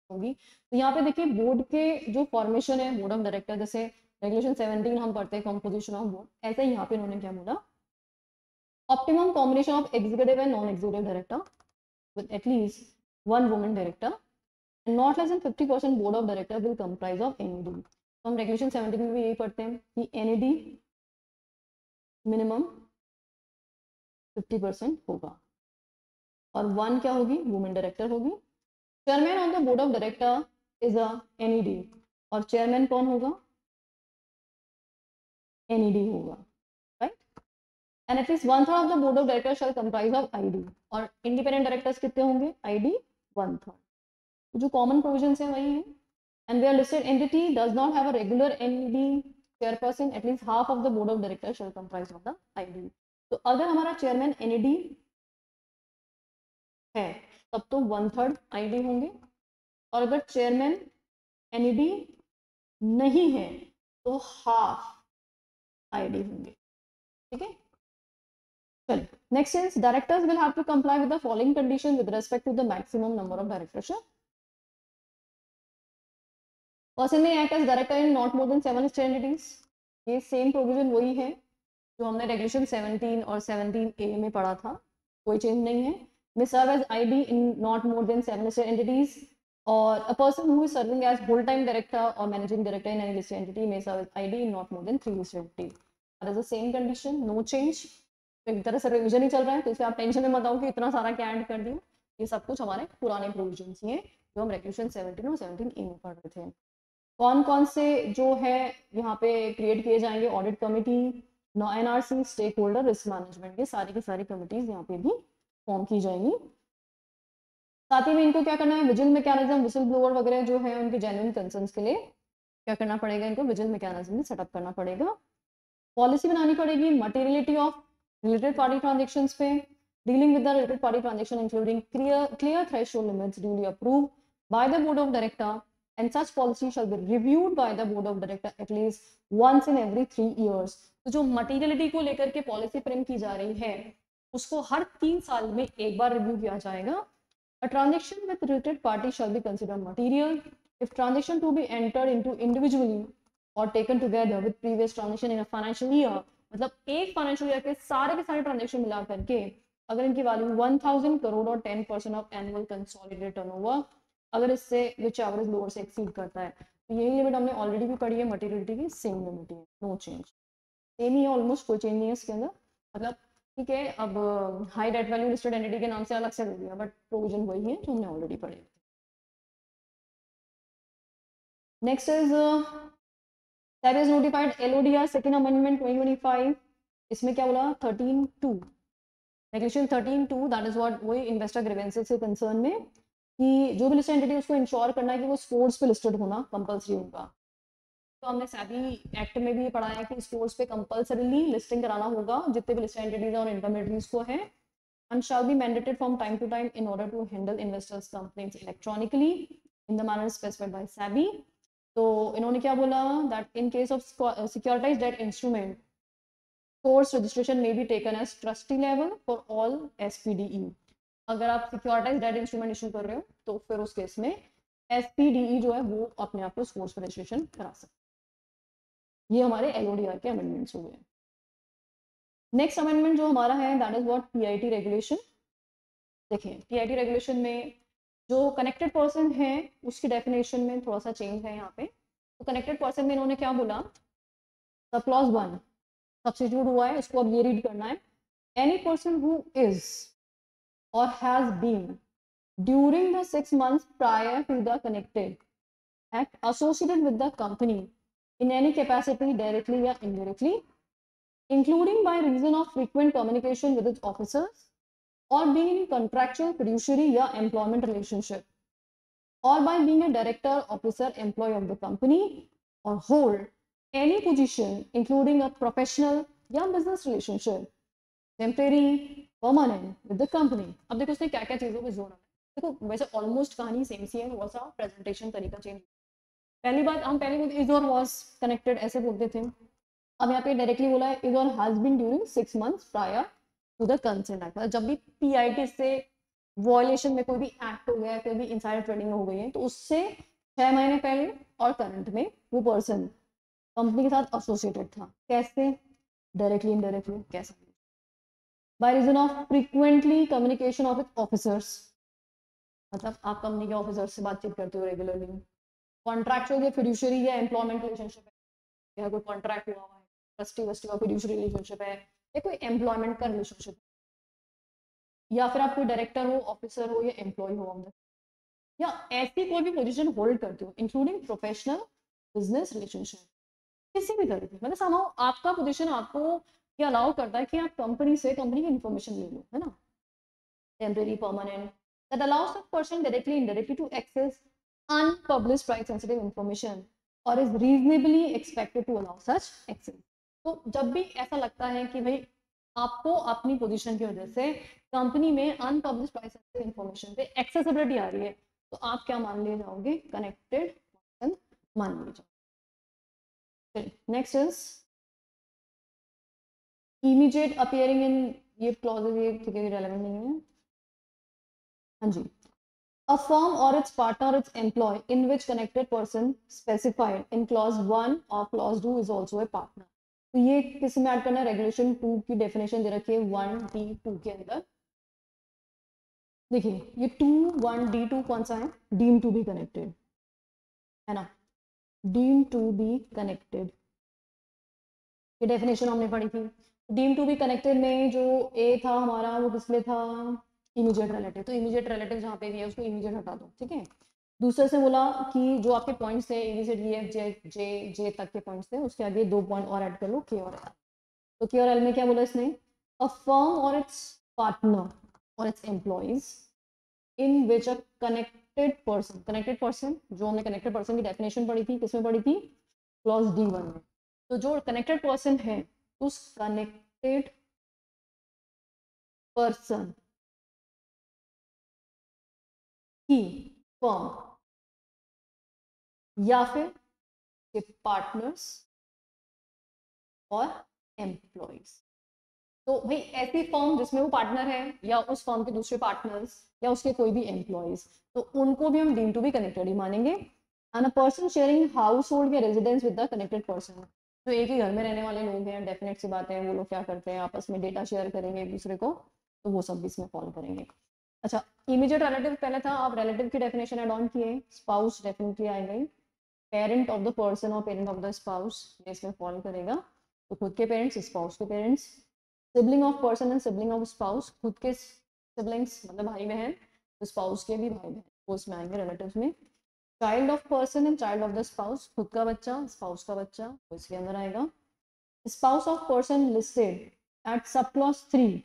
Speaker 1: होगी। तो यहाँ पे देखिए बोर्ड के जो फॉर्मेशन है बोर्ड ऑफ डायरेक्टर, जैसे रेगुलेशन 17 हम पढ़ते हैं कंपोजिशन ऑफ बोर्ड, ऐसे ही यहाँ पे उन्होंने क्या बोला? Optimum combination of executive and non executive director with at least one woman director and not less than 50% board of director will comprise of NED। तो हम रेगुलेशन 17 में भी यही पढ़ते हैं कि NED मिनिमम 50% होगा और वन क्या होगी? वुमेन डायरेक्टर होगी। Chairman on the board of director is a NED और चेयरमैन कौन होगा? NED होगा, right. And at least 1/3 of the board of directors shall comprise of ID और इंडिपेंडेंट डायरेक्टर्स कितने होंगे? ID 1/3। जो कॉमन प्रोविजंस हैं वही है। And where listed entity does not have a regular NED chairperson, at least half of the board of directors shall comprise of the ID। तो अगर हमारा चेयरमैन NED है तब तो 1/3 ID होंगे, और अगर चेयरमैन NED नहीं है तो हाफ ID होंगे। ठीक है, चलिए next is directors will have to comply with the following condition with respect to the maximum number of directorship. Person may act as director in not more than 7 listed entities। ये same provision वही है जो हमने regulation 17 और 17A में पढ़ा था, कोई चेंज नहीं है। may serve as ID in not more than 7 listed entities, or a person who is serving as full-time director or managing director in any listed entity may serve as ID in not more than 3 listed entities। That is the same condition, no change। तो एक तरह से revision ही चल रहा है, तो इसलिए आप टेंशन में मत आओ कि इतना सारा क्या ऐड कर दिया। ये सब कुछ हमारे पुराने प्रोविजंस ही हैं जो हम रेगुलेशन 17 और 17A में पढ़ रहे थे। कौन कौन से जो है यहाँ पे क्रिएट किए जाएंगे? Audit committee, NRC, stake holder, risk management, ये सारी की सारी कमिटीज यहाँ पे भी फॉर्म की जाएंगी। साथ ही में इनको क्या करना है? विजिल मैकेनिज्म, विसिल ब्लोअर वगैरह जो है उनके जेन्युइन कंसर्न्स के लिए क्या करना पड़ेगा? इनको विजिल मैकेनिज्म सेटअप करना पड़ेगा। पॉलिसी बनानी पड़ेगी materiality of related party transactions पे, dealing with the related party transaction including clear threshold limits duly approved by the board of director, and such policy shall be reviewed by the board of director at least once in every 3 years। तो जो materiality को लेकर के policy frame की जा रही है उसको हर 3 साल में एक बार रिव्यू किया जाएगा। A transaction with related party shall be considered material if transaction to be entered into individually or taken together with previous transaction in a financial year, मतलब एक फाइनेंशियल ईयर के सारे ट्रांजेक्शन मिला करके अगर इनकी वैल्यू 1000 करोड़ और 10% ऑफ एनुअल कंसोलिडेटेड टर्नओवर अगर इससे विच एवरेज लोअर से एक्सीड करता है, तो यही लिमिट हमने ऑलरेडी भी पढ़ी है मटेरियलिटी की, सेम लिमिट है, नो चेंज, सेम ही है ऑलमोस्ट, कोई चेंज नहीं है इसके अंदर। मतलब ठीक है, अब high debt value listed entity के नाम से अलग से दे दिया बट प्रोविजन वही है जो हमने ऑलरेडी पढ़े। Next is SEBI has notified LODR second amendment 2025। इसमें क्या बोला 13(2) रेगुलेशन 13(2) दैट इज व्हाट वही इन्वेस्टर ग्रीवेंसेस से कंसर्न में कि जो भी लिस्टेड एंटिटी उसको इंश्योर करना है कि वो स्कोर्स पे लिस्टेड होना कंपलसरी होगा। तो हमने SEBI एक्ट में भी पढ़ा है कि स्टोर्स पे कंपलसरीली लिस्टिंग कराना होगा जितने भी लिस्टेड एंटिटीज और इंटरमीडिएट्स को है, and shall be mandated from time to time in order to handle investors complaints electronically in the manner specified by SEBI। तो इन्होंने क्या बोला that in case of securitized debt instrument source registration may be taken as trustee level for all SPDE। अगर आप securitise debt instrument issue कर रहे हो तो फिर उस केस में SPDE जो है वो अपने आप को सोर्स पर रजिस्ट्रेशन करा सकते। ये हमारे LODR के अमेंडमेंट्स हो गए। नेक्स्ट अमेंडमेंट जो हमारा है that is what PIT regulation. देखिए PIT रेगुलेशन में जो कनेक्टेड पर्सन है उसकी डेफिनेशन में थोड़ा सा चेंज है यहाँ पे। तो कनेक्टेड पर्सन में इन्होंने क्या बोला, सब क्लॉज 1 सब्स्टिट्यूट हुआ है, इसको अब ये रीड करना है, एनी पर्सन हु इज और has been during the 6 months prior to the connected act associated with the company in any capacity directly or indirectly, including by reason of frequent communication with its officers or being in contractual fiduciary or employment relationship or by being a director, officer, employee of the company or hold any position including a professional or business relationship, temporary, permanent with the company। अब देखो उसने क्या क्या चीजों को जोड़ा है। देखो वैसे ऑलमोस्ट कहानी सेम सी है, थोड़ा सा प्रेजेंटेशन तरीका चेंज। पहली बात हम पहले इज और वाज कनेक्टेड ऐसे बोलते थे, अब यहाँ पे डायरेक्टली बोला है इज और has been during 6 months prior to the consent act. मतलब जब भी PIT से वॉयलेशन में कोई भी एक्ट हो गया है, कोई भी इनसाइडर ट्रेडिंग हो गई है, तो उससे 6 महीने पहले और करंट में वो पर्सन कंपनी के साथ एसोसिएटेड था। कैसे? डायरेक्टली इनडायरेक्टली कैसे? By reason of frequently communication of its officers, मतलब आप कंपनी के ऑफिसर्स से बातचीत करते हो रेगुलरली। कॉन्ट्रैक्चुअल या फिड्यूशियरी या एम्प्लॉयमेंट रिलेशनशिप है, या कोई कॉन्ट्रैक्ट हुआ है, ट्रस्टी वस्टी का फिड्यूशियरी रिलेशनशिप है, या कोई एम्प्लॉयमेंट का रिलेशनशिप, या फिर आप कोई डायरेक्टर हो, ऑफिसर हो या एम्प्लॉय हो अंदर, या ऐसी कोई भी पोजीशन होल्ड करते हो इंक्लूडिंग प्रोफेशनल बिजनेस रिलेशनशिप, किसी भी तरह की, मतलब समाओ आपका पोजीशन आपको ये अलाउ करता है कि आप कंपनी से कंपनी की इंफॉर्मेशन ले लो, है ना, temporary, permanent, that allows the person directly indirectly to access unpublished price sensitive information or is reasonably expected to allow such access। तो जब भी ऐसा लगता है कि भाई आपको अपनी पोजीशन की वजह से कंपनी में अनपब्लिश प्राइस सेंसिटिव इंफॉर्मेशन पे एक्सेसिबिलिटी आ रही है, तो आप क्या मान लिए जाओगे, कनेक्टेड पर्सन मान लिए जाओगे। नेक्स्ट इज इमीडिएट अपीयरिंग इन, ये क्लॉजेज ये ठीक है, रेलेवेंट नहीं है। हाँ जी, a firm or its partner or its employee in which connected person specified in clause 1 or clause 2 is also a partner। तो ये किस में ऐड करना है, रेगुलेशन 2 की डेफिनेशन दे रखी है 1D2 के अंदर। देखिए ये 2(1)(D2) कौन सा है, डीम टू बी कनेक्टेड है ना, डीम टू बी कनेक्टेड, ये डेफिनेशन हमने पढ़ी थी। डीम टू बी कनेक्टेड में जो ए था हमारा वो किस लिए था, इमीडिएट रिलेटिव, तो इमीडिएट रिलेटिव जहाँ पे भी है उसको इमीडिएट हटा दो, ठीक है। दूसरे से बोला कि जो आपके पॉइंट्स थे ABCDEF G तक के पॉइंट्स थे, उसके आगे 2 पॉइंट और ऐड कर लो, K और L। तो K और L में क्या बोला इसने, अ फर्म और इट्स पार्टनर और its employees in which a connected person, connected person जो हमने कनेक्टेड पर्सन की डेफिनेशन पढ़ी थी, किसमें पढ़ी थी, क्लॉज D1 में। तो जो कनेक्टेड पर्सन है उस कनेक्टेड पर्सन की फर्म या फिर के पार्टनर्स और एम्प्लॉयज। तो भाई ऐसी फर्म जिसमें वो पार्टनर है या उस फर्म के दूसरे पार्टनर्स या उसके कोई भी एम्प्लॉयज, तो उनको भी हम डीम टू बी कनेक्टेड ही मानेंगे। And a person sharing house hold या residence with the connected person, तो एक ही घर में रहने वाले लोग हैं, डेफिनेट सी बात है वो लोग क्या करते हैं, आपस में डेटा शेयर करेंगे एक दूसरे को, तो वो सब भी इसमें फॉलो करेंगे। अच्छा, इमीडिएट रिलेटिव पहले था, आप रिलेटिव की डेफिनेशन एड ऑन किए, स्पाउस डेफिनेटली आ गई, पेरेंट ऑफ द पर्सन और पेरेंट ऑफ द स्पाउस ये इसमें फॉलो करेगा, तो खुद के पेरेंट्स, स्पाउस के parents, sibling of person and sibling of spouse, खुद के सिबलिंग्स मतलब भाई बहन, तो स्पाउस के भी भाई बहन वो इसमें आएंगे रिलेटिव्स में। Child of person and child of the spouse, खुद का बच्चा स्पाउस का बच्चा वो इसके अंदर आएगा। Spouse of person listed at sub clause 3।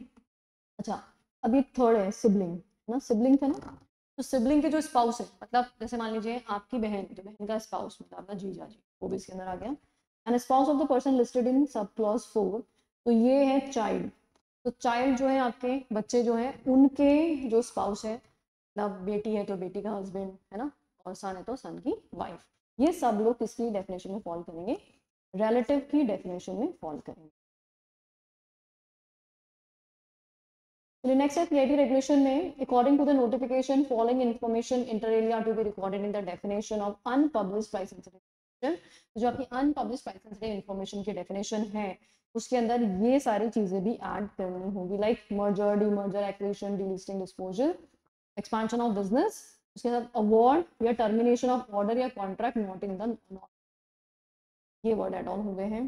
Speaker 1: अच्छा, अब ये थर्ड है सिबलिंग ना, सिबलिंग था ना, तो सिबलिंग के जो स्पाउस है, मतलब जैसे मान लीजिए आपकी बहन, तो बहन का स्पाउस मतलब आपका जीजा जी, वो भी इसके अंदर आ गया। And spouse of the person listed in sub clause 4, तो ये है चाइल्ड। तो चाइल्ड जो है आपके बच्चे जो है उनके जो स्पाउस है, मतलब बेटी है तो बेटी का हस्बैंड है ना, और सन है तो सन की वाइफ, ये सब लोग किसकी डेफिनेशन में फॉलो करेंगे, रिलेटिव की डेफिनेशन में फॉलो करेंगे। नेक्स्ट है पीआईटी रेगुलेशन में, according to the notification following information inter area to be recorded in the definition of unpublished price sensitive, जो आपकी अनपब्लिश्ड प्राइस सेंसिटिव इन्फॉर्मेशन की डेफिनेशन है उसके अंदर ये सारी चीजें भी ऐड करनी होगी, like merger, demerger, acquisition, delisting, disposal, expansion of business, उसके साथ अवार्ड या टर्मिनेशन ऑफ ऑर्डर या कॉन्ट्रैक्ट नॉट इन द, ये वर्ड एड ऑन हुए हैं।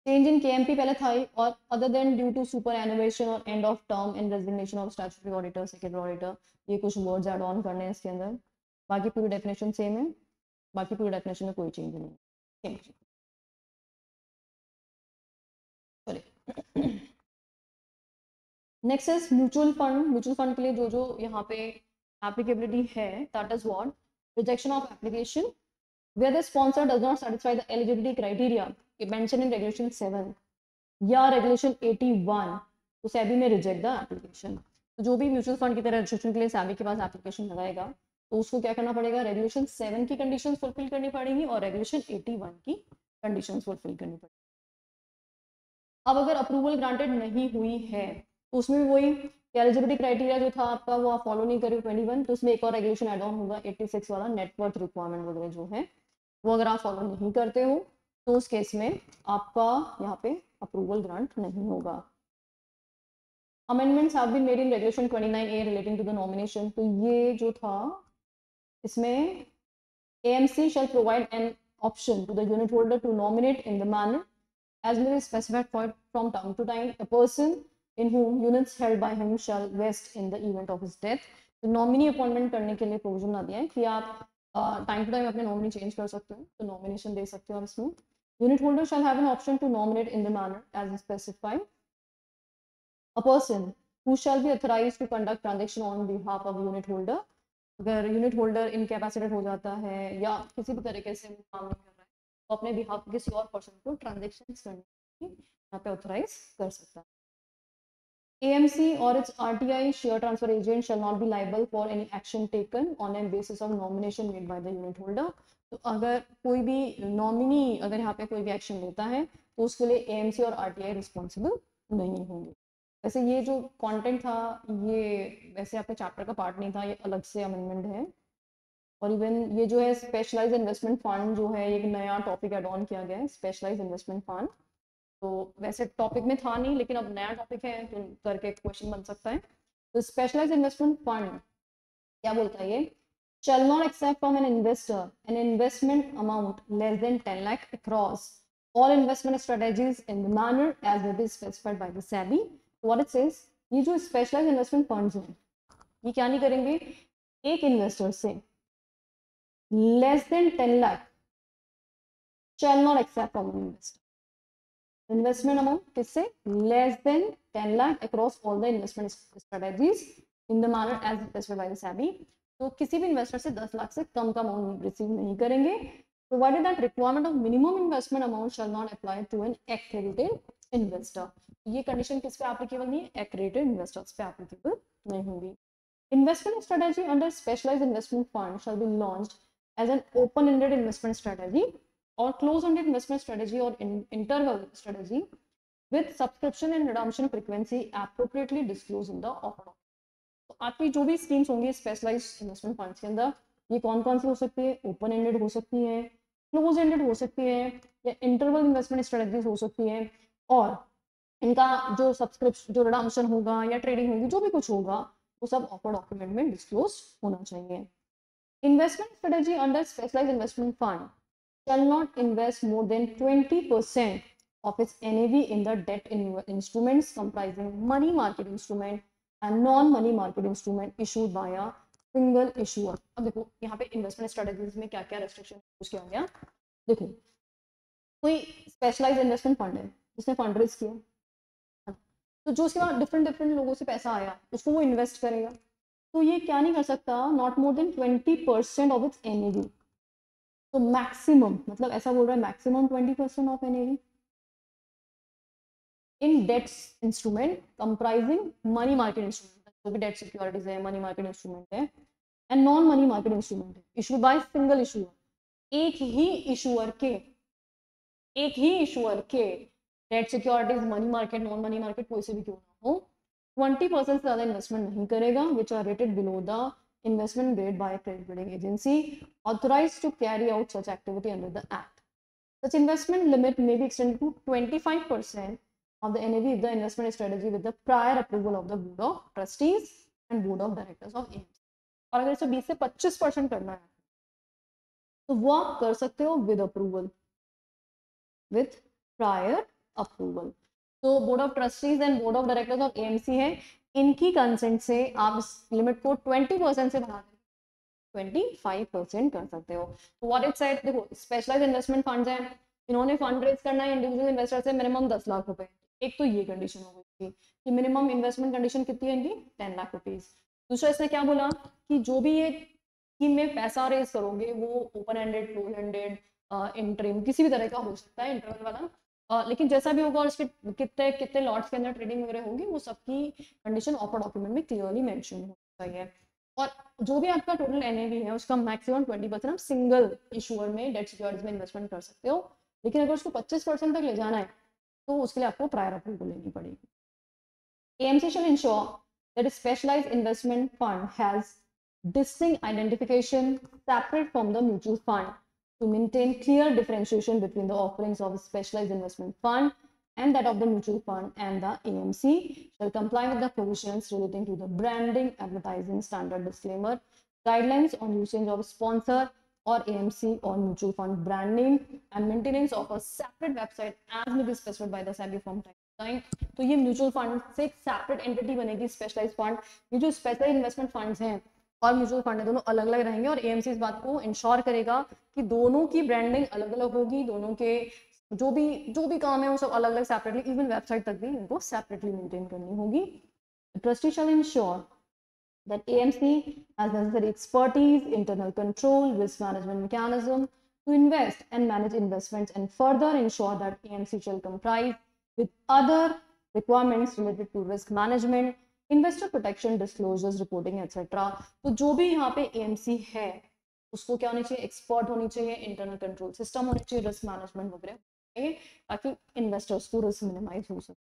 Speaker 1: चेंज इन केएमपी पहले था ही, और other than due to superannuation और end of term and resignation of statutory auditor, secretary auditor, ये कुछ वर्ड्स ऐड ऑन करने हैं इसके अंदर, बाकी पूरी डेफिनेशन सेम है, बाकी पूरी डेफिनेशन में कोई चेंज नहीं है। चलिए next is mutual fund. Mutual fund के लिए जो जो यहाँ पे एप्लीकेबिलिटी है, that is what, rejection of application where the sponsor does not satisfy the eligibility criteria mentioned in regulation 7 या रेगुलेशन 81, तो सेबी में रिजेक्ट द एप्लीकेशन। तो जो भी म्यूचुअल फंड की तरह रजिस्ट्रेशन के लिए सेबी के पास एप्लीकेशन लगाएगा, तो उसको क्या करना पड़ेगा, रेगुलेशन 7 की कंडीशंस फुलफिल करनी पड़ेगी और रेगुलेशन 81 की कंडीशंस फुलफिल करनी पड़ेगी। अब अगर अप्रूवल ग्रांटेड नहीं हुई है, तो उसमें भी वही एलिजिबिलिटी क्राइटेरिया जो था आपका वो आप फॉलो नहीं करें 21, तो उसमें एक और रेगुलेशन एड ऑन होगा 86 वाला, नेटवर्थ रिक्वायरमेंट वगैरह जो है वो अगर आप फॉलो नहीं करते हो तो उस केस में आपका यहाँ पे अप्रूवल ग्रांट नहीं होगा। Amendments have been made in regulation 29A relating to the nomination, तो ये जो था इसमें AMC shall provide an option to the unit holder to nominate in the manner as may be specified from time to time a person in whom units held by him shall vest in the event of his death। तो nominee appointment करने के लिए provision ना दिया है कि आप time to time अपने नॉमिनी चेंज कर सकते हो, तो नॉमिनेशन दे सकते हो आप इसमें। Unit holder shall have an option to nominate in the manner as specified a person who shall be authorised to conduct transaction on behalf of unit holder. अगर यूनिट होल्डर इनकैपेसिटेड हो जाता है या किसी भी तरीके से काम नहीं कर रहा है, तो अपने बिहाफ किसी और पर्सन को ट्रांजेक्शन करने की यहाँ पे ऑथराइज कर सकता है। AMC or its RTI share transfer agent shall not be liable for any action taken on a basis of nomination made by the unit holder। तो अगर कोई भी नॉमिनी अगर यहाँ पे कोई भी एक्शन लेता है तो उसके लिए AMC और RTI रिस्पॉन्सिबल नहीं होंगे। वैसे ये जो कंटेंट था ये वैसे आपके चैप्टर का पार्ट नहीं था, ये अलग से अमेंडमेंट है। और इवन ये जो है स्पेशलाइज्ड इन्वेस्टमेंट फंड जो है एक नया टॉपिक एड ऑन किया गया है, स्पेशलाइज्ड इन्वेस्टमेंट फंड। तो वैसे टॉपिक में था नहीं, लेकिन अब नया टॉपिक है तो करके क्वेश्चन बन सकता है। तो स्पेशलाइज्ड इन्वेस्टमेंट फंड क्या बोलता है, ये shall not accept from an investor an investment amount less than 10 lakh across all investment strategies in the manner as may be specified by the SEBI। What it says, ये जो specialised investment funds हैं ये क्या नहीं करेंगे, एक investor से less than 10 lakh shall not accept from an investor investment amount किससे, less than 10 lakh across all the investment strategies in the manner as specified by the SEBI। तो किसी भी इन्वेस्टर से 10 लाख से कम का अमाउंट रिसीव नहीं करेंगे, provided that requirement of minimum investment amount shall not apply to an accredited investor। ये condition किस पे एप्लीकेबल नहीं है, accredited investors पे एप्लीकेबल नहीं होगी। Investment strategy under specialized investment fund shall be launched as an open-ended investment strategy or closed-ended investment strategy or interval strategy with subscription and redemption frequency appropriately disclosed in the offer document. तो आपकी जो भी schemes होंगी specialised investment funds के अंदर, ये कौन कौन सी हो सकती है? ओपन एंडेड हो सकती है, क्लोज एंडेड हो सकती है, या इंटरवल इन्वेस्टमेंट स्ट्रेटजीज हो सकती है, और इनका जो सब्सक्रिप्शन, जो रिडम्पशन होगा या ट्रेडिंग होगी, जो भी कुछ होगा वो सब ऑफर डॉक्यूमेंट में डिस्क्लोज होना चाहिए. Investment strategy under specialised investment fund shall not invest more than 20% of its NAV in the debt instruments comprising money market instrument and non-money market instrument issued by a single issuer. अब देखो यहाँ पे investment strategies में क्या क्या restriction use किया गया. देखो कोई स्पेशलाइज्ड इन्वेस्टमेंट फंड है जिसने फंड रेज किया, तो जो उसके बाद डिफरेंट डिफरेंट लोगों से पैसा आया उसको वो इन्वेस्ट करेगा, तो ये क्या नहीं कर सकता, not more than 20% of its NAV. तो मैक्सिमम, मतलब ऐसा बोल रहा है maximum 20% of NAV in debts instrument comprising money market instrument, जो भी डेट सिक्योरिटीज है, मनी मार्केट इंस्ट्रूमेंट है, and non money market instrument है, इशूड बाय सिंगल इशूअर. एक ही इशूअर के debt securities, money market, non money market, कोई से भी क्यों ना हो, 20% से ज्यादा इन्वेस्टमेंट नहीं करेगा, which are rated below the investment grade by a credit rating agency authorized to carry out such activity under the Act. Such investment limit may be extended to 25% of the NAV if the investment strategy with the prior approval of the Board of Trustees and Board of Directors of AMC. और अगर इसे 20 से 25% करना है तो वो आप कर सकते हो with approval, with prior approval. तो board of trustees and board of directors of AMC है, इनकी कंसेंट से आप इस लिमिट को 20% से बढ़ा दें 25% कर सकते हो. तो व्हाट इट सेड, देखो स्पेशलाइज्ड इन्वेस्टमेंट फंड्स हैं, इन्होंने फंड रेज करना है इंडिविजुअल इन्वेस्टर से मिनिमम 10 लाख रुपए. एक तो ये कंडीशन हो गई थी कि मिनिमम इन्वेस्टमेंट कंडीशन कितनी है इनकी, 10 लाख रुपीज. दूसरा इसने क्या बोला कि जो भी ये स्कीम में पैसा रेज करोगे वो open ended, close ended, interim, किसी भी तरह का हो सकता है, इंटरवल वाला, लेकिन जैसा भी होगा और उसके कितने कितने लॉट्स के अंदर ट्रेडिंग वगैरह होगी वो सबकी कंडीशन ऑफर डॉक्यूमेंट में क्लियरली मेंशन होना चाहिए. और जो भी आपका टोटल NAV है उसका मैक्सिमम 20% आप सिंगल इशूअर में डेट सिक्योरिटीज में इन्वेस्टमेंट कर सकते हो, लेकिन अगर उसको 25% तक ले जाना है तो उसके लिए आपको प्रायर अप्रूवल लेनी पड़ेगी. AMC shall ensure that a specialized investment fund has distinct identification separate from the mutual fund to maintain clear differentiation between the offerings of a specialized investment fund and that of the mutual fund, and the AMC shall comply with the provisions relating to the branding, advertising, standard disclaimer, guidelines on usage of sponsor or AMC or mutual fund branding, and maintenance of a separate website as may be specified by the SEBI from time to time. तो ये mutual fund से एक separate entity बनेगी, specialised fund. ये जो specialised investment funds हैं और mutual fund है दोनों अलग अलग रहेंगे, और AMC इस बात को इंश्योर करेगा कि दोनों की ब्रांडिंग अलग अलग होगी, दोनों के जो भी काम है वो सब अलग अलग सेपरेटली, इवन वेबसाइट तक भी इनको सेपरेटली मेंटेन करनी होगी. Trustee shall ensure that AMC has necessary expertise, internal control, risk management mechanism to invest and manage investments, and further ensure that AMC shall comply with other requirements related to risk management, investor protection, disclosures, reporting, etc. तो जो भी यहाँ पे AMC है उसको क्या होनी चाहिए, एक्सपर्ट होनी चाहिए, इंटरनल कंट्रोल सिस्टम होनी चाहिए, रिस्क मैनेजमेंट वगैरह ताकि इन्वेस्टर्स को रिस्क मिनिमाइज हो सके.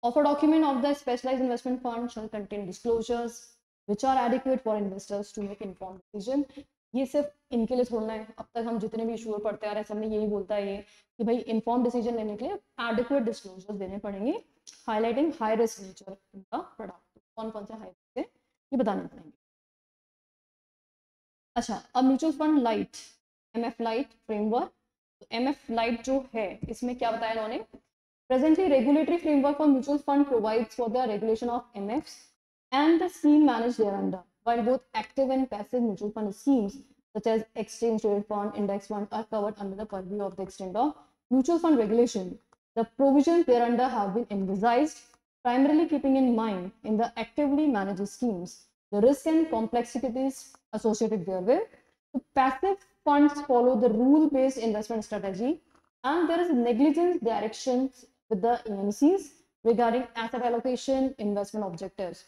Speaker 1: Offer document of the specialized investment fund shall contain disclosures which are adequate for investors to make informed decision. ये सिर्फ इनके लिए छोड़ना है, अब तक हम जितने भी इशूअर पढ़ते आ रहे हैं सब में यही बोलता है ये कि भाई इन्फॉर्म डिसीजन लेने के लिए एडिक्वेट डिस्क्लोजर्स देने पड़ेंगे, हाईलाइटिंग हाई रिस्क नेचर इनका प्रोडक्ट. कौन कौन से हाई रिस्क है ये बताने पड़ेंगे. अच्छा, अब mutual fund light, MF light framework. तो MF लाइट जो है इसमें क्या बताया इन्होंने, presently regulatory framework for mutual fund provides for the regulation of MFs and the scheme managed thereunder, while both active and passive mutual fund schemes such as exchange traded fund, index fund are covered under the purview of the extent of mutual fund regulation. The provisions thereunder have been envisaged primarily keeping in mind in the actively managed schemes the risk and complexities associated therewith. The passive funds follow the rule-based investment strategy, and there is negligence directions with the AMCs regarding asset allocation, investment objectives,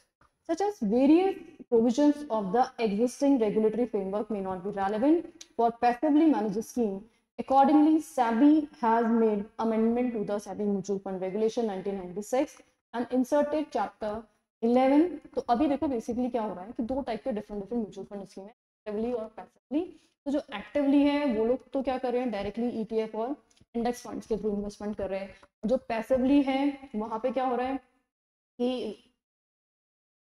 Speaker 1: such as various provisions of the existing regulatory framework may not be relevant for passively managed scheme
Speaker 2: Accordingly, SEBI has made amendment to the SEBI Mutual Fund Regulation 1996 and inserted chapter 11. तो अभी देखो basically क्या हो रहा है कि दो type के डिफरेंट म्यूचुअल फंड स्कीम है, एक्टिवली और पैसिवली। तो जो एक्टिवली है वो लोग तो क्या कर रहे हैं, डायरेक्टली ETF और इंडेक्स फंड्स के थ्रू इन्वेस्टमेंट कर रहे हैं। जो पैसिवली है वहां पे क्या हो रहा है कि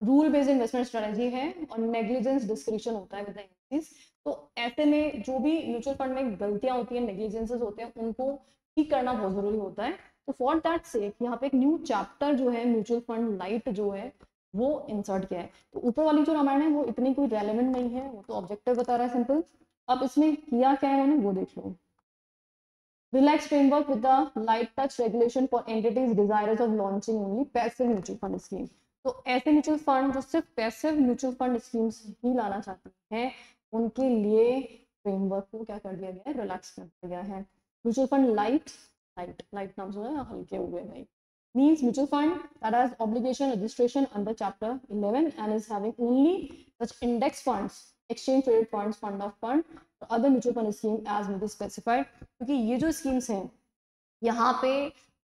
Speaker 2: रूल बेस्ड इन्वेस्टमेंट स्ट्रेटजी है और नेग्लिजेंस डिस्क्रिप्शन होता है विद द एमसीज। तो ऐसे में जो भी म्यूचुअल फंड में गलतियां होती हैं, नेग्लिजेंसेस होते हैं, उनको ठीक करना बहुत जरूरी होता है। तो फॉर दैट सेक यहाँ पे एक न्यू चैप्टर जो है म्यूचुअल फंड लाइट जो है वो इंसर्ट किया है। तो ऊपर वाली जो रामायण है वो इतनी कोई रेलेवेंट नहीं है, वो तो ऑब्जेक्टिव बता रहा है सिंपल। अब इसमें किया क्या है उन्होंने वो देख लो। Relaxed framework with the light touch regulation for entities desirous of launching only passive mutual fund scheme। तो ऐसे म्यूचुअल फंड जो सिर्फ पैसिव म्यूचुअल फंड स्कीम्स ही लाना चाहते हैं उनके लिए फ्रेमवर्क को क्या कर दिया गया है, रिलैक्स कर दिया गया है। Mutual fund light light light नाम सुना है, हल्के हुए भाई, means mutual fund that has obligation registration under chapter 11 and is having only such index funds, exchange traded funds, fund of fund or other mutual fund scheme as may be specified। क्योंकि ये जो schemes हैं यहाँ पे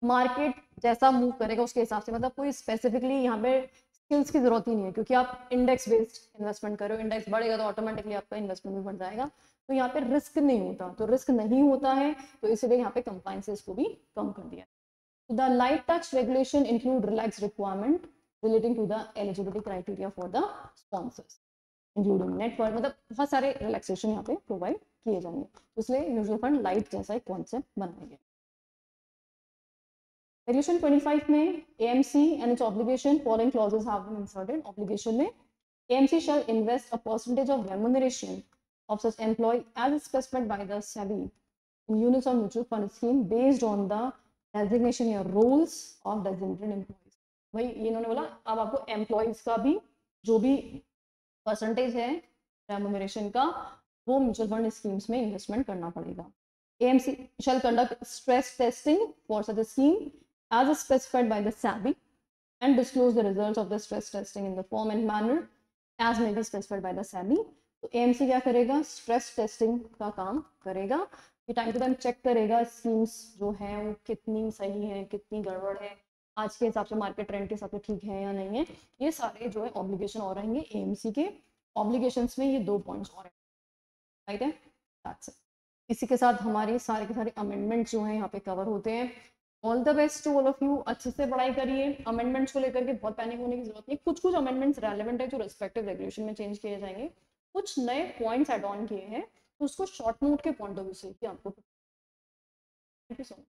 Speaker 2: market जैसा move करेगा उसके हिसाब से, मतलब कोई स्पेसिफिकली यहाँ पे स्किल्स की जरूरत ही नहीं है, क्योंकि आप इंडेक्स बेस्ड इन्वेस्टमेंट करो, इंडेक्स बढ़ेगा तो ऑटोमेटिकली आपका इन्वेस्टमेंट भी बढ़ जाएगा। तो यहाँ पे रिस्क नहीं होता, तो रिस्क नहीं होता है तो इसलिए यहाँ पे कंप्लायंसेस को भी कम कर दिया। The light touch regulation include relaxed requirement relating to the eligibility criteria for the sponsors, including net worth, मतलब बहुत सारे रिलैक्सेशन यहाँ पे प्रोवाइड किए जाएंगे। तो इसलिए म्यूचुअल फंड लाइट जैसा एक कॉन्सेप्ट बनाया गया। रेगुलेशन 25 में AMC and its obligation following clauses have been inserted। obligation में AMC shall invest a percentage of remuneration of such employee as specified by the SEBI in units of mutual fund scheme based on the designation या roles of designated employees. भाई ये इन्होंने बोला अब आपको employees का भी जो भी परसेंटेज है रेम्यूनरेशन का वो म्यूचुअल फंड स्कीम्स में इन्वेस्टमेंट करना पड़ेगा। AMC shall conduct stress testing for such a scheme as specified by the SEBI and disclose the results of the stress testing in the form and manner as may be specified by the SEBI। तो AMC क्या करेगा, stress testing का काम करेगा, ये time to time check करेगा schemes जो है वो कितनी सही है, कितनी गड़बड़ है, आज के हिसाब से मार्केट ट्रेंड के हिसाब से ठीक है या नहीं है। ये सारे जो है ऑब्लिगेशन और रहेंगे AMC के। ऑब्लिगेशंस में ये 2 पॉइंट्स और राइट है। That's it. इसी के साथ हमारे सारे अमेंडमेंट्स जो हैं यहाँ पे कवर होते हैं। All the best to all of you, अच्छे से पढ़ाई करिए। अमेंडमेंट्स को लेकर के बहुत पैनिक होने की जरूरत नहीं, कुछ अमेंडमेंट्स रेलेवेंट है जो रिस्पेक्टिव रेगुलेशन में चेंज किए जाएंगे, कुछ नए पॉइंट्स एड ऑन किए हैं तो उसको शॉर्ट नोट के पॉइंट ऑफ व्यू से आपको। Thank you so much.